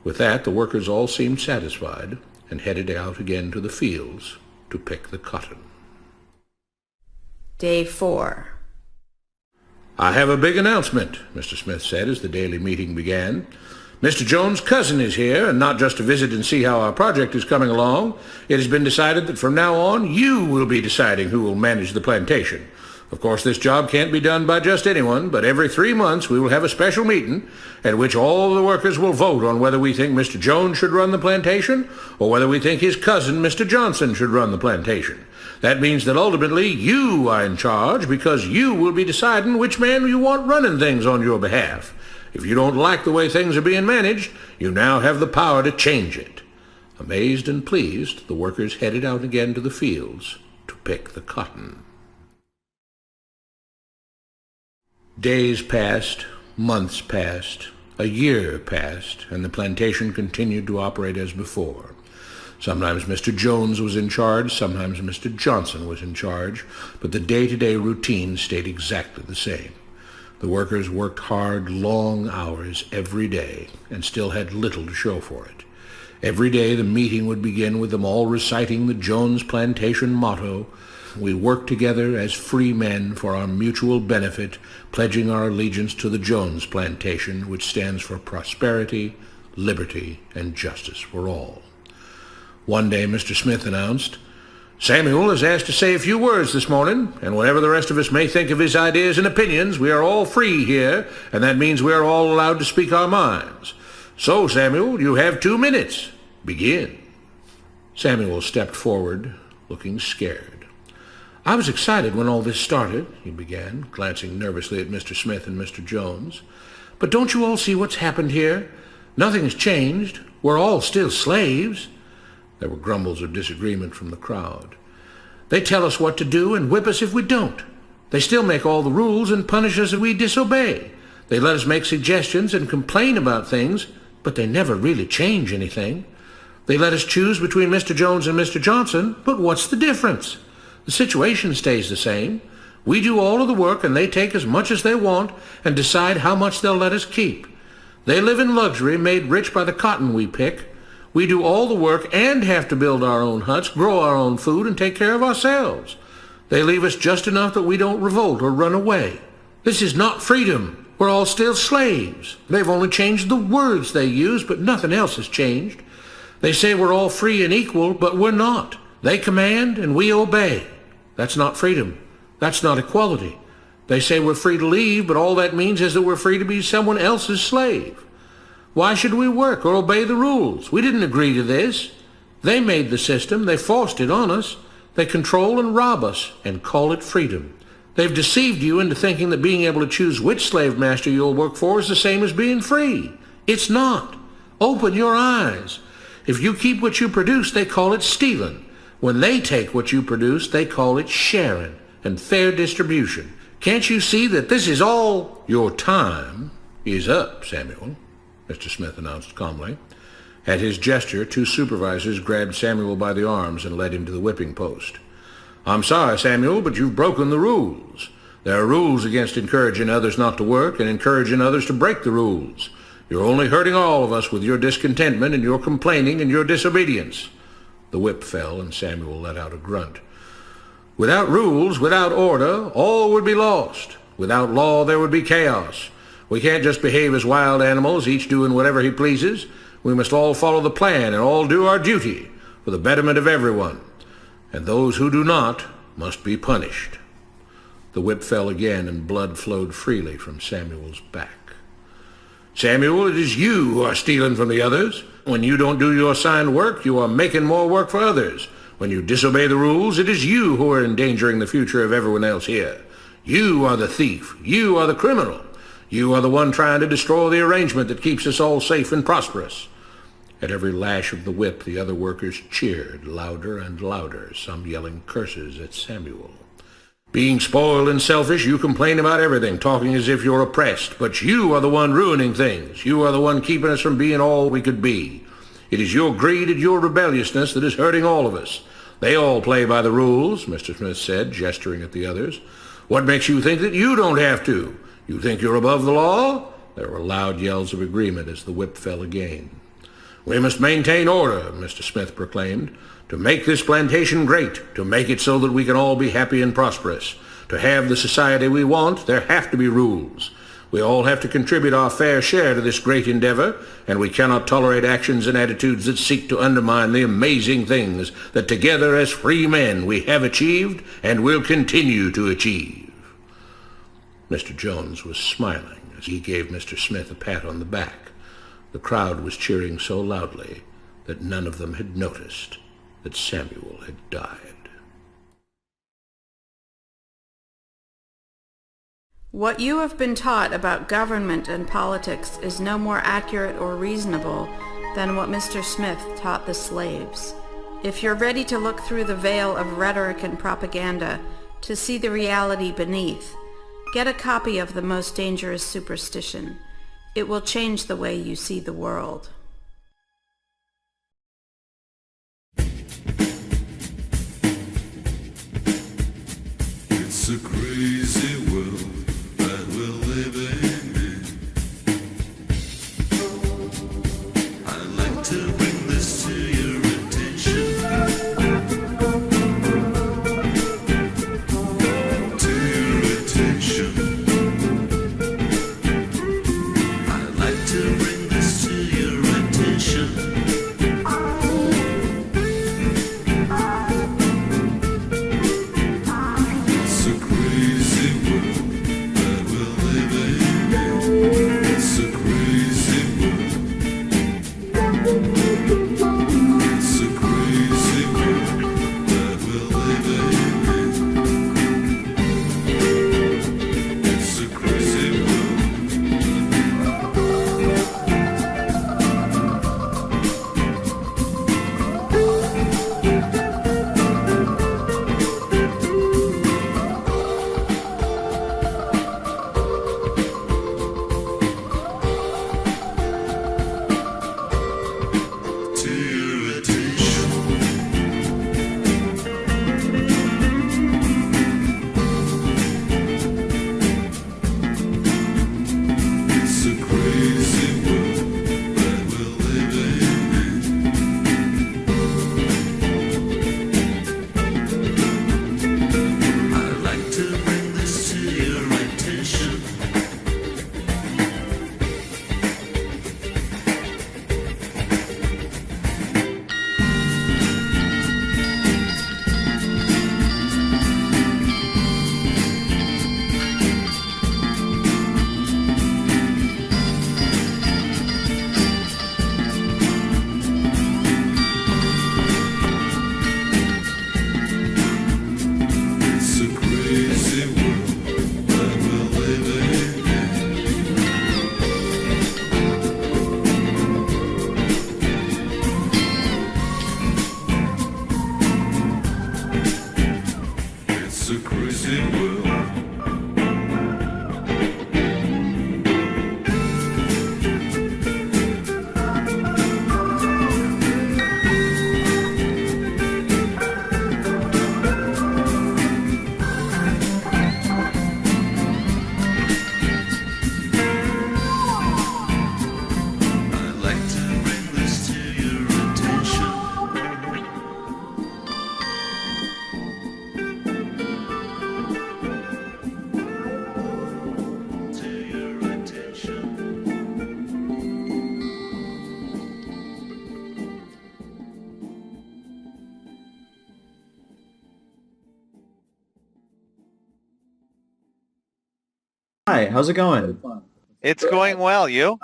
With that, the workers all seemed satisfied and headed out again to the fields to pick the cotton. Day 4. "I have a big announcement," Mr. Smith said as the daily meeting began. "Mr. Jones' cousin is here, and not just to visit and see how our project is coming along. It has been decided that from now on, you will be deciding who will manage the plantation. Of course, this job can't be done by just anyone, but every 3 months we will have a special meeting at which all the workers will vote on whether we think Mr. Jones should run the plantation or whether we think his cousin, Mr. Johnson, should run the plantation. That means that ultimately you are in charge because you will be deciding which man you want running things on your behalf. If you don't like the way things are being managed, you now have the power to change it." Amazed and pleased, the workers headed out again to the fields to pick the cotton. Days passed, months passed, a year passed, and the plantation continued to operate as before. Sometimes Mr. Jones was in charge, sometimes Mr. Johnson was in charge, but the day-to-day routine stayed exactly the same. The workers worked hard, long hours every day, and still had little to show for it. Every day the meeting would begin with them all reciting the Jones Plantation motto, "We work together as free men for our mutual benefit, pledging our allegiance to the Jones Plantation, which stands for prosperity, liberty, and justice for all." One day Mr. Smith announced, "Samuel is asked to say a few words this morning, and whatever the rest of us may think of his ideas and opinions, we are all free here, and that means we are all allowed to speak our minds. So, Samuel, you have 2 minutes. Begin." Samuel stepped forward, looking scared. "I was excited when all this started," he began, glancing nervously at Mr. Smith and Mr. Jones. "But don't you all see what's happened here? Nothing has changed. We're all still slaves." There were grumbles of disagreement from the crowd. "They tell us what to do and whip us if we don't. They still make all the rules and punish us if we disobey. They let us make suggestions and complain about things, but they never really change anything. They let us choose between Mr. Jones and Mr. Johnson, but what's the difference? The situation stays the same. We do all of the work and they take as much as they want and decide how much they'll let us keep. They live in luxury, made rich by the cotton we pick. We do all the work and have to build our own huts, grow our own food, and take care of ourselves. They leave us just enough that we don't revolt or run away. This is not freedom. We're all still slaves. They've only changed the words they use, but nothing else has changed. They say we're all free and equal, but we're not. They command and we obey. That's not freedom. That's not equality. They say we're free to leave, but all that means is that we're free to be someone else's slave. Why should we work or obey the rules? We didn't agree to this. They made the system. They forced it on us. They control and rob us and call it freedom. They've deceived you into thinking that being able to choose which slave master you'll work for is the same as being free. It's not. Open your eyes. If you keep what you produce, they call it stealing. When they take what you produce, they call it sharing and fair distribution. Can't you see that this is all? Your time is up, Samuel, Mr. Smith announced calmly. At his gesture, two supervisors grabbed Samuel by the arms and led him to the whipping post. I'm sorry, Samuel, but you've broken the rules. There are rules against encouraging others not to work and encouraging others to break the rules. You're only hurting all of us with your discontentment and your complaining and your disobedience. The whip fell and Samuel let out a grunt. Without rules, without order, all would be lost. Without law, there would be chaos. We can't just behave as wild animals, each doing whatever he pleases. We must all follow the plan and all do our duty for the betterment of everyone. And those who do not must be punished. The whip fell again, and blood flowed freely from Samuel's back. Samuel, it is you who are stealing from the others. When you don't do your assigned work, you are making more work for others. When you disobey the rules, it is you who are endangering the future of everyone else here. You are the thief. You are the criminal. You are the one trying to destroy the arrangement that keeps us all safe and prosperous. At every lash of the whip, the other workers cheered louder and louder, some yelling curses at Samuel. Being spoiled and selfish, you complain about everything, talking as if you're oppressed. But you are the one ruining things. You are the one keeping us from being all we could be. It is your greed and your rebelliousness that is hurting all of us. They all play by the rules, Mr. Smith said, gesturing at the others. What makes you think that you don't have to? You think you're above the law? There were loud yells of agreement as the whip fell again. We must maintain order, Mr. Smith proclaimed, to make this plantation great, to make it so that we can all be happy and prosperous. To have the society we want, there have to be rules. We all have to contribute our fair share to this great endeavor, and we cannot tolerate actions and attitudes that seek to undermine the amazing things that together as free men we have achieved and will continue to achieve. Mr. Jones was smiling as he gave Mr. Smith a pat on the back. The crowd was cheering so loudly that none of them had noticed that Samuel had died. What you have been taught about government and politics is no more accurate or reasonable than what Mr. Smith taught the slaves. If you're ready to look through the veil of rhetoric and propaganda to see the reality beneath, get a copy of The Most Dangerous Superstition. It will change the way you see the world. It's a crazy world that we're living in. I'd like to bring this to your attention. To your attention. I'd like to bring this to your attention. It's a crazy world. Hi, how's it going? It's going well. You?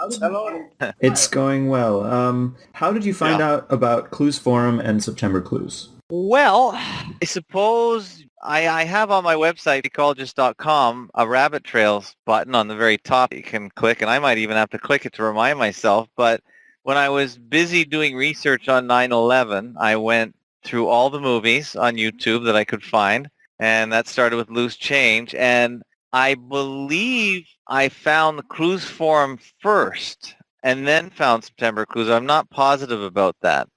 It's going well. How did you find out about Clues Forum and September Clues? Well, I suppose I have on my website, fakeologist.com, a rabbit trails button on the very top you can click, and I might even have to click it to remind myself. But when I was busy doing research on 9/11, I went through all the movies on YouTube that I could find, and that started with Loose Change. And I believe I found the Clues Forum first and then found September Clues. I'm not positive about that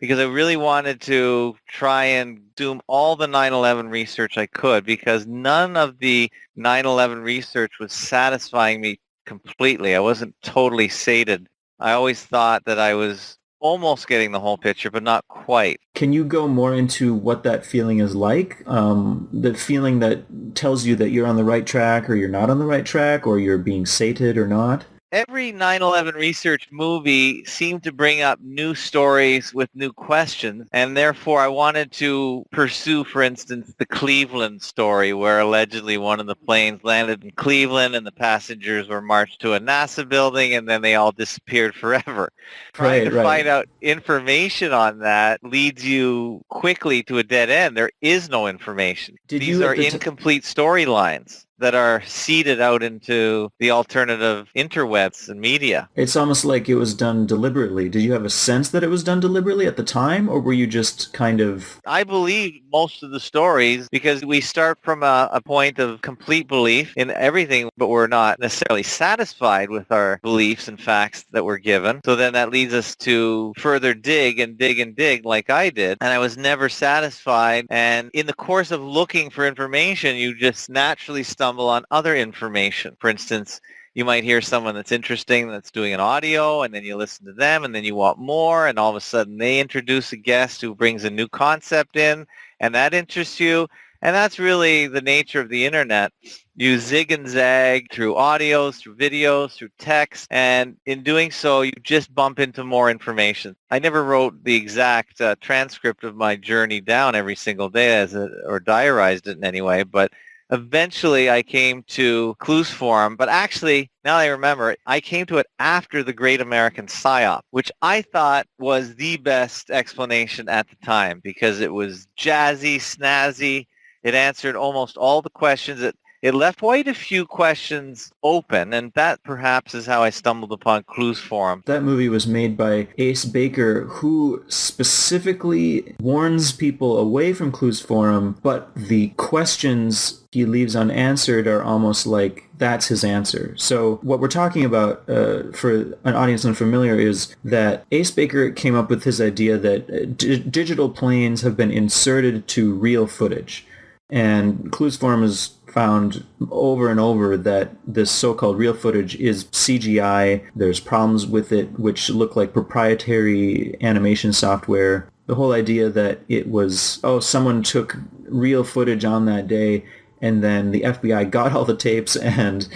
because I really wanted to try and do all the 9/11 research I could, because none of the 9/11 research was satisfying me completely. I wasn't totally sated. I always thought that I was almost getting the whole picture, but not quite. Can you go more into what that feeling is like? The feeling that tells you that you're on the right track or you're not on the right track, or you're being sated or not? Every 9/11 research movie seemed to bring up new stories with new questions, and therefore I wanted to pursue, for instance, the Cleveland story, where allegedly one of the planes landed in Cleveland and the passengers were marched to a NASA building and then they all disappeared forever. Trying to find out information on that leads you quickly to a dead end. There is no information. These are incomplete storylines that are seeded out into the alternative interwebs and media. It's almost like it was done deliberately. Did you have a sense that it was done deliberately at the time, or were you just kind of... I believe most of the stories, because we start from a point of complete belief in everything, but we're not necessarily satisfied with our beliefs and facts that we're given. So then that leads us to further dig and dig and dig like I did, and I was never satisfied. And in the course of looking for information, you just naturally stumble on other information. For instance, you might hear someone that's interesting that's doing an audio, and then you listen to them, and then you want more, and all of a sudden they introduce a guest who brings a new concept in, and that interests you. And that's really the nature of the internet. You zig and zag through audios, through videos, through text, and in doing so, you just bump into more information. I never wrote the exact transcript of my journey down every single day or diarized it in any way, but eventually I came to Clues Forum, but actually, now I remember, I came to it after the Great American PSYOP, which I thought was the best explanation at the time because it was jazzy, snazzy. It answered almost all the questions. It left quite a few questions open, and that perhaps is how I stumbled upon Clues Forum. That movie was made by Ace Baker, who specifically warns people away from Clues Forum, but the questions he leaves unanswered are almost like that's his answer. So what we're talking about for an audience unfamiliar is that Ace Baker came up with his idea that digital planes have been inserted to real footage. And Clues Forum has found over and over that this so-called real footage is CGI. There's problems with it which look like proprietary animation software. The whole idea that it was, someone took real footage on that day and then the FBI got all the tapes and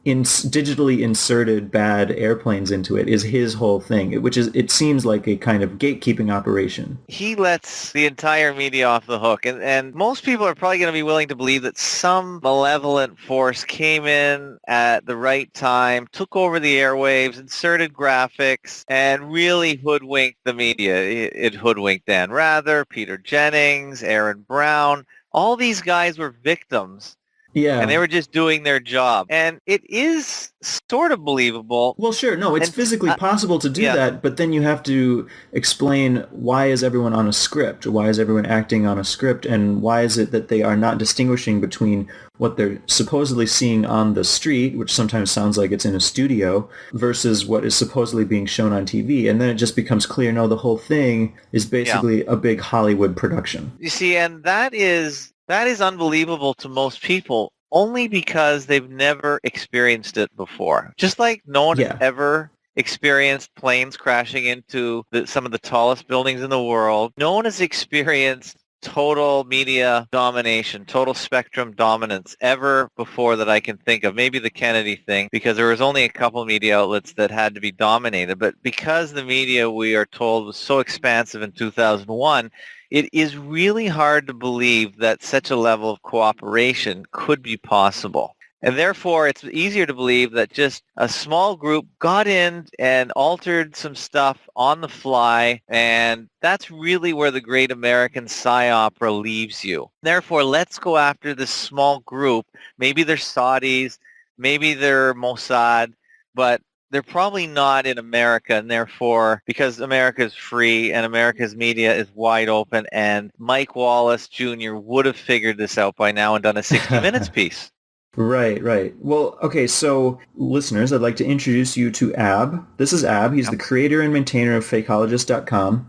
digitally inserted bad airplanes into it is his whole thing, it seems like a kind of gatekeeping operation. He lets the entire media off the hook, and most people are probably going to be willing to believe that some malevolent force came in at the right time, took over the airwaves, inserted graphics, and really hoodwinked the media. It hoodwinked Dan Rather, Peter Jennings, Aaron Brown. All these guys were victims. Yeah. And they were just doing their job. And it is sort of believable. Well, sure. No, it's physically possible to do that, but then you have to explain why is everyone on a script? Why is everyone acting on a script? And why is it that they are not distinguishing between what they're supposedly seeing on the street, which sometimes sounds like it's in a studio, versus what is supposedly being shown on TV? And then it just becomes clear, no, the whole thing is basically a big Hollywood production. You see, and that is unbelievable to most people only because they've never experienced it before. Just like no one has ever experienced planes crashing into some of the tallest buildings in the world. No one has experienced total media domination, total spectrum dominance ever before that I can think of. Maybe the Kennedy thing, because there was only a couple media outlets that had to be dominated. But because the media, we are told, was so expansive in 2001, it is really hard to believe that such a level of cooperation could be possible. And therefore, it's easier to believe that just a small group got in and altered some stuff on the fly, and that's really where the great American psy-opera leaves you. Therefore, let's go after this small group. Maybe they're Saudis, maybe they're Mossad, but they're probably not in America, and therefore, because America is free and America's media is wide open, and Mike Wallace Jr. would have figured this out by now and done a 60 Minutes piece. Right, right. Well, okay, so listeners, I'd like to introduce you to Ab. This is Ab. He's the creator and maintainer of Fakeologist.com.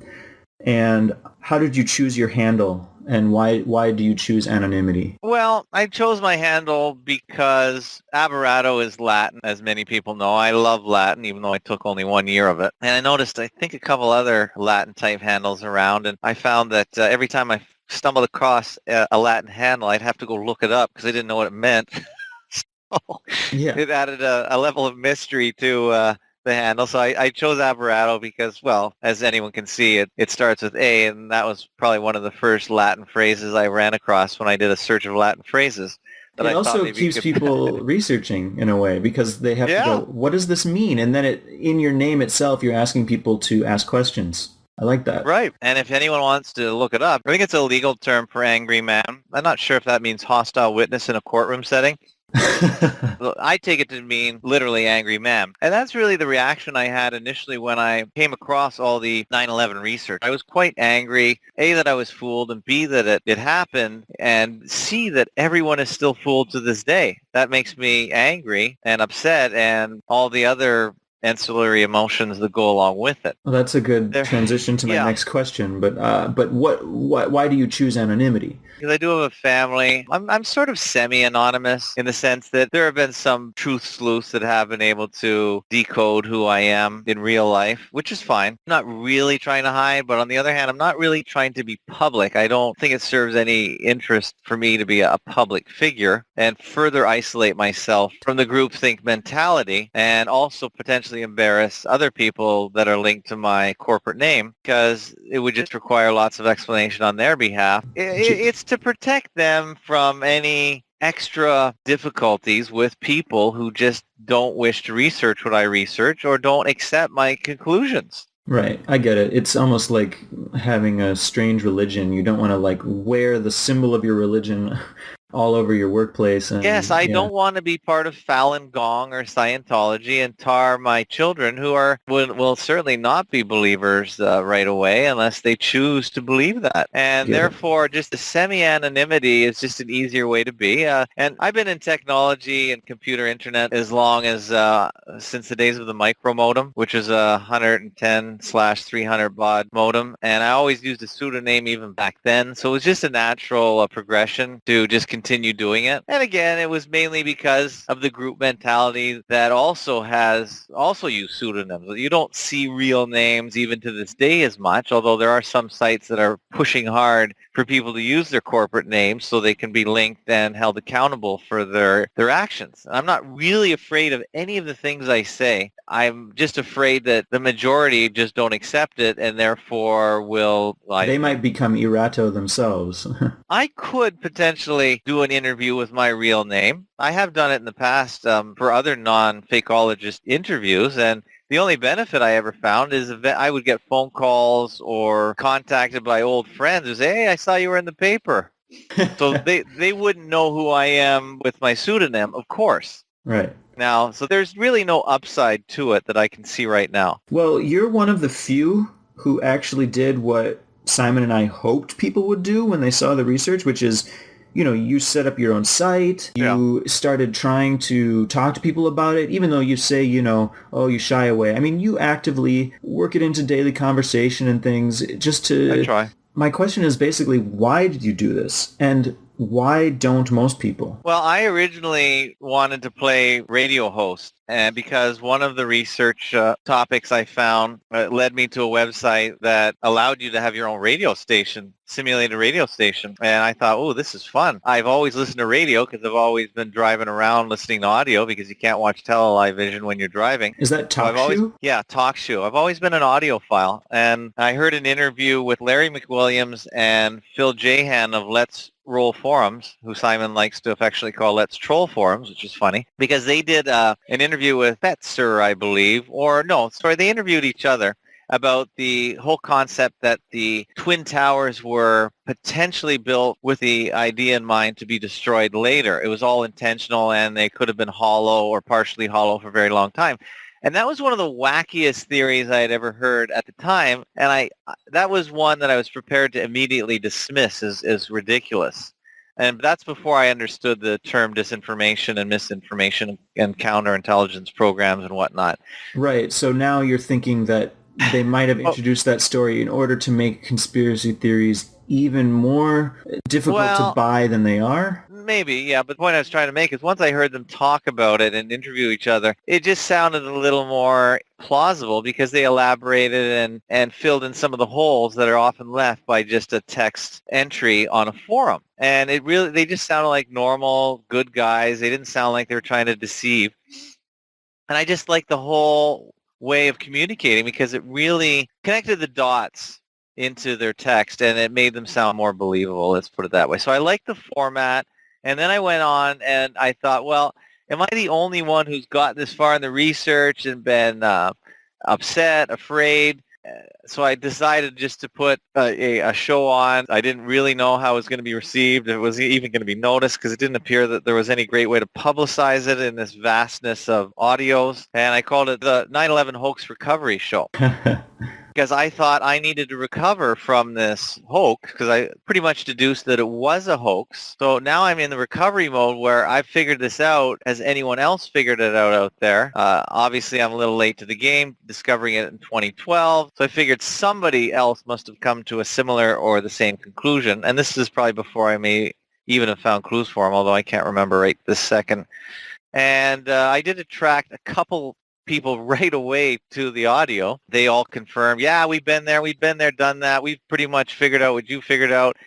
And how did you choose your handle, and why do you choose anonymity? Well, I chose my handle because Abirato is Latin, as many people know. I love Latin, even though I took only 1 year of it. And I noticed, I think, a couple other Latin-type handles around, and I found that every time I stumbled across a Latin handle, I'd have to go look it up because I didn't know what it meant. So it added a level of mystery to the handle. So I chose Abirato because, well, as anyone can see, it starts with A, and that was probably one of the first Latin phrases I ran across when I did a search of Latin phrases. It also keeps people researching in a way, because they have to go, what does this mean? And then in your name itself, you're asking people to ask questions. I like that. Right. And if anyone wants to look it up, I think it's a legal term for angry man. I'm not sure if that means hostile witness in a courtroom setting. I take it to mean literally angry man. And that's really the reaction I had initially when I came across all the 9/11 research. I was quite angry, A, that I was fooled, and B, that it happened, and C, that everyone is still fooled to this day. That makes me angry and upset, and all the other ancillary emotions that go along with it. Well, that's a good transition to my next question. But why do you choose anonymity? Because I do have a family. I'm sort of semi-anonymous in the sense that there have been some truth sleuths that have been able to decode who I am in real life, which is fine. I'm not really trying to hide, but on the other hand, I'm not really trying to be public. I don't think it serves any interest for me to be a public figure and further isolate myself from the groupthink mentality, and also potentially embarrass other people that are linked to my corporate name, because it would just require lots of explanation on their behalf. It's to protect them from any extra difficulties with people who just don't wish to research what I research or don't accept my conclusions. Right, I get it. It's almost like having a strange religion. You don't want to wear the symbol of your religion all over your workplace. And, yes, I don't want to be part of Falun Gong or Scientology and tar my children, who will certainly not be believers right away unless they choose to believe that. And therefore, just the semi-anonymity is just an easier way to be. And I've been in technology and computer internet as long as since the days of the micro modem, which is a 110/300 baud modem. And I always used a pseudonym even back then. So it was just a natural progression to just continue doing it. And again, it was mainly because of the group mentality that also use pseudonyms. You don't see real names even to this day as much, although there are some sites that are pushing hard for people to use their corporate names so they can be linked and held accountable for their actions. I'm not really afraid of any of the things I say. I'm just afraid that the majority just don't accept it, and therefore they might become Abirato themselves. I could potentially do an interview with my real name. I have done it in the past for other non-fakeologist interviews, and the only benefit I ever found is that I would get phone calls or contacted by old friends who say, "Hey, I saw you were in the paper." So they wouldn't know who I am with my pseudonym, of course. Right. Now, so there's really no upside to it that I can see right now. Well, you're one of the few who actually did what Simon and I hoped people would do when they saw the research, which is, you set up your own site, you started trying to talk to people about it, even though you say, you shy away. I mean, you actively work it into daily conversation and things just to... I try. My question is basically, why did you do this? And why don't most people? Well, I originally wanted to play radio host, because one of the research topics I found led me to a website that allowed you to have your own radio station simulated radio station, and I thought, oh, this is fun. I've always listened to radio because I've always been driving around listening to audio because you can't watch television when you're driving. Is that So I've always, TalkShoe? yeah, TalkShoe. I've always been an audiophile, and I heard an interview with Larry McWilliams and Phil Jahan of Let's Roll Forums, who Simon likes to affectionately call Let's Troll Forums, which is funny, because they did an interview with Fetzer, I believe, they interviewed each other about the whole concept that the Twin Towers were potentially built with the idea in mind to be destroyed later. It was all intentional, and they could have been hollow or partially hollow for a very long time. And that was one of the wackiest theories I had ever heard at the time, and that was one that I was prepared to immediately dismiss as ridiculous. And that's before I understood the term disinformation and misinformation and counterintelligence programs and whatnot. Right. So now you're thinking that they might have introduced that story in order to make conspiracy theories even more difficult to buy than they are? Maybe, yeah. But the point I was trying to make is once I heard them talk about it and interview each other, it just sounded a little more plausible because they elaborated and filled in some of the holes that are often left by just a text entry on a forum. And they just sounded like normal, good guys. They didn't sound like they were trying to deceive. And I just liked the whole way of communicating because it really connected the dots into their text and it made them sound more believable, let's put it that way. So I liked the format, and then I went on and I thought, well, am I the only one who's got this far in the research and been upset, afraid? So I decided just to put a show on. I didn't really know how it was going to be received, if it was even going to be noticed, because it didn't appear that there was any great way to publicize it in this vastness of audios. And I called it the 9/11 Hoax Recovery Show. Because I thought I needed to recover from this hoax, because I pretty much deduced that it was a hoax. So now I'm in the recovery mode where I've figured this out. Has anyone else figured it out there? Obviously, I'm a little late to the game, discovering it in 2012. So I figured somebody else must have come to a similar or the same conclusion. And this is probably before I may even have found Clues for him, although I can't remember right this second. And I did attract a couple people right away to the audio. They all confirmed, yeah, we've been there, done that. We've pretty much figured out what you figured out.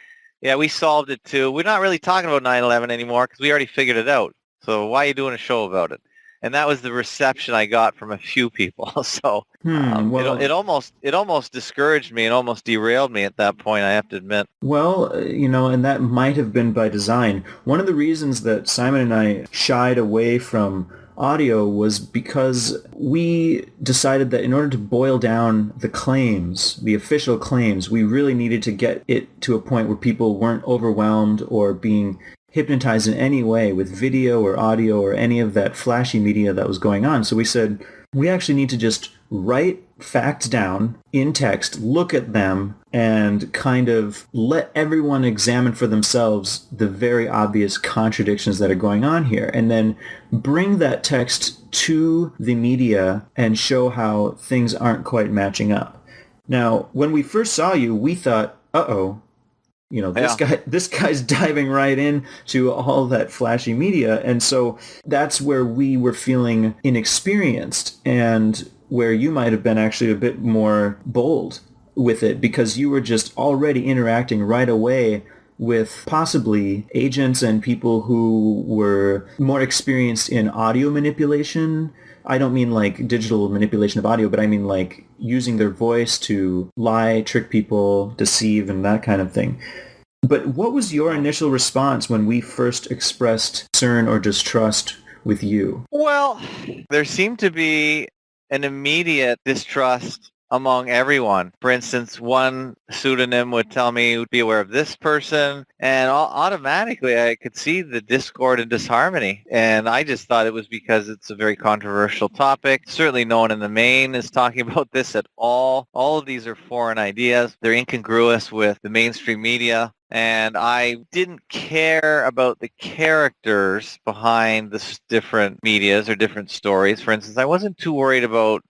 Yeah, we solved it too. We're not really talking about 9/11 anymore because we already figured it out. So why are you doing a show about it? And that was the reception I got from a few people. So it almost discouraged me and almost derailed me at that point, I have to admit. Well, and that might have been by design. One of the reasons that Simon and I shied away from audio was because we decided that in order to boil down the claims, the official claims, we really needed to get it to a point where people weren't overwhelmed or being hypnotized in any way with video or audio or any of that flashy media that was going on. So we said, we actually need to just write facts down in text, look at them, and kind of let everyone examine for themselves the very obvious contradictions that are going on here, and then bring that text to the media and show how things aren't quite matching up. Now, when we first saw you, we thought, this guy's diving right into all that flashy media. And so that's where we were feeling inexperienced and where you might have been actually a bit more bold with it because you were just already interacting right away with possibly agents and people who were more experienced in audio manipulation. I don't mean like digital manipulation of audio, but I mean like using their voice to lie, trick people, deceive, and that kind of thing. But what was your initial response when we first expressed concern or distrust with you? Well, there seemed to be an immediate distrust among everyone. For instance, one pseudonym would tell me, be aware of this person, and automatically I could see the discord and disharmony. And I just thought it was because it's a very controversial topic. Certainly no one in the main is talking about this at all. All of these are foreign ideas. They're incongruous with the mainstream media. And I didn't care about the characters behind the different medias or different stories. For instance, I wasn't too worried about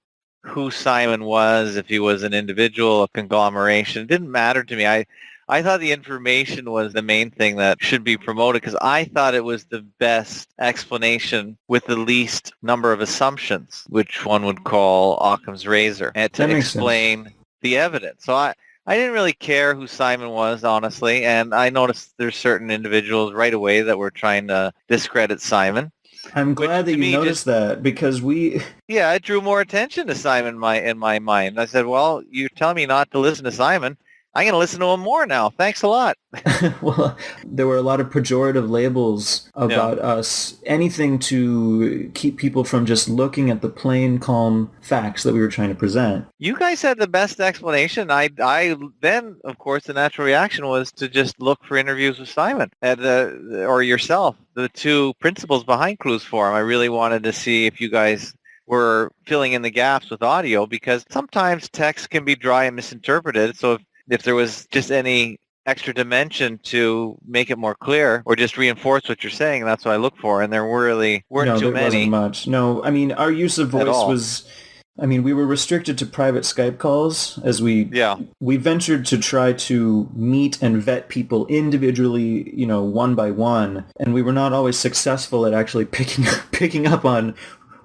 who Simon was, if he was an individual, a conglomeration. It didn't matter to me. I thought the information was the main thing that should be promoted because I thought it was the best explanation with the least number of assumptions, which one would call Occam's razor, and to explain the evidence. So I didn't really care who Simon was, honestly, and I noticed there's certain individuals right away that were trying to discredit Simon. I'm glad that to you me noticed that, because Yeah, it drew more attention to Simon in my mind. I said, well, you're telling me not to listen to Simon. I'm going to listen to him more now. Thanks a lot. well, there were a lot of pejorative labels about us, anything to keep people from just looking at the plain, calm facts that we were trying to present. You guys had the best explanation. I then, of course, the natural reaction was to just look for interviews with Simon or yourself, the two principals behind Clues Forum. I really wanted to see if you guys were filling in the gaps with audio, because sometimes text can be dry and misinterpreted. So if there was just any extra dimension to make it more clear or just reinforce what you're saying, that's what I look for. And there really weren't too many. No, there wasn't much. No, I mean, our use of voice was... I mean, we were restricted to private Skype calls as we ventured to try to meet and vet people individually, one by one. And we were not always successful at actually picking up on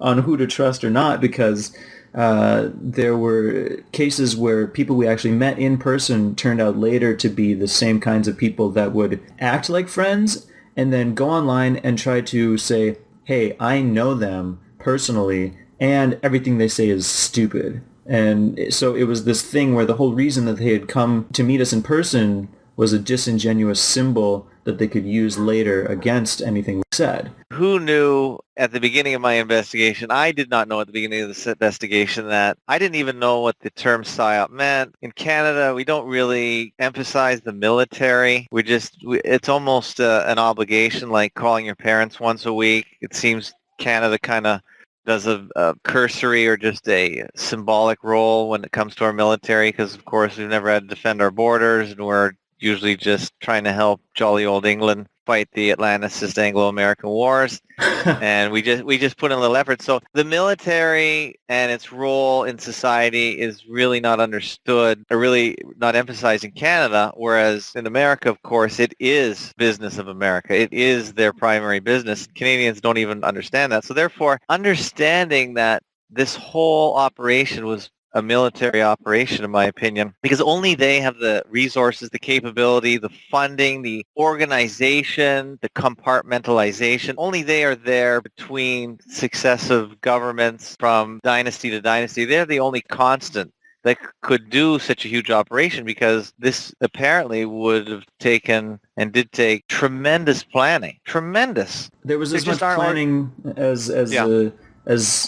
who to trust or not, because there were cases where people we actually met in person turned out later to be the same kinds of people that would act like friends and then go online and try to say, hey, I know them personally, and everything they say is stupid. And so it was this thing where the whole reason that they had come to meet us in person was a disingenuous symbol that they could use later against anything we said. Who knew at the beginning of my investigation? I did not know at the beginning of this investigation that I didn't even know what the term PSYOP meant. In Canada, we don't really emphasize the military. It's almost an obligation, like calling your parents once a week. It seems Canada kind of does a cursory or just a symbolic role when it comes to our military, because, of course, we've never had to defend our borders, and we're usually just trying to help jolly old England fight the Atlanticist Anglo-American wars, and we just put in a little effort. So the military and its role in society is really not understood, or really not emphasized in Canada, whereas in America, of course, it is business of America. It is their primary business. Canadians don't even understand that. So therefore, understanding that this whole operation was a military operation, in my opinion, because only they have the resources, the capability, the funding, the organization, the compartmentalization. Only they are there between successive governments from dynasty to dynasty. They're the only constant that could do such a huge operation, because this apparently would have taken and did take tremendous planning. Tremendous. There was as much planning as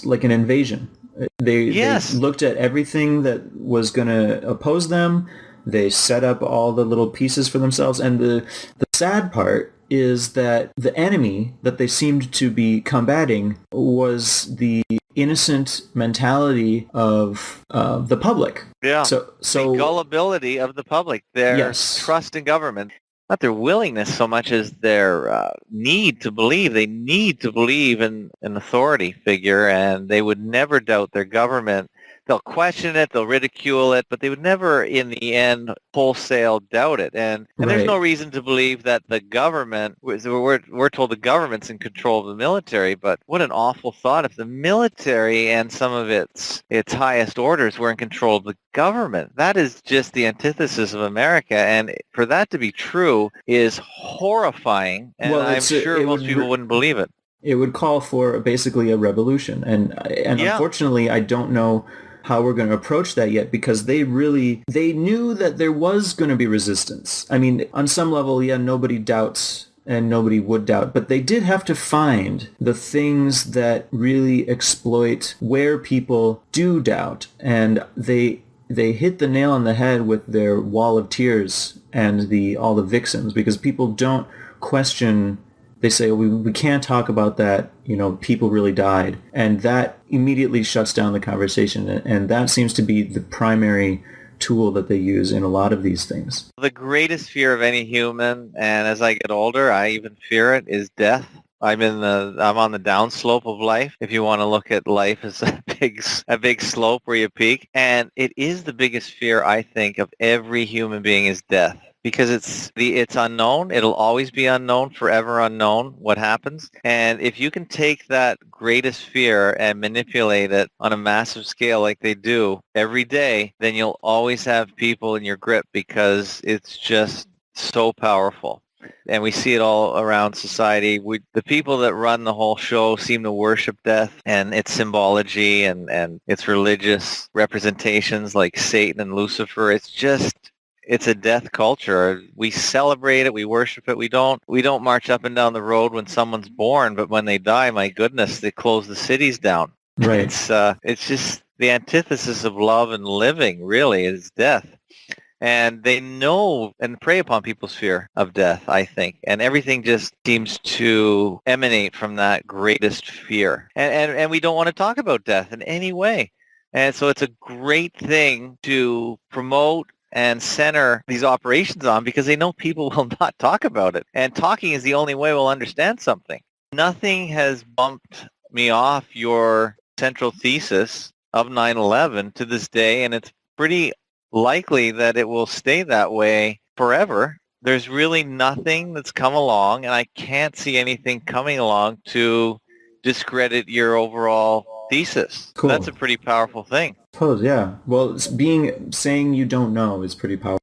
like an invasion. They looked at everything that was going to oppose them. They set up all the little pieces for themselves. And the sad part is that the enemy that they seemed to be combating was the innocent mentality of the public. Yeah. So the gullibility of the public, their trust in government. Not their willingness so much as their need to believe. They need to believe in an authority figure, and they would never doubt their government. They'll question it, they'll ridicule it, but they would never, in the end, wholesale doubt it. And there's no reason to believe that the government, we're told the government's in control of the military, but what an awful thought if the military and some of its highest orders were in control of the government. That is just the antithesis of America, and for that to be true is horrifying, and I'm sure most people wouldn't believe it. It would call for basically a revolution, and unfortunately I don't know how we're going to approach that yet, because they knew that there was going to be resistance. I mean, on some level, nobody doubts and nobody would doubt, but they did have to find the things that really exploit where people do doubt, and they hit the nail on the head with their wall of tears and all the vixens, because people don't question. They say, we can't talk about that, people really died. And that immediately shuts down the conversation. And that seems to be the primary tool that they use in a lot of these things. The greatest fear of any human, and as I get older, I even fear it, is death. I'm on the downslope of life, if you want to look at life as a big slope where you peak. And it is the biggest fear, I think, of every human being, is death. because it's unknown. It'll always be unknown, forever unknown what happens. And if you can take that greatest fear and manipulate it on a massive scale like they do every day, then you'll always have people in your grip because it's just so powerful. And we see it all around society. The people that run the whole show seem to worship death and its symbology and its religious representations like Satan and Lucifer. It's a death culture. We celebrate it. We worship it. We don't march up and down the road when someone's born, but when they die, my goodness, they close the cities down. Right. It's just the antithesis of love and living, really, is death. And they know and prey upon people's fear of death, I think. And everything just seems to emanate from that greatest fear. And we don't want to talk about death in any way. And so it's a great thing to promote and center these operations on because they know people will not talk about it. And talking is the only way we'll understand something. Nothing has bumped me off your central thesis of 9/11 to this day, and it's pretty likely that it will stay that way forever. There's really nothing that's come along, and I can't see anything coming along to discredit your overall thesis. Cool. That's a pretty powerful thing. Suppose, yeah. Well, saying you don't know is pretty powerful.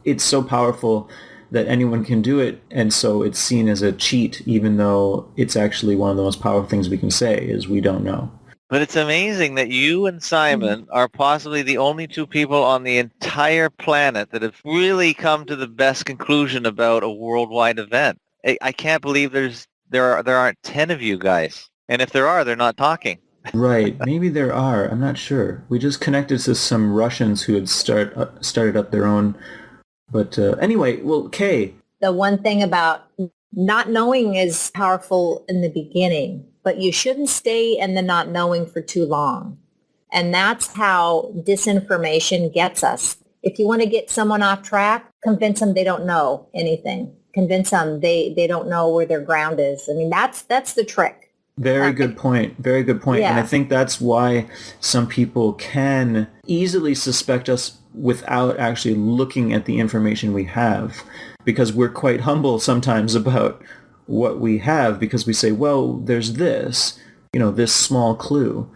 It's so powerful that anyone can do it, and so it's seen as a cheat, even though it's actually one of the most powerful things we can say is we don't know. But it's amazing that you and Simon are possibly the only two people on the entire planet that have really come to the best conclusion about a worldwide event. I can't believe there aren't 10 of you guys. And if there are, they're not talking. Right. Maybe there are. I'm not sure. We just connected to some Russians who had started up their own. But anyway, well, Kay. The one thing about not knowing is powerful in the beginning, but you shouldn't stay in the not knowing for too long. And that's how disinformation gets us. If you want to get someone off track, convince them they don't know anything. Convince them they don't know where their ground is. I mean, that's the trick. Very good point. Very good point. Yeah. And I think that's why some people can easily suspect us without actually looking at the information we have, because we're quite humble sometimes about what we have, because we say, well, there's this small clue,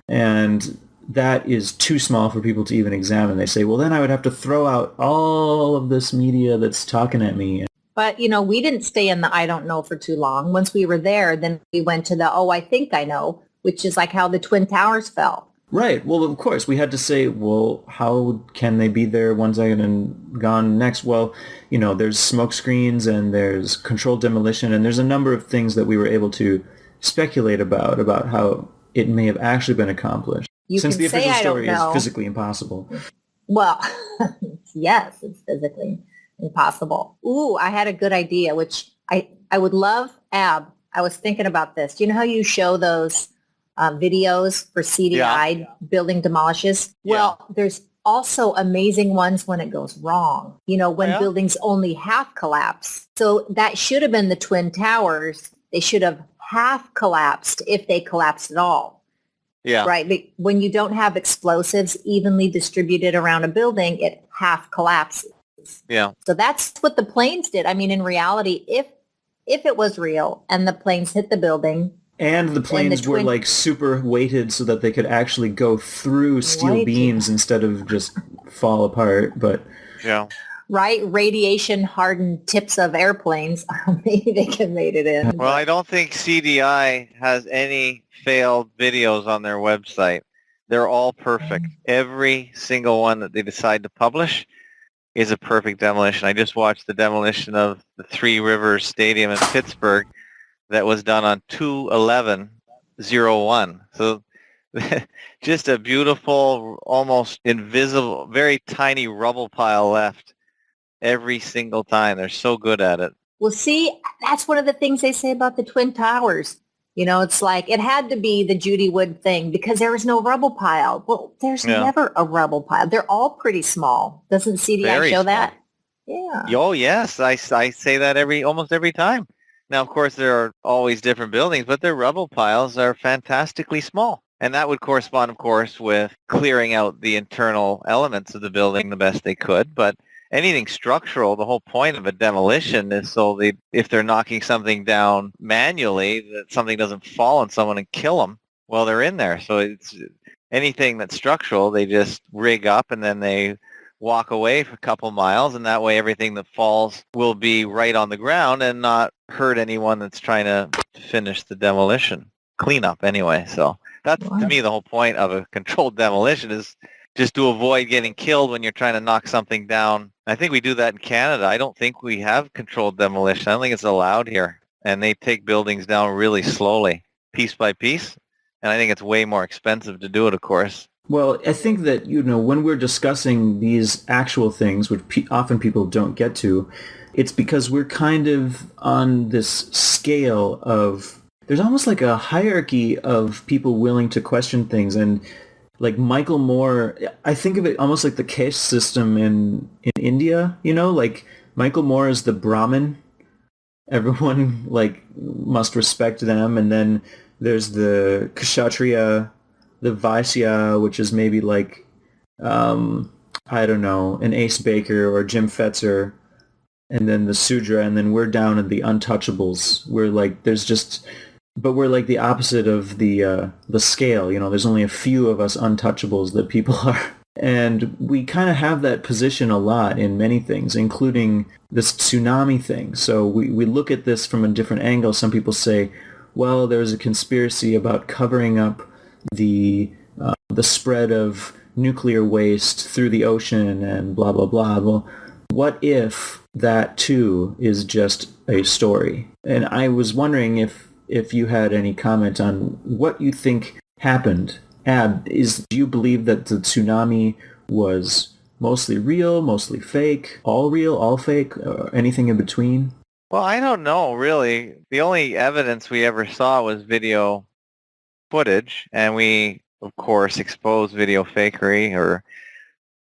and that is too small for people to even examine. They say, well, then I would have to throw out all of this media that's talking at me. But, we didn't stay in the I don't know for too long. Once we were there, then we went to the, I think I know, which is like how the Twin Towers fell. Right. Well, of course, we had to say, well, how can they be there 1 second and gone next? Well, there's smoke screens and there's controlled demolition, and there's a number of things that we were able to speculate about how it may have actually been accomplished. Since the official story is physically impossible. Well, yes, it's physically impossible. Ooh, I had a good idea, which I would love. I was thinking about this. You know how you show those videos for CDI building demolishes? Yeah. Well, there's also amazing ones when it goes wrong. When buildings only half collapse. So that should have been the Twin Towers. They should have half collapsed if they collapsed at all. Yeah. Right. But when you don't have explosives evenly distributed around a building, it half collapses. Yeah. So that's what the planes did. I mean, in reality, if it was real and the planes hit the building. And the planes were like super weighted so that they could actually go through steel beams instead of just fall apart. But yeah. Right. Radiation hardened tips of airplanes. Maybe they could have made it in. Well, I don't think CDI has any failed videos on their website. They're all perfect. Every single one that they decide to publish is a perfect demolition. I just watched the demolition of the Three Rivers Stadium in Pittsburgh that was done on 2/11/01. So just a beautiful, almost invisible, very tiny rubble pile left every single time. They're so good at it. Well, see, that's one of the things they say about the Twin Towers. It's like it had to be the Judy Wood thing because there was no rubble pile. Well, there's never a rubble pile. They're all pretty small. Doesn't CDI Very show small. that? Yeah. Oh, yes. I say that almost every time. Now, of course, there are always different buildings, but their rubble piles are fantastically small. And that would correspond, of course, with clearing out the internal elements of the building the best they could. But anything structural, the whole point of a demolition is so if they're knocking something down manually, that something doesn't fall on someone and kill them while they're in there. So it's anything that's structural, they just rig up and then they walk away for a couple miles, and that way everything that falls will be right on the ground and not hurt anyone that's trying to finish the demolition. Cleanup anyway. So that's, to me, the whole point of a controlled demolition is just to avoid getting killed when you're trying to knock something down. I think we do that in Canada. I don't think we have controlled demolition. I don't think it's allowed here. And they take buildings down really slowly, piece by piece. And I think it's way more expensive to do it, of course. Well, I think that, when we're discussing these actual things, which often people don't get to, it's because we're kind of on this scale of, there's almost like a hierarchy of people willing to question things. And like Michael Moore, I think of it almost like the caste system in India, like Michael Moore is the Brahmin. Everyone like must respect them. And then there's the Kshatriya, the Vaisya, which is maybe like, I don't know, an Ace Baker or Jim Fetzer, and then the Sudra, and then we're down in the untouchables. We're like, but we're like the opposite of the scale. There's only a few of us untouchables that people are. And we kind of have that position a lot in many things, including this tsunami thing. So we look at this from a different angle. Some people say, well, there's a conspiracy about covering up the spread of nuclear waste through the ocean and blah, blah, blah. Well, what if that too is just a story? And I was wondering if you had any comment on what you think happened. Ab, do you believe that the tsunami was mostly real, mostly fake, all real, all fake, or anything in between? Well, I don't know, really. The only evidence we ever saw was video footage, and we, of course, expose video fakery, or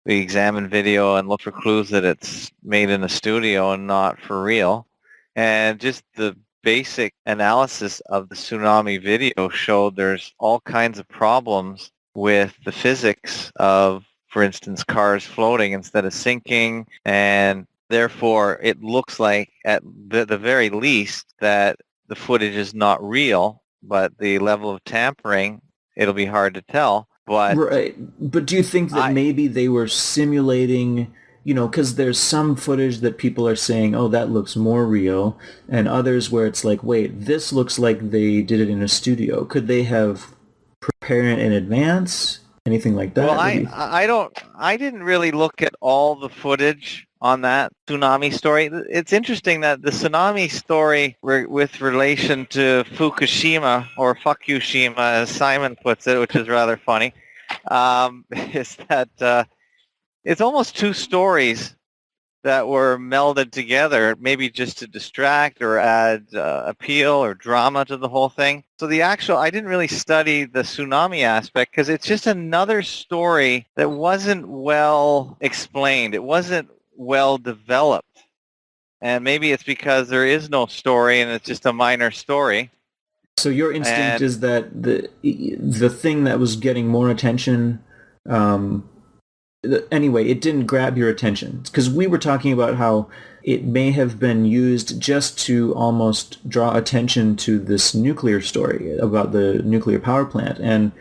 we examine video and look for clues that it's made in a studio and not for real. And just the basic analysis of the tsunami video showed there's all kinds of problems with the physics of, for instance, cars floating instead of sinking, and therefore it looks like at the very least that the footage is not real, but the level of tampering, it'll be hard to tell. But right. But do you think that maybe they were simulating, because there's some footage that people are saying, oh, that looks more real, and others where it's like, wait, this looks like they did it in a studio. Could they have prepared in advance? Anything like that? Well, I didn't really look at all the footage on that tsunami story. It's interesting that the tsunami story with relation to Fukushima, or Fukushima, as Simon puts it, which is rather funny, is that it's almost two stories that were melded together, maybe just to distract or add appeal or drama to the whole thing. So I didn't really study the tsunami aspect because it's just another story that wasn't well explained. It wasn't well developed. And maybe it's because there is no story and it's just a minor story. So your instinct is that the thing that was getting more attention, anyway, it didn't grab your attention. Because we were talking about how it may have been used just to almost draw attention to this nuclear story about the nuclear power plant. And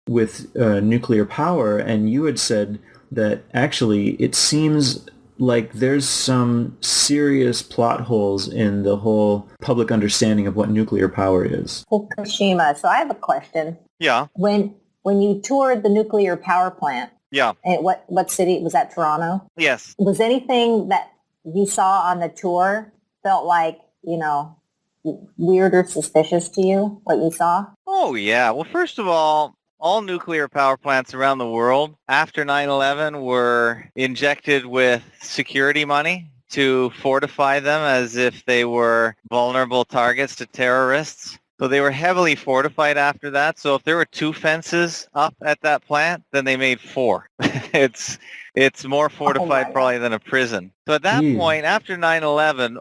with nuclear power, and you had said that actually it seems like there's some serious plot holes in the whole public understanding of what nuclear power is. Fukushima. So I have a question. Yeah. When you toured the nuclear power plant, yeah. And what city? Was that Toronto? Yes. Was anything that you saw on the tour felt like, weird or suspicious to you, what you saw? Oh, yeah. Well, first of all nuclear power plants around the world after 9/11 were injected with security money to fortify them as if they were vulnerable targets to terrorists. So they were heavily fortified after that. So if there were 2 fences up at that plant, then they made 4. It's more fortified probably than a prison. So at that point, after 9/11,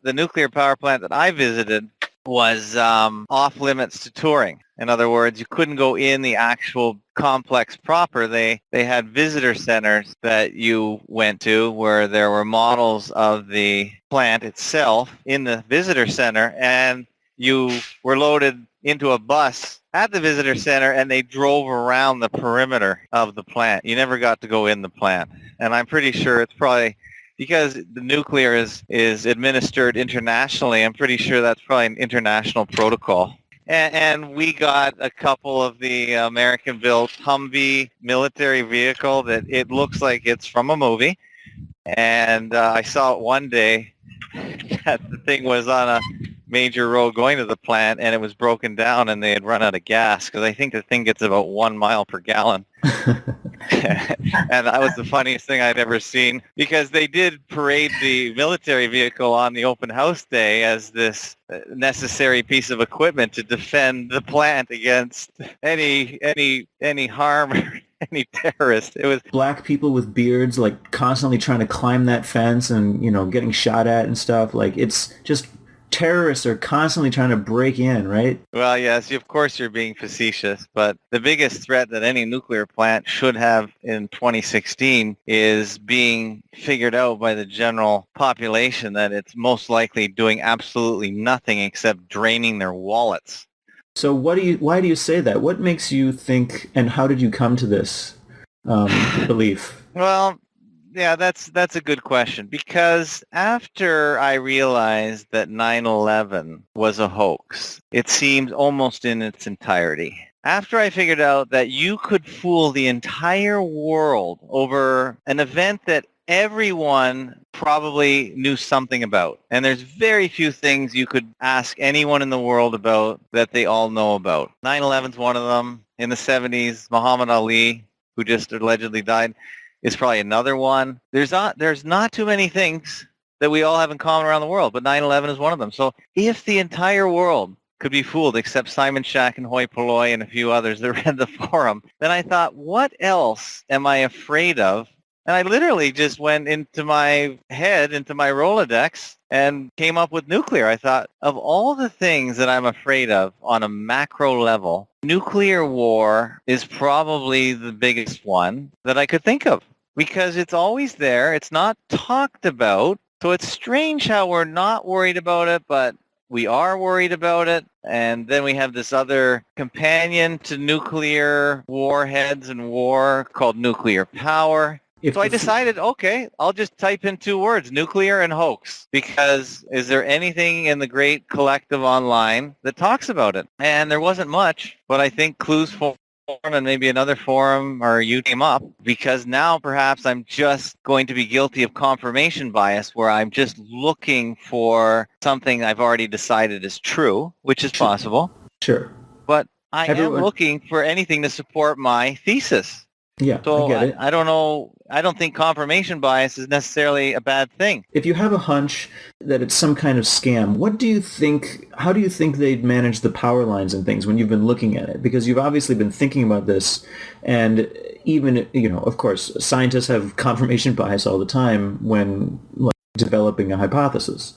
the nuclear power plant that I visited was off limits to touring. In other words, you couldn't go in the actual complex proper. They had visitor centers that you went to where there were models of the plant itself in the visitor center, and you were loaded into a bus at the visitor center, and they drove around the perimeter of the plant. You never got to go in the plant. And I'm pretty sure it's probably because the nuclear is administered internationally. I'm pretty sure that's probably an international protocol. And we got a couple of the American-built Humvee military vehicle that it looks like it's from a movie. And I saw it one day that the thing was on a major road going to the plant, and it was broken down, and they had run out of gas, because I think the thing gets about 1 mile per gallon. And that was the funniest thing I'd ever seen, because they did parade the military vehicle on the open house day as this necessary piece of equipment to defend the plant against any harm or any terrorist. It was black people with beards, like, constantly trying to climb that fence and, you know, getting shot at and stuff. Like, it's just terrorists are constantly trying to break in, right? Well, yes, of course you're being facetious, but the biggest threat that any nuclear plant should have in 2016 is being figured out by the general population that it's most likely doing absolutely nothing except draining their wallets. So why do you say that? What makes you think, and how did you come to this belief? Well, yeah, that's a good question, because after I realized that 9/11 was a hoax, it seemed almost in its entirety. After I figured out that you could fool the entire world over an event that everyone probably knew something about, and there's very few things you could ask anyone in the world about that they all know about. 9/11's one of them. In the 70s, Muhammad Ali, who just allegedly died, is probably another one. There's not too many things that we all have in common around the world, but 9/11 is one of them. So if the entire world could be fooled except Simon Shack and Hoi Polloi and a few others that read the forum, then I thought, what else am I afraid of? And I literally just went into my head, into my Rolodex, and came up with nuclear. I thought, of all the things that I'm afraid of on a macro level, nuclear war is probably the biggest one that I could think of, because it's always there. It's not talked about. So it's strange how we're not worried about it, but we are worried about it. And then we have this other companion to nuclear warheads and war called nuclear power. So I decided, okay, I'll just type in 2 words, nuclear and hoax, because is there anything in the great collective online that talks about it? And there wasn't much, but I think Clues Forum and maybe another forum or you came up, because now perhaps I'm just going to be guilty of confirmation bias, where I'm just looking for something I've already decided is true, which is possible. Sure. But I am looking for anything to support my thesis. Yeah, so I get it. I don't know. I don't think confirmation bias is necessarily a bad thing. If you have a hunch that it's some kind of scam, how do you think they'd manage the power lines and things when you've been looking at it? Because you've obviously been thinking about this, and even, you know, of course, scientists have confirmation bias all the time when developing a hypothesis.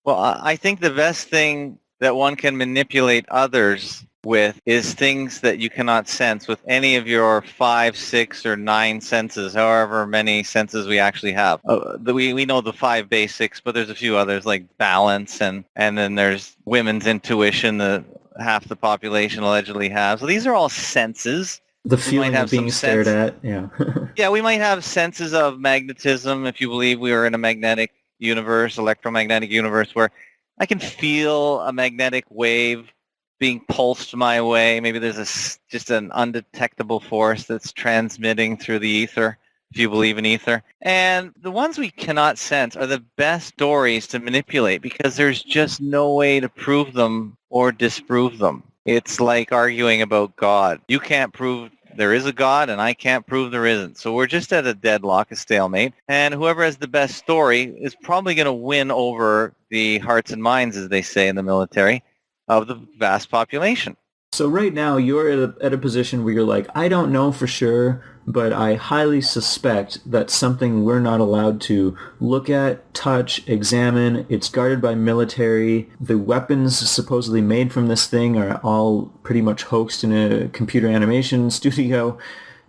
Well, I think the best thing that one can manipulate others with is things that you cannot sense with any of your 5, 6, or 9 senses, however many senses we actually have. We know the 5 basics, but there's a few others like balance, and then there's women's intuition that half the population allegedly has. So these are all senses. The feeling of being stared at, yeah. Yeah, we might have senses of magnetism if you believe we are in a magnetic universe, electromagnetic universe, where I can feel a magnetic wave being pulsed my way. Maybe there's just an undetectable force that's transmitting through the ether, if you believe in ether. And the ones we cannot sense are the best stories to manipulate, because there's just no way to prove them or disprove them. It's like arguing about God. You can't prove there is a God, and I can't prove there isn't. So we're just at a deadlock, a stalemate. And whoever has the best story is probably going to win over the hearts and minds, as they say in the military, of the vast population. So right now you're at a position where you're like, I don't know for sure, but I highly suspect that something we're not allowed to look at, touch, examine. It's guarded by military. The weapons supposedly made from this thing are all pretty much hoaxed in a computer animation studio.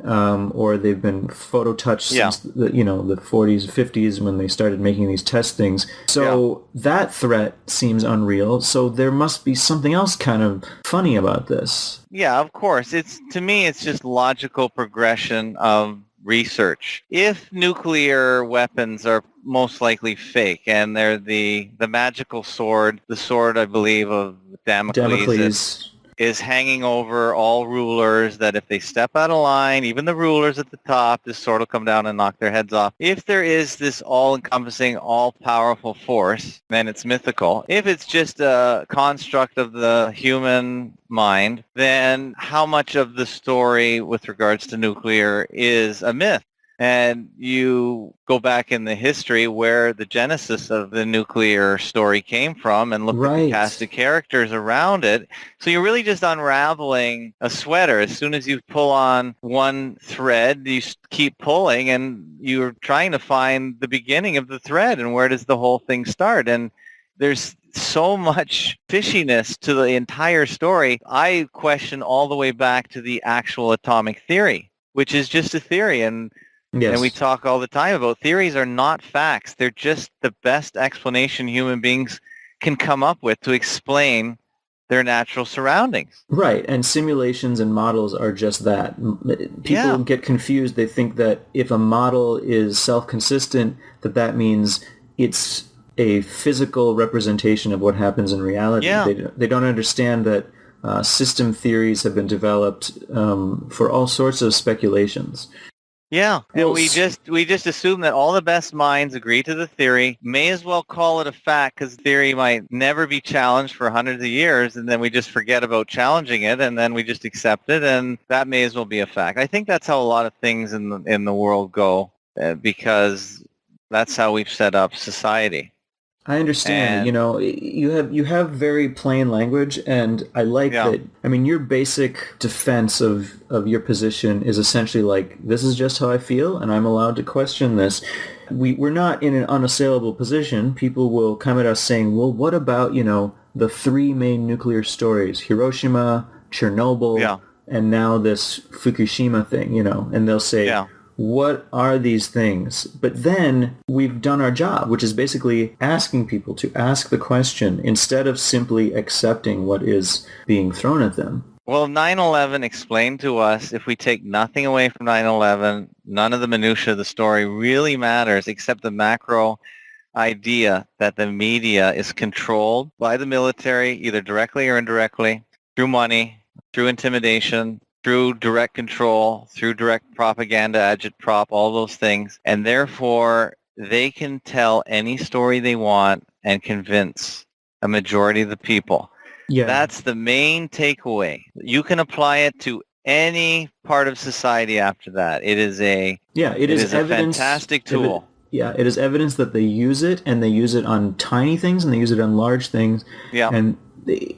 Or they've been photo touched since the 40s, 50s when they started making these test things. So that threat seems unreal. So there must be something else kind of funny about this. Yeah, of course. To me, it's just logical progression of research. If nuclear weapons are most likely fake and they're the magical sword, the sword, I believe, of Damocles. Is hanging over all rulers, that if they step out of line, even the rulers at the top, this sword will come down and knock their heads off. If there is this all-encompassing, all-powerful force, then it's mythical. If it's just a construct of the human mind, then how much of the story with regards to nuclear is a myth? And you go back in the history where the genesis of the nuclear story came from and look at the cast of characters around it. So you're really just unraveling a sweater. As soon as you pull on one thread, you keep pulling and you're trying to find the beginning of the thread and where does the whole thing start. And there's so much fishiness to the entire story. I question all the way back to the actual atomic theory, which is just a theory. And we talk all the time about theories are not facts. They're just the best explanation human beings can come up with to explain their natural surroundings. Right, and simulations and models are just that. People get confused. They think that if a model is self-consistent, that means it's a physical representation of what happens in reality. They don't understand that system theories have been developed for all sorts of speculations. Yeah, and we just assume that all the best minds agree to the theory, may as well call it a fact because theory might never be challenged for hundreds of years, and then we just forget about challenging it, and then we just accept it, and that may as well be a fact. I think that's how a lot of things in the world go, because that's how we've set up society. I understand. You have very plain language, and I like that. I mean, your basic defense of your position is essentially like, this is just how I feel, and I'm allowed to question this. We're not in an unassailable position. People will come at us saying, well, what about, the three main nuclear stories, Hiroshima, Chernobyl, and now this Fukushima thing, and they'll say, what are these things? But then we've done our job, which is basically asking people to ask the question instead of simply accepting what is being thrown at them. Well, 9/11 explained to us, if we take nothing away from 9/11, none of the minutiae of the story really matters except the macro idea that the media is controlled by the military, either directly or indirectly, through money, through intimidation, through direct control, through direct propaganda, agitprop, all those things. And therefore, they can tell any story they want and convince a majority of the people. Yeah. That's the main takeaway. You can apply it to any part of society after that. It is a fantastic tool. It is evidence that they use it, and they use it on tiny things, and they use it on large things. Yeah. And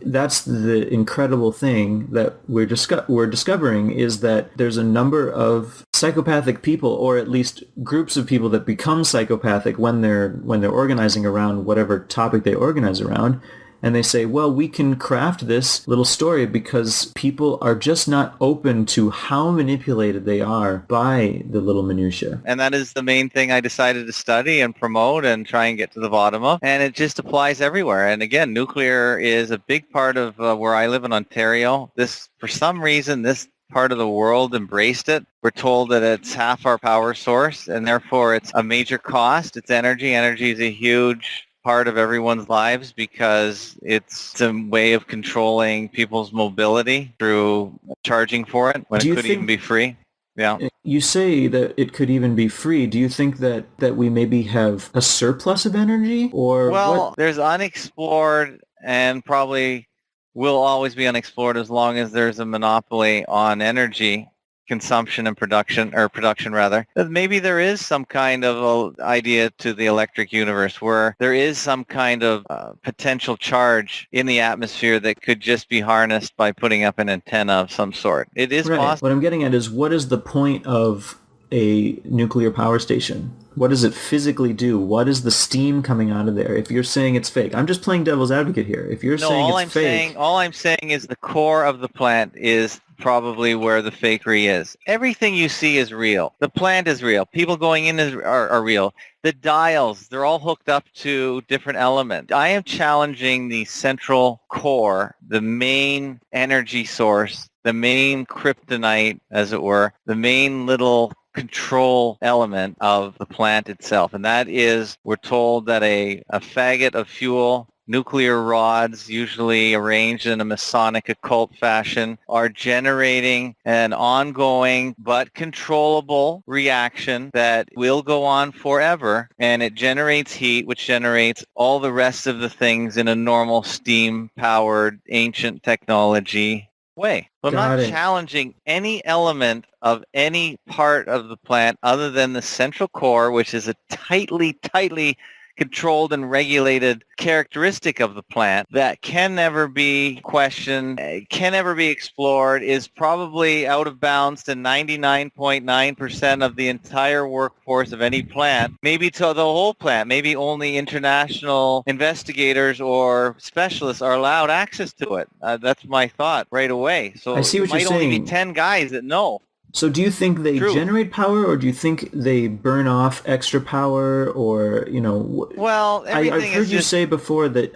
that's the incredible thing that we're discovering, is that there's a number of psychopathic people, or at least groups of people that become psychopathic when they're organizing around whatever topic they organize around. And they say, well, we can craft this little story because people are just not open to how manipulated they are by the little minutiae. And that is the main thing I decided to study and promote and try and get to the bottom of. And it just applies everywhere. And again, nuclear is a big part of where I live in Ontario. For some reason, this part of the world embraced it. We're told that it's half our power source, and therefore it's a major cost. It's energy. Energy is a huge part of everyone's lives because it's a way of controlling people's mobility through charging for it when it could even be free. Yeah. You say that it could even be free. Do you think that we maybe have a surplus of energy? Or there's unexplored, and probably will always be unexplored as long as there's a monopoly on energy, consumption and production, or production rather, that maybe there is some kind of idea to the electric universe where there is some kind of potential charge in the atmosphere that could just be harnessed by putting up an antenna of some sort. It is possible. What I'm getting at is, what is the point of a nuclear power station? What does it physically do? What is the steam coming out of there? If you're saying it's fake, I'm just playing devil's advocate here. If you're saying it's fake, all I'm saying is the core of the plant is probably where the fakery is. Everything you see is real. The plant is real. People going in are real. The dials, they're all hooked up to different elements. I am challenging the central core, the main energy source, the main kryptonite, as it were, the main little control element of the plant itself. And that is, we're told that a faggot of fuel, nuclear rods, usually arranged in a Masonic occult fashion, are generating an ongoing but controllable reaction that will go on forever, and it generates heat, which generates all the rest of the things in a normal steam-powered ancient technology way. So I'm not challenging any element of any part of the plant other than the central core, which is a tightly controlled and regulated characteristic of the plant that can never be questioned, can never be explored, is probably out of bounds to 99.9% of the entire workforce of any plant, maybe to the whole plant. Maybe only international investigators or specialists are allowed access to it. That's my thought right away. So I see what it might you're only saying. be 10 guys that know. So do you think they generate power, or do you think they burn off extra power, or, you know? Well, everything I've heard you say before that,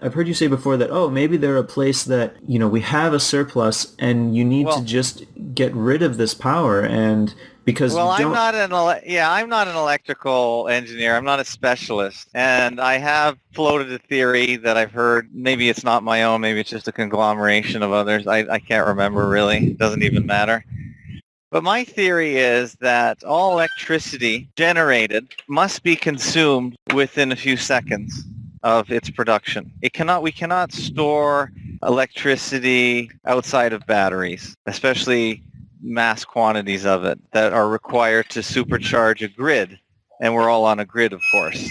oh, maybe they're a place that, you know, we have a surplus and you need to just get rid of this power, and because I'm not an electrical engineer. I'm not a specialist, and I have floated a theory that I've heard. Maybe it's not my own. Maybe it's just a conglomeration of others. I can't remember really. It doesn't even matter. But my theory is that all electricity generated must be consumed within a few seconds of its production. We cannot store electricity outside of batteries, especially mass quantities of it that are required to supercharge a grid. And we're all on a grid, of course.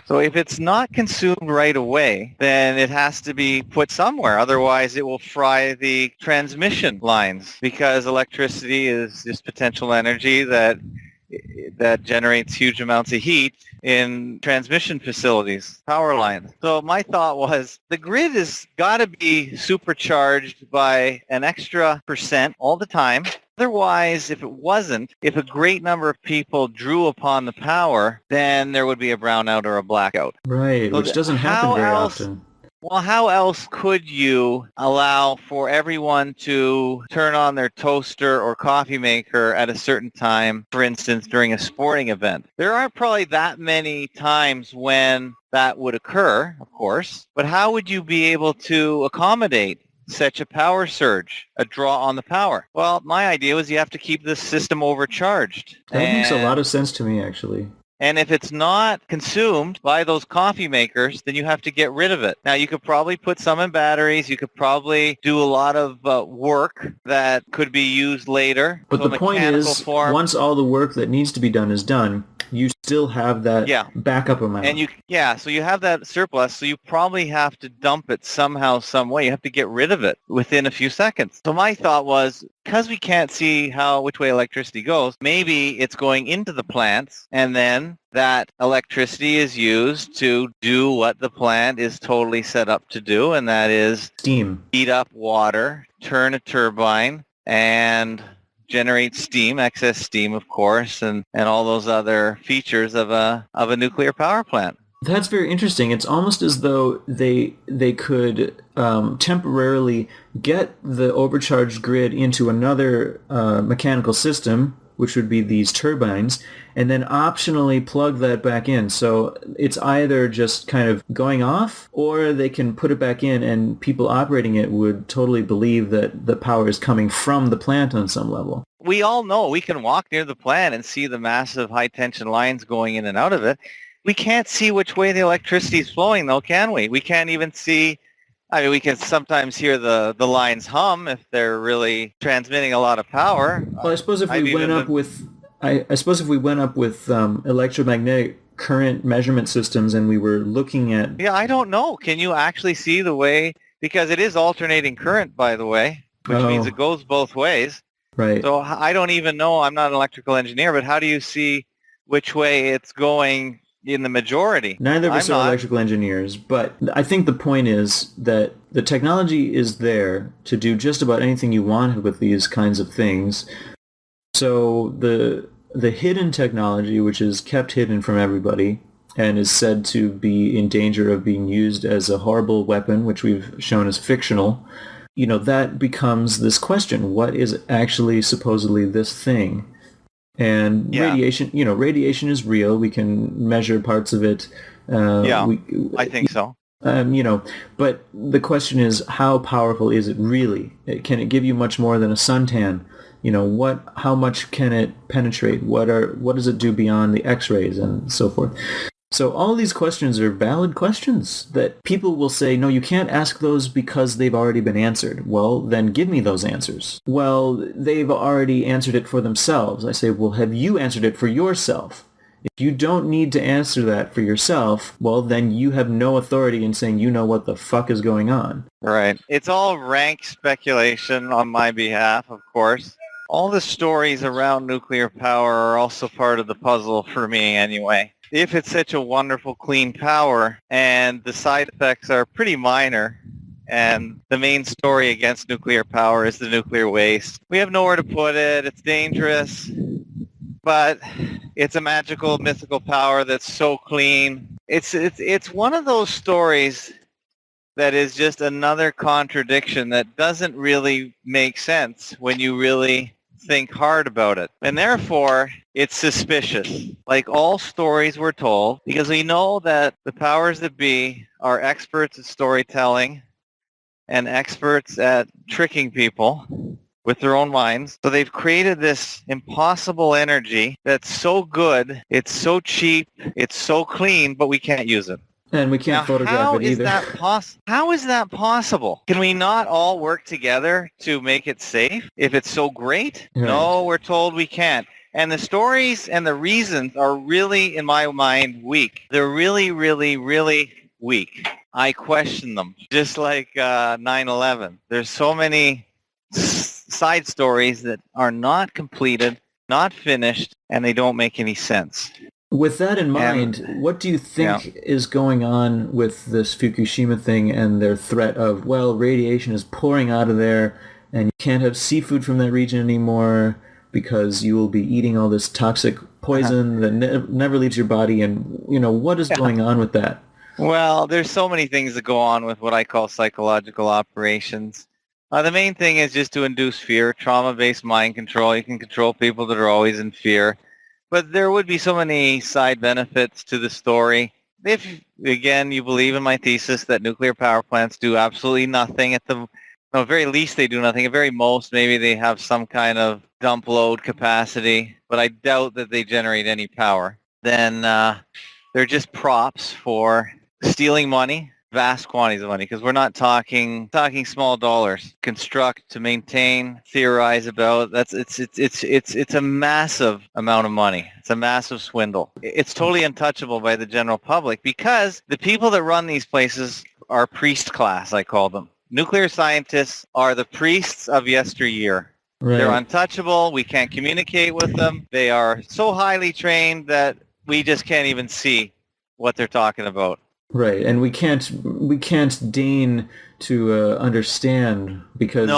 So if it's not consumed right away, then it has to be put somewhere. Otherwise, it will fry the transmission lines, because electricity is just potential energy that generates huge amounts of heat in transmission facilities, power lines. So my thought was, the grid has got to be supercharged by an extra percent all the time. Otherwise, if it wasn't, if a great number of people drew upon the power, then there would be a brownout or a blackout. Right, So which doesn't happen very often. Well, how else could you allow for everyone to turn on their toaster or coffee maker at a certain time, for instance, during a sporting event? There aren't probably that many times when that would occur, of course, but how would you be able to accommodate such a power surge, a draw on the power? Well, my idea was you have to keep the system overcharged. That makes a lot of sense to me, actually. And if it's not consumed by those coffee makers, then you have to get rid of it. Now, you could probably put some in batteries. You could probably do a lot of work that could be used later. But the point is, once all the work that needs to be done is done, you still have that backup amount. And so you have that surplus, so you probably have to dump it somehow, some way. You have to get rid of it within a few seconds. So my thought was, because we can't see which way electricity goes, maybe it's going into the plants, and then that electricity is used to do what the plant is totally set up to do, and that is steam. Heat up water, turn a turbine, and generate steam, excess steam, of course, and all those other features of a nuclear power plant. That's very interesting. It's almost as though they could temporarily get the overcharged grid into another mechanical system, which would be these turbines, and then optionally plug that back in. So it's either just kind of going off, or they can put it back in, and people operating it would totally believe that the power is coming from the plant on some level. We all know we can walk near the plant and see the massive high-tension lines going in and out of it. We can't see which way the electricity is flowing, though, can we? We can't even see I mean, we can sometimes hear the lines hum if they're really transmitting a lot of power. Well, I suppose if we went up with, I suppose if we went up with electromagnetic current measurement systems and we were looking at... Yeah, I don't know. Can you actually see the way, because it is alternating current, by the way, which means it goes both ways. Right. So I don't even know. I'm not an electrical engineer, but how do you see which way it's going in the majority? Neither of us are electrical engineers, but I think the point is that the technology is there to do just about anything you wanted with these kinds of things. So the hidden technology, which is kept hidden from everybody and is said to be in danger of being used as a horrible weapon, which we've shown is fictional, that becomes this question: what is actually supposedly this thing? And radiation is real. We can measure parts of it. I think so. But the question is, how powerful is it really? Can it give you much more than a suntan? How much can it penetrate? What does it do beyond the X-rays and so forth? So all these questions are valid questions that people will say, no, you can't ask those because they've already been answered. Well, then give me those answers. Well, they've already answered it for themselves. I say, well, have you answered it for yourself? If you don't need to answer that for yourself, well, then you have no authority in saying you know what the fuck is going on. Right. It's all rank speculation on my behalf, of course. All the stories around nuclear power are also part of the puzzle for me anyway. If it's such a wonderful, clean power and the side effects are pretty minor, and the main story against nuclear power is the nuclear waste. We have nowhere to put it. It's dangerous, but it's a magical, mythical power that's so clean. It's one of those stories that is just another contradiction that doesn't really make sense when you really think hard about it. And therefore, it's suspicious. Like all stories we're told, because we know that the powers that be are experts at storytelling and experts at tricking people with their own minds. So they've created this impossible energy that's so good, it's so cheap, it's so clean, but we can't use it. And we can't photograph it either. How is that possible? Can we not all work together to make it safe if it's so great? Right. No, we're told we can't. And the stories and the reasons are really, in my mind, weak. They're really, really, really weak. I question them. Just like 9/11. There's so many side stories that are not completed, not finished, and they don't make any sense. With that in mind, what do you think is going on with this Fukushima thing and their threat of, well, radiation is pouring out of there and you can't have seafood from that region anymore because you will be eating all this toxic poison that never leaves your body, and, what is going on with that? Well, there's so many things that go on with what I call psychological operations. The main thing is just to induce fear, trauma-based mind control. You can control people that are always in fear. But there would be so many side benefits to the story. If, again, you believe in my thesis that nuclear power plants do absolutely nothing, at the very least they do nothing. At very most, maybe they have some kind of dump load capacity, but I doubt that they generate any power. Then they're just props for stealing money, vast quantities of money, because we're not talking small dollars. Construct, to maintain, theorize about. It's a massive amount of money. It's a massive swindle. It's totally untouchable by the general public because the people that run these places are priest class, I call them. Nuclear scientists are the priests of yesteryear. Right. They're untouchable. We can't communicate with them. They are so highly trained that we just can't even see what they're talking about. Right, and we can't deign to understand because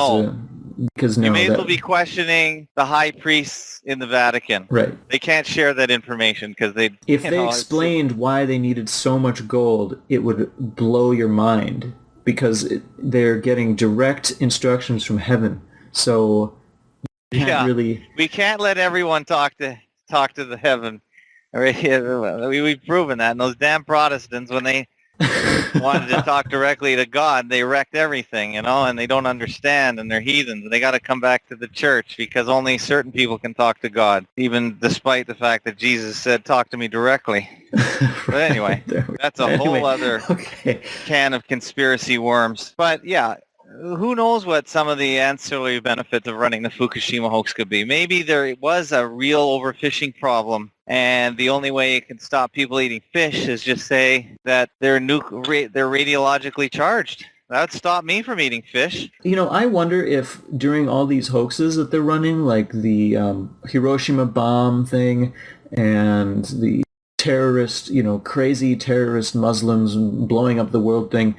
you may as well be questioning the high priests in the Vatican. Right, they can't share that information because if they explained why they needed so much gold, it would blow your mind because they're getting direct instructions from heaven. So we can't let everyone talk to the heaven. We've proven that, and those damn Protestants, when they wanted to talk directly to God, they wrecked everything, and they don't understand, and they're heathens, and they got to come back to the church because only certain people can talk to God, even despite the fact that Jesus said, talk to me directly. But anyway, that's a whole other can of conspiracy worms. But yeah, who knows what some of the ancillary benefits of running the Fukushima hoax could be. Maybe there was a real overfishing problem, and the only way it can stop people eating fish is just say that they're radiologically charged. That would stop me from eating fish. I wonder if during all these hoaxes that they're running, like the Hiroshima bomb thing and the terrorist, crazy terrorist Muslims blowing up the world thing,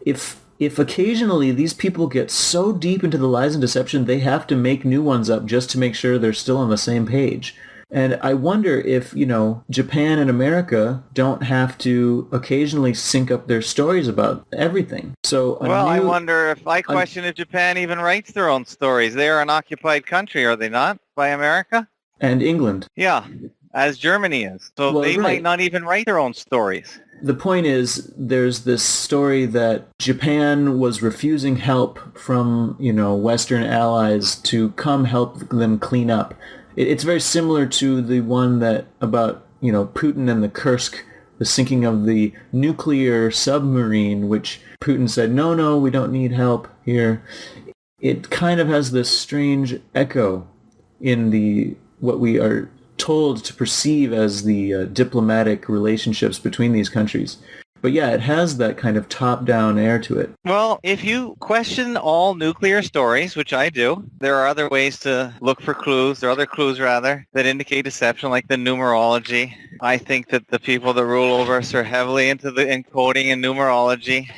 if occasionally these people get so deep into the lies and deception, they have to make new ones up just to make sure they're still on the same page. And I wonder if, Japan and America don't have to occasionally sync up their stories about everything. I wonder if question if Japan even writes their own stories. They are an occupied country, are they not, by America? And England. Yeah, as Germany is. So they might not even write their own stories. The point is, there's this story that Japan was refusing help from, Western allies to come help them clean up. It's very similar to the one that about, Putin and the Kursk, the sinking of the nuclear submarine, which Putin said, no, we don't need help here. It kind of has this strange echo in what we are told to perceive as the diplomatic relationships between these countries. But yeah, it has that kind of top-down air to it. Well, if you question all nuclear stories, which I do, there are other ways to look for clues. There are other clues, rather, that indicate deception, like the numerology. I think that the people that rule over us are heavily into the encoding and numerology.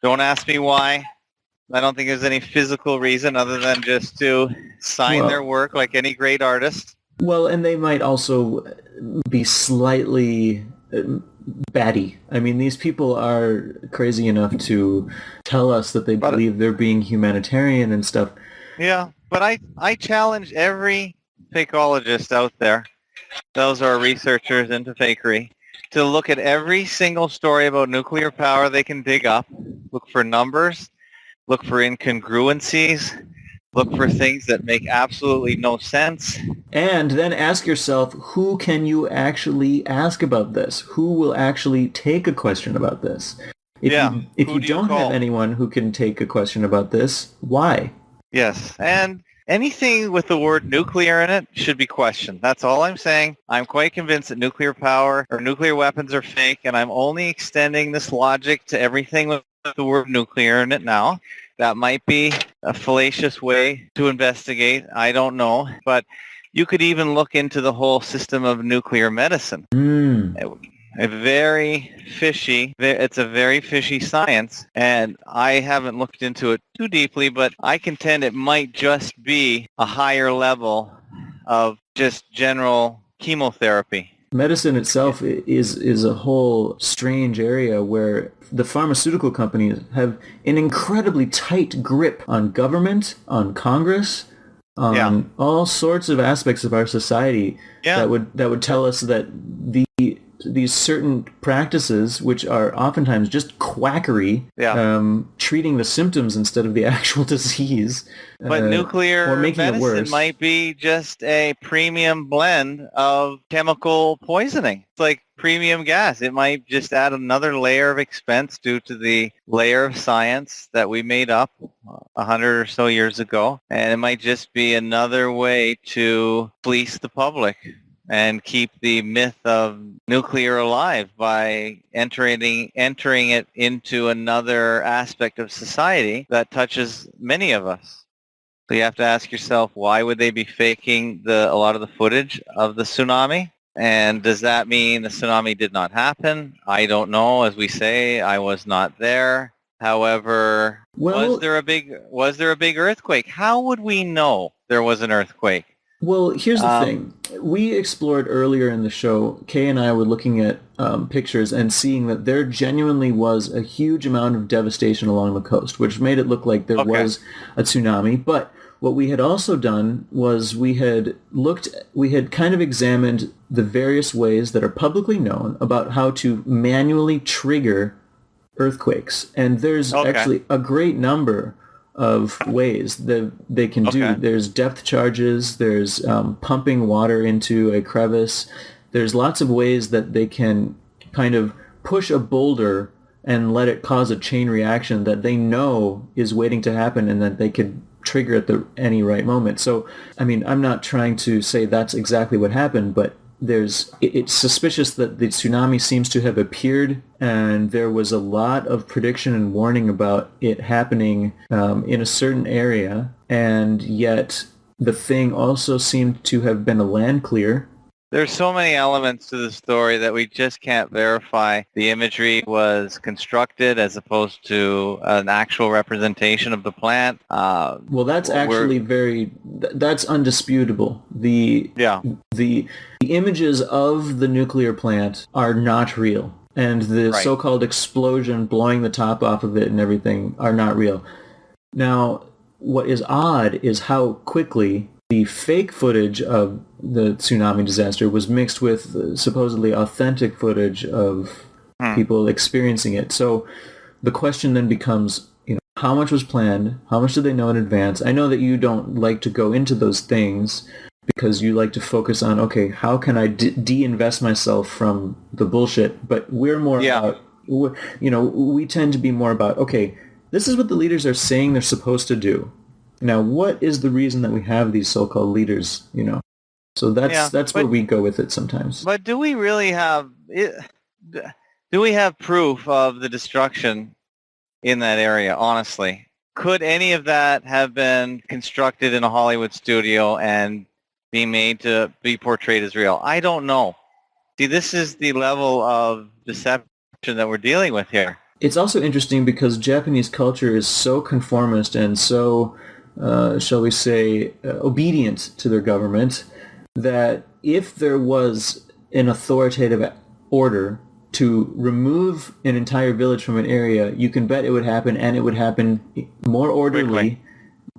Don't ask me why. I don't think there's any physical reason other than just to sign their work like any great artist. Well, and they might also be slightly batty. I mean, these people are crazy enough to tell us that they believe they're being humanitarian and stuff. Yeah, but I challenge every fakeologist out there, those are researchers into fakery, to look at every single story about nuclear power they can dig up, look for numbers, look for incongruencies, look for things that make absolutely no sense. And then ask yourself, who can you actually ask about this? Who will actually take a question about this? If you don't have anyone who can take a question about this, why? Yes, and anything with the word nuclear in it should be questioned. That's all I'm saying. I'm quite convinced that nuclear power or nuclear weapons are fake, and I'm only extending this logic to everything with the word nuclear in it now. That might be a fallacious way to investigate. I don't know. But you could even look into the whole system of nuclear medicine. It's a very fishy science, and I haven't looked into it too deeply, but I contend it might just be a higher level of just general chemotherapy. Medicine itself is a whole strange area where the pharmaceutical companies have an incredibly tight grip on government, on Congress, on all sorts of aspects of our society that would tell us that these certain practices, which are oftentimes just quackery, treating the symptoms instead of the actual disease. But nuclear medicine might be just a premium blend of chemical poisoning. It's like premium gas. It might just add another layer of expense due to the layer of science that we made up 100 or so years ago. And it might just be another way to fleece the public and keep the myth of nuclear alive by entering it into another aspect of society that touches many of us. So you have to ask yourself, why would they be faking a lot of the footage of the tsunami? And does that mean the tsunami did not happen? I don't know. As we say, I was not there. However, was there a big earthquake? How would we know there was an earthquake? Well, here's the thing. We explored earlier in the show, Kay and I were looking at pictures and seeing that there genuinely was a huge amount of devastation along the coast, which made it look like there was a tsunami. But what we had also done was we had kind of examined the various ways that are publicly known about how to manually trigger earthquakes. And there's actually a great number of ways that they can do. There's depth charges, there's pumping water into a crevice. There's lots of ways that they can kind of push a boulder and let it cause a chain reaction that they know is waiting to happen and that they could trigger at any right moment. So, I mean, I'm not trying to say that's exactly what happened, but it's suspicious that the tsunami seems to have appeared, and there was a lot of prediction and warning about it happening in a certain area, and yet the thing also seemed to have been a land clear. There's so many elements to the story that we just can't verify. The imagery was constructed as opposed to an actual representation of the plant. Well, that's actually that's undisputable. The images of the nuclear plant are not real. And the so-called explosion blowing the top off of it and everything are not real. Now, what is odd is how quickly the fake footage of the tsunami disaster was mixed with supposedly authentic footage of people experiencing it. So the question then becomes, how much was planned? How much did they know in advance? I know that you don't like to go into those things because you like to focus on, okay, how can I de-invest myself from the bullshit? But we're more about, we tend to be more about, okay, this is what the leaders are saying they're supposed to do. Now, what is the reason that we have these so-called leaders, So that's where we go with it sometimes. But do we really have proof of the destruction in that area, honestly? Could any of that have been constructed in a Hollywood studio and be made to be portrayed as real? I don't know. See, this is the level of deception that we're dealing with here. It's also interesting because Japanese culture is so conformist and so shall we say, obedient to their government, that if there was an authoritative order to remove an entire village from an area, you can bet it would happen, and it would happen more orderly.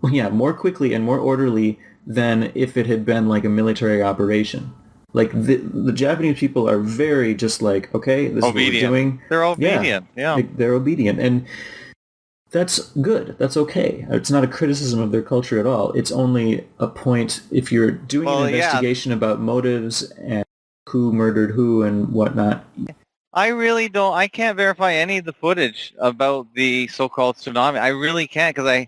More quickly and more orderly than if it had been like a military operation. Like the Japanese people are very just like, okay, this obedient. Is what we're doing. They're obedient. Yeah. They're obedient. And that's good. That's okay. It's not a criticism of their culture at all. It's only a point if you're doing an investigation about motives and who murdered who and whatnot. I really don't. I can't verify any of the footage about the so-called tsunami. I really can't because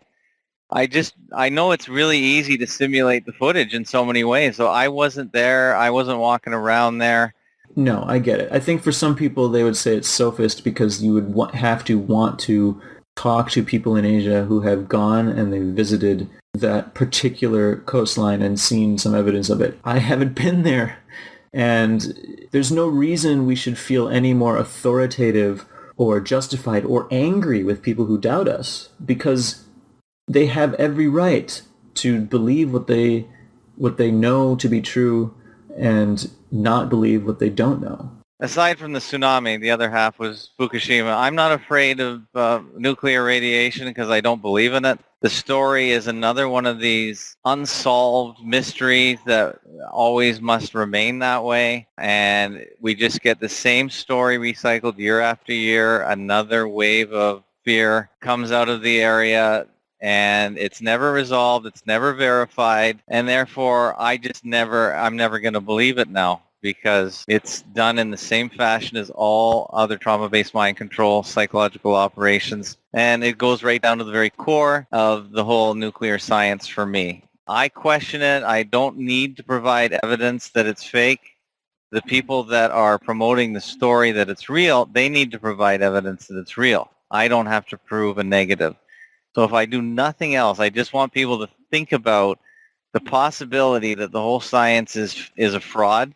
I know it's really easy to simulate the footage in so many ways. So I wasn't there. I wasn't walking around there. No, I get it. I think for some people they would say it's sophist because you would have to want to talk to people in Asia who have gone and they visited that particular coastline and seen some evidence of it. I haven't been there, and there's no reason we should feel any more authoritative or justified or angry with people who doubt us, because they have every right to believe what they know to be true and not believe what they don't know. Aside from the tsunami, the other half was Fukushima. I'm not afraid of nuclear radiation because I don't believe in it. The story is another one of these unsolved mysteries that always must remain that way. And we just get the same story recycled year after year. Another wave of fear comes out of the area, and it's never resolved. It's never verified. And therefore, I'm never going to believe it now, because it's done in the same fashion as all other trauma-based mind control psychological operations. And it goes right down to the very core of the whole nuclear science for me. I question it. I don't need to provide evidence that it's fake. The people that are promoting the story that it's real, they need to provide evidence that it's real. I don't have to prove a negative. So if I do nothing else, I just want people to think about the possibility that the whole science is a fraud,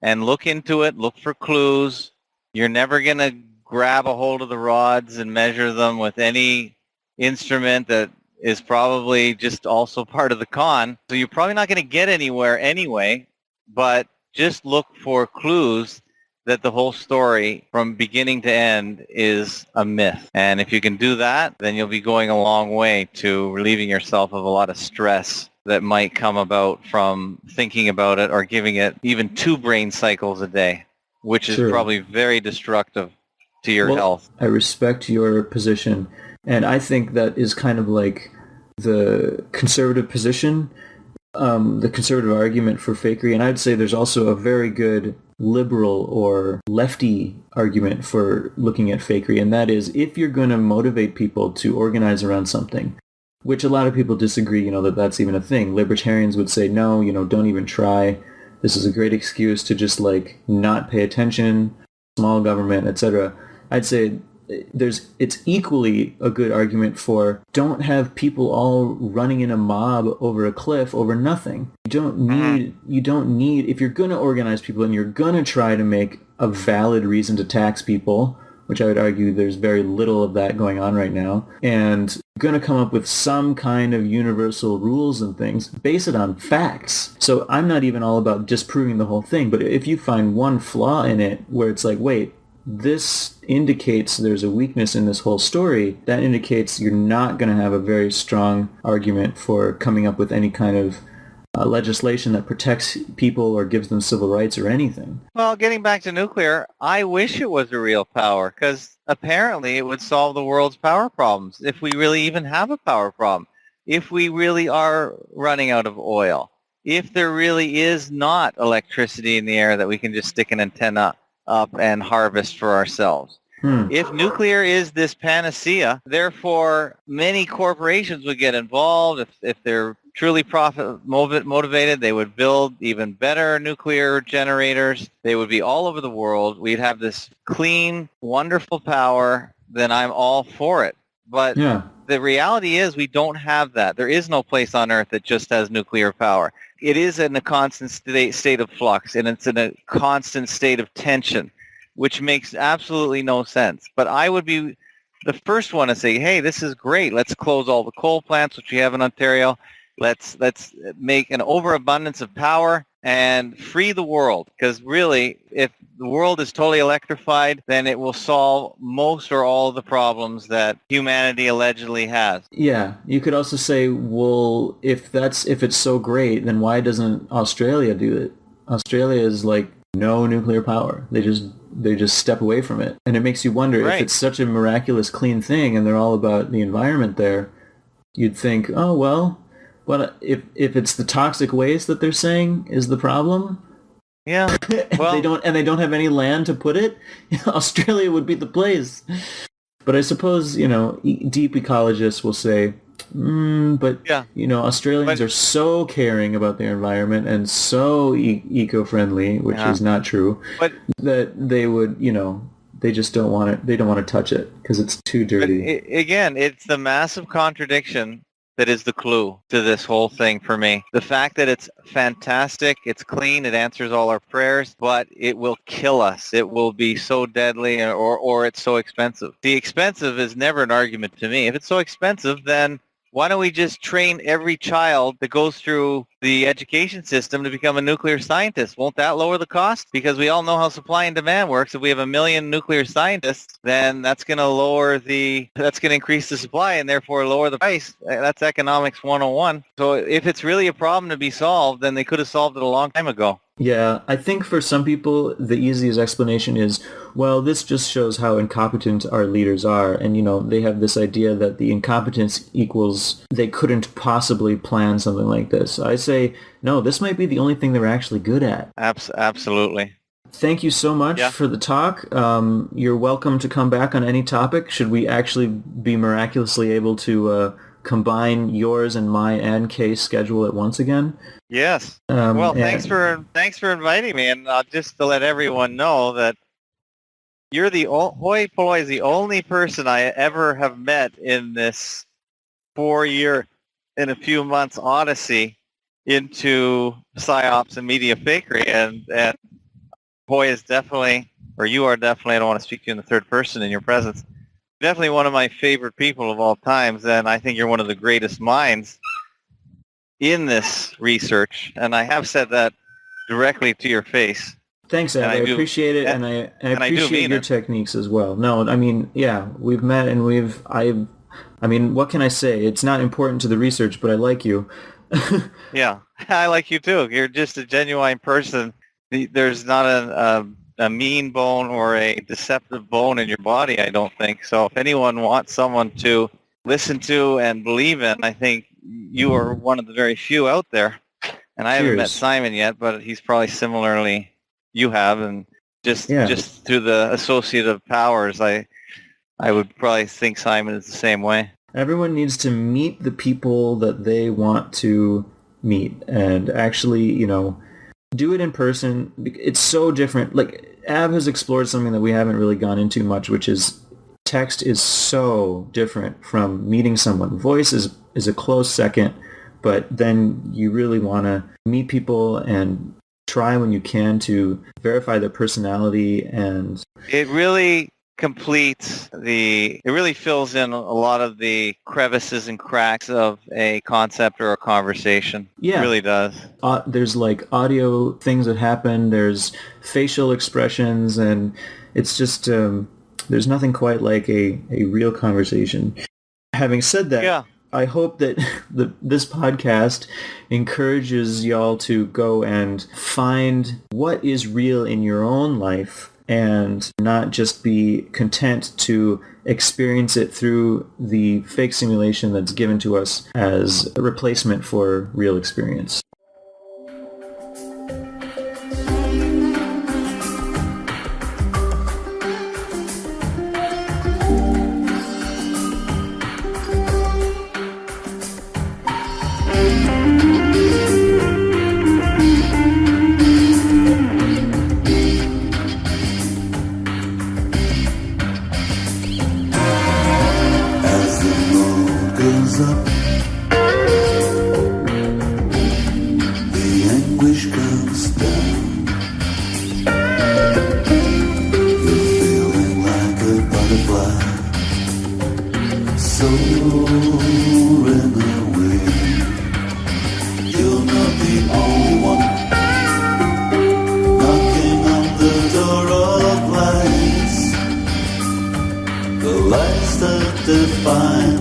and look into it, look for clues. You're never going to grab a hold of the rods and measure them with any instrument that is probably just also part of the con. So you're probably not going to get anywhere anyway, but just look for clues that the whole story from beginning to end is a myth. And if you can do that, then you'll be going a long way to relieving yourself of a lot of stress that might come about from thinking about it or giving it even 2 brain cycles a day, which is probably very destructive to your health. I respect your position, and I think that is kind of like the conservative position, the conservative argument for fakery, and I'd say there's also a very good liberal or lefty argument for looking at fakery, and that is if you're going to motivate people to organize around something, which a lot of people disagree, that that's even a thing. Libertarians would say, no, don't even try. This is a great excuse to just like not pay attention, small government, etc. I'd say it's equally a good argument for don't have people all running in a mob over a cliff over nothing. You don't need, if you're going to organize people and you're going to try to make a valid reason to tax people, which I would argue there's very little of that going on right now, and you're going to come up with some kind of universal rules and things, base it on facts. So I'm not even all about disproving the whole thing, but if you find one flaw in it where it's like, wait, this indicates there's a weakness in this whole story, that indicates you're not going to have a very strong argument for coming up with any kind of legislation that protects people or gives them civil rights or anything. Well, getting back to nuclear, I wish it was a real power, because apparently it would solve the world's power problems, if we really even have a power problem, if we really are running out of oil, if there really is not electricity in the air that we can just stick an antenna up and harvest for ourselves. If nuclear is this panacea, therefore many corporations would get involved. If they're truly profit motivated, they would build even better nuclear generators. They would be all over the world. We'd have this clean, wonderful power. Then I'm all for it. But the reality is we don't have that. There is no place on Earth that just has nuclear power. It is in a constant state of flux, and it's in a constant state of tension, which makes absolutely no sense. But I would be the first one to say, hey, this is great. Let's close all the coal plants, which we have in Ontario. Let's make an overabundance of power and free the world. Because really, if the world is totally electrified, then it will solve most or all of the problems that humanity allegedly has. Yeah, you could also say, well, if it's so great, then why doesn't Australia do it? Australia is like no nuclear power. They just step away from it. And it makes you wonder if it's such a miraculous clean thing and they're all about the environment there, you'd think, oh, well, if it's the toxic waste that they're saying is the problem, yeah, well, they don't have any land to put it, Australia would be the place. But I suppose, deep ecologists will say, Australians are so caring about their environment and so eco-friendly, which is not true, but that they would, they just don't want it. They don't want to touch it because it's too dirty. Again, it's the massive contradiction that is the clue to this whole thing for me. The fact that it's fantastic, it's clean, it answers all our prayers, but it will kill us. It will be so deadly or it's so expensive. The expensive is never an argument to me. If it's so expensive, then why don't we just train every child that goes through the education system to become a nuclear scientist? Won't that lower the cost? Because we all know how supply and demand works. If we have 1 million nuclear scientists, then that's going to increase the supply and therefore lower the price. That's economics 101. So if it's really a problem to be solved, then they could have solved it a long time ago. Yeah, I think for some people, the easiest explanation is, well, this just shows how incompetent our leaders are. And, they have this idea that the incompetence equals they couldn't possibly plan something like this. I say, no, this might be the only thing they're actually good at. Absolutely. Thank you so much for the talk. You're welcome to come back on any topic. Should we actually be miraculously able to combine yours and my and Kay's schedule at once again? Yes. Well, thanks for inviting me, and just to let everyone know that you're Hoi Polloi is the only person I ever have met in this 4-year and a few months odyssey into psyops and media fakery, and Hoi is definitely, or you are definitely, I don't want to speak to you in the third person in your presence, definitely one of my favorite people of all times, and I think you're one of the greatest minds in this research, and I have said that directly to your face. Thanks, Ed. I appreciate it, and I appreciate your techniques as well. No, I mean, yeah, we've met, and what can I say? It's not important to the research, but I like you. Yeah, I like you too. You're just a genuine person. There's not a mean bone or a deceptive bone in your body, I don't think. So if anyone wants someone to listen to and believe in, I think you are one of the very few out there. And I haven't met Simon yet, but he's probably similarly you have, and just through the associative powers, I would probably think Simon is the same way. Everyone needs to meet the people that they want to meet, and actually, you know, do it in person. It's so different. Like, Ab has explored something that we haven't really gone into much, which is text is so different from meeting someone. Voice is a close second, but then you really want to meet people and try when you can to verify their personality. And it really completes it really fills in a lot of the crevices and cracks of a concept or a conversation. Yeah. It really does. There's like audio things that happen, there's facial expressions, and it's just, there's nothing quite like a real conversation. Having said that, I hope that this podcast encourages y'all to go and find what is real in your own life and not just be content to experience it through the fake simulation that's given to us as a replacement for real experience. Define